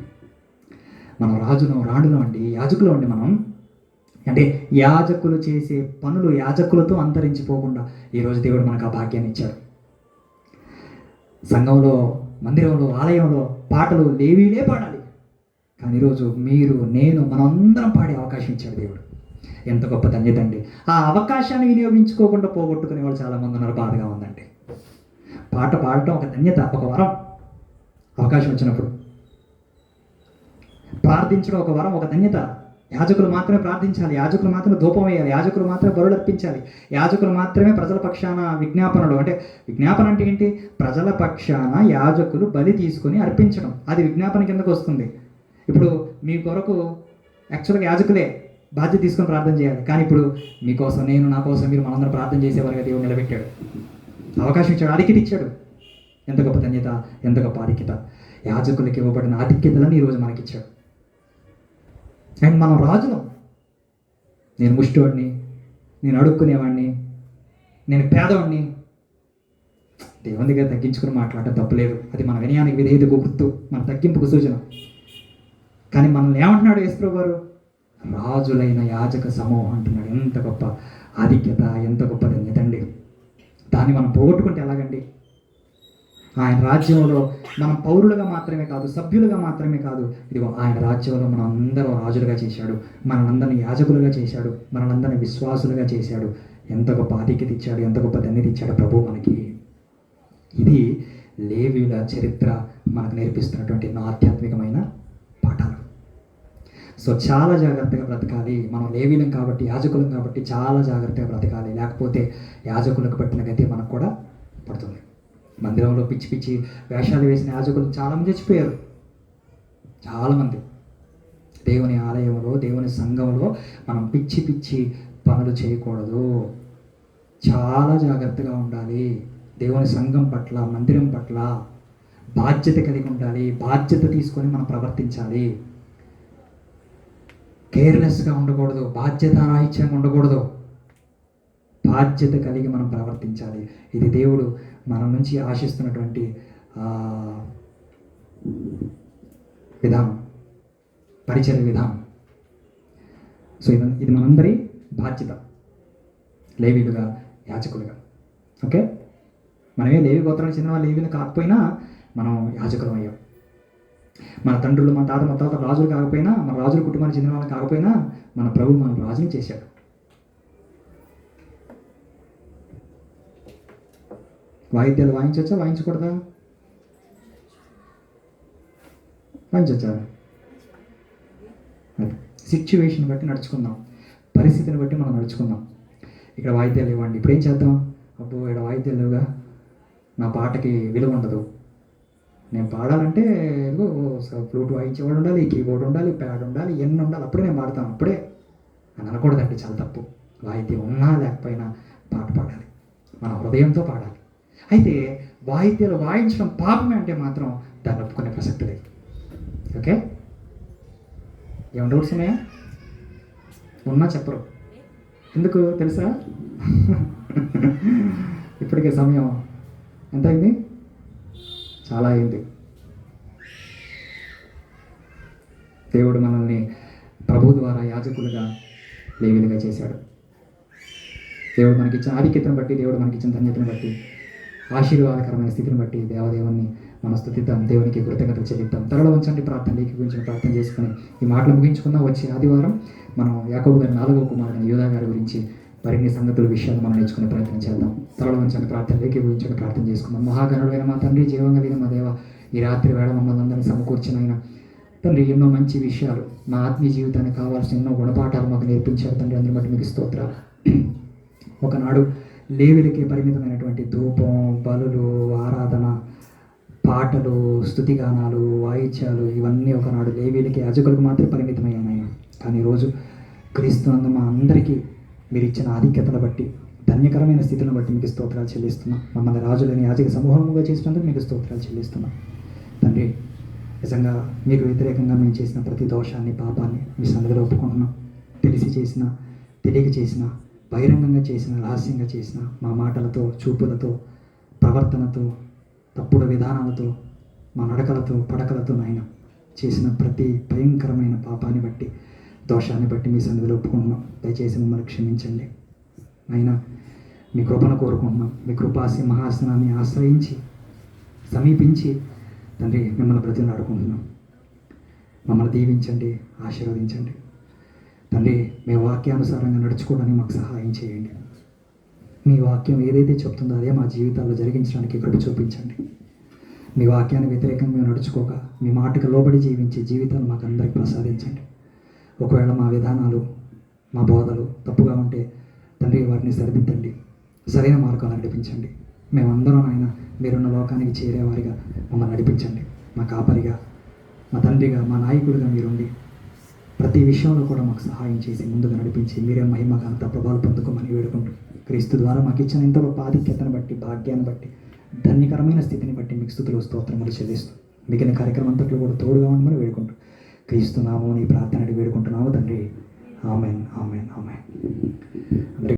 మనం రాజులం, రాణులం అండి, యాజకులం అండి మనం. అంటే యాజకులు చేసే పనులు యాజకులతో అంతరించిపోకుండా ఈరోజు దేవుడు మనకు ఆ భాగ్యాన్ని ఇచ్చాడు. సంఘంలో, మందిరంలో, ఆలయంలో పాటలు లేవీలే పాడాలి, కానీ ఈరోజు మీరు, నేను, మనందరం పాడే అవకాశం ఇచ్చాడు దేవుడు. ఎంత గొప్ప ధన్యత అండి. ఆ అవకాశాన్ని వినియోగించుకోకుండా పోగొట్టుకునే వాళ్ళు చాలామంది ఉన్నారు. బాధగా ఉందండి. పాట పాడటం ఒక ధన్యత, ఒక వరం. అవకాశం వచ్చినప్పుడు ప్రార్థించడం ఒక వరం, ఒక ధన్యత. యాజకులు మాత్రమే ప్రార్థించాలి, యాజకులు మాత్రమే ధూపం వేయాలి, యాజకులు మాత్రమే బలులు అర్పించాలి, యాజకులు మాత్రమే ప్రజల పక్షాన విజ్ఞాపనలు, అంటే విజ్ఞాపన అంటే ఏంటి? ప్రజల పక్షాన యాజకులు బలి తీసుకొని అర్పించడం, అది విజ్ఞాపన కిందకు వస్తుంది. ఇప్పుడు మీ కొరకు యాక్చువల్గా యాజకులే బాధ్యత తీసుకొని ప్రార్థన చేయాలి, కానీ ఇప్పుడు మీకోసం నేను, నా కోసం మీరు మనందరం ప్రార్థన చేసేవారుగా దేవుడు నిలబెట్టాడు, అవకాశం ఇచ్చాడు, ఆధిక్యత ఇచ్చాడు. ఎంత గొప్ప ధన్యత, ఎంత గొప్ప ఆధిక్యత. యాజకులకి ఇవ్వబడిన ఆధిక్యతలను ఈరోజు మనకిచ్చాడు. అండ్ మనం రాజులం. నేను ముష్టివాడిని, నేను అడుక్కునేవాడిని, నేను పేదవాడిని. దేవుని దగ్గర తగ్గించుకుని మాట్లాడటం తప్పులేదు, అది మన వినయానికి విధేయతకు గుర్తు, మన తగ్గింపుకు సూచన. కానీ మనల్ని ఏమంటున్నాడు యేసుప్రభువు గారు? రాజులైన యాజక సమూహం అంటున్నాడు. ఎంత గొప్ప ఆధిక్యత, ఎంత గొప్ప ధన్యత అండి. దాన్ని మనం పోగొట్టుకుంటే ఎలాగండి? ఆయన రాజ్యంలో మనం పౌరులుగా మాత్రమే కాదు, సభ్యులుగా మాత్రమే కాదు, ఇదిగో ఆయన రాజ్యంలో మనం అందరం రాజులుగా చేశాడు, మనందరిని యాజకులుగా చేశాడు, మనందరిని విశ్వాసులుగా చేశాడు. ఎంత గొప్ప ఆధిక్యత ఇచ్చాడు, ఎంత గొప్ప ధన్యత ఇచ్చాడు ప్రభువు మనకి. ఇది లేవీయుల చరిత్ర మనకు నేర్పిస్తున్నటువంటి ఎన్నో ఆధ్యాత్మికమైన పాఠాలు. సో చాలా జాగ్రత్తగా బ్రతకాలి. మనం లేవీలం కాబట్టి, యాజకులం కాబట్టి చాలా జాగ్రత్తగా బ్రతకాలి. లేకపోతే యాజకులకు పట్టిన గతి మనకు కూడా పడుతుంది. మందిరంలో పిచ్చి పిచ్చి వేషాలు వేసిన యాజకులు చాలామంది చచ్చిపోయారు. చాలామంది. దేవుని ఆలయంలో, దేవుని సంఘంలో మనం పిచ్చి పిచ్చి పనులు చేయకూడదు. చాలా జాగ్రత్తగా ఉండాలి. దేవుని సంఘం పట్ల, మందిరం పట్ల బాధ్యత కలిగి ఉండాలి. బాధ్యత తీసుకొని మనం ప్రవర్తించాలి. కేర్లెస్గా ఉండకూడదు, బాధ్యత రాహిత్యంగా ఉండకూడదు. బాధ్యత కలిగి మనం ప్రవర్తించాలి. ఇది దేవుడు మన నుంచి ఆశిస్తున్నటువంటి విధానం, పరిచర్య విధానం. సో ఇది మనందరి బాధ్యత, లేవీలుగా, యాజకులుగా. ఓకే, మనమే లేవి గోత్రానికి చెందిన వాళ్ళు లేవీలు కాకపోయినా మనం యాజకులం అయ్యాం. మన తండ్రులు, మన తాత ముత్తాత రాజులు కాకపోయినా, మన రాజుల కుటుంబానికి చెందిన వాళ్ళు కాకపోయినా మన ప్రభు మనం రాజుని చేశాడు. వాయిద్యాలు వాయించవచ్చా, వాయించకూడదా? వాయించవచ్చా? అది సిచ్యువేషన్ బట్టి నడుచుకుందాం, పరిస్థితిని బట్టి మనం నడుచుకుందాం. ఇక్కడ వాయిద్యాలు ఇవ్వండి, ఇప్పుడు ఏం చేద్దాం? అబ్బో ఇక్కడ వాయిద్యాలు లేవుగా, నా పాటకి విలువ ఉండదు, నేను పాడాలంటే ఏదో ఫ్లూట్ వాయించేవాడు ఉండాలి, కీబోర్డ్ ఉండాలి, ప్యాడ్ ఉండాలి, ఎన్ని ఉండాలి, అప్పుడే నేను పాడతాను. అప్పుడే అని అనకూడదండి, చాలా తప్పు. వాయిద్యం ఉన్నా లేకపోయినా పాట పాడాలి, మన హృదయంతో పాడాలి. అయితే వాయిద్యాలు వాయించడం పాపమే అంటే మాత్రం దాన్ని ఒప్పుకునే ప్రసక్తి లేదు. ఓకే, ఏమైనా డౌట్స్ ఉన్నాయా? ఉన్నా చెప్పరు. ఎందుకు తెలుసా? ఇప్పటికే సమయం ఎంత అయింది? చాలా అయింది. దేవుడు మనల్ని ప్రభు ద్వారా యాజకులుగా, లేవీలుగా చేశాడు. దేవుడు మనకిచ్చిన ఆధిక్యతను బట్టి, దేవుడు మనకిచ్చిన ధన్యతను బట్టి, ఆశీర్వాదకరమైన స్థితిని బట్టి దేవదేవుని మన స్తుతిద్దాం, దేవునికి కృతజ్ఞత చెల్లిద్దాం. త్వరలో ఉంచండి, ప్రార్థన గురించి ప్రార్థన చేసుకుని ఈ మాటలు ముగించుకుందాం. వచ్చే ఆదివారం మనం యాకోబు గారి 4వ కుమారుడైన యోధా గారి గురించి మరిన్ని సంగతుల విషయాలు మనం నేర్చుకునే ప్రయత్నం చేద్దాం. త్వరలో ఉంచండి, ప్రార్థన గురించి ప్రార్థన చేసుకుందాం. మహాగణుడైన మా తండ్రి, జీవం కలిగిన మా దేవ, ఈ రాత్రి వేళ మమ్మల్ని అందరినీ సమకూర్చినైనా తండ్రి, ఎన్నో మంచి విషయాలు, మా ఆత్మీయ జీవితానికి కావాల్సిన ఎన్నో గుణపాఠాలు మాకు నేర్పించారు తండ్రి. అందరి బట్టి మీకు స్తోత్రాలు. ఒకనాడు లేవీలకి పరిమితమైనటువంటి ధూపం, బలులు, ఆరాధన, పాటలు, స్తుతిగానాలు, వాయిద్యాలు ఇవన్నీ ఒకనాడు లేవీలకి, యాజకులకు మాత్రమే పరిమితమయ్యాయి. కానీ ఈరోజు క్రీస్తునందు మా అందరికీ మీరు ఇచ్చిన ఆధిక్యతను బట్టి, ధన్యకరమైన స్థితిని బట్టి మీకు స్తోత్రాలు చెల్లిస్తున్నాం. మమ్మల్ని రాజులని యాజక సమూహముగా చేసినందుకు మీకు స్తోత్రాలు చెల్లిస్తున్నాం తండ్రి. నిజంగా మీకు వ్యతిరేకంగా మేము చేసిన ప్రతి దోషాన్ని, పాపాన్ని మీ సన్నిధిలో ఒప్పుకుంటున్నాం. తెలిసి చేసిన, తెలియక చేసిన, బహిరంగంగా చేసిన, రహస్యంగా చేసిన మా మాటలతో, చూపులతో, ప్రవర్తనతో, తప్పుడు విధానాలతో, మా నడకలతో, పడకలతో నాయన చేసిన ప్రతి భయంకరమైన పాపాన్ని బట్టి, దోషాన్ని బట్టి మీ సన్నిధిలో ఒప్పుకుంటున్నాం. దయచేసి మమ్మల్ని క్షమించండి నాయన. మీ కృపను కోరుకుంటున్నాం. మీ కృపా సింహాసనాన్ని ఆశ్రయించి, సమీపించి తండ్రి మిమ్మల్ని బ్రతిమలాడుకుంటున్నాం. మమ్మల్ని దీవించండి, ఆశీర్వదించండి తండ్రి. మీ వాక్యానుసారంగా నడుచుకోవడానికి మాకు సహాయం చేయండి. మీ వాక్యం ఏదైతే చెప్తుందో అదే మా జీవితాల్లో జరిగించడానికి కృప చూపించండి. మీ వాక్యానికి వ్యతిరేకంగా మేము నడుచుకోక, మీ మాటకు లోబడి జీవించే జీవితాలు మాకు అందరికి ప్రసాదించండి. ఒకవేళ మా విధానాలు, మా బోధలు తప్పుగా ఉంటే తండ్రి వారిని సరిదిద్దండి, సరైన మార్గాలు నడిపించండి. మేమందరం ఆయన మీరున్న లోకానికి చేరేవారిగా మమ్మల్ని నడిపించండి. మా కాపరిగా, మా తండ్రిగా, మా నాయకుడిగా మీరుండి ప్రతి విషయంలో కూడా మాకు సహాయం చేసి ముందుగా నడిపించి మీరే మహిమ ఘనత ప్రభావాలు పొందుకోమని వేడుకుంటూ క్రీస్తు ద్వారా మాకు ఇచ్చిన ఇంత గొప్ప ఆధిక్యతను బట్టి, భాగ్యాన్ని బట్టి, ధన్యకరమైన స్థితిని బట్టి మీకు స్తుతులు స్తోత్రములు చెల్లిస్తూ మిగిలిన కార్యక్రమం అంతట్లో కూడా తోడుగా ఉండమని వేడుకుంటూ క్రీస్తు నామమున ఈ ప్రార్థన అడిగి వేడుకుంటున్నాము తండ్రి. ఆమేన్.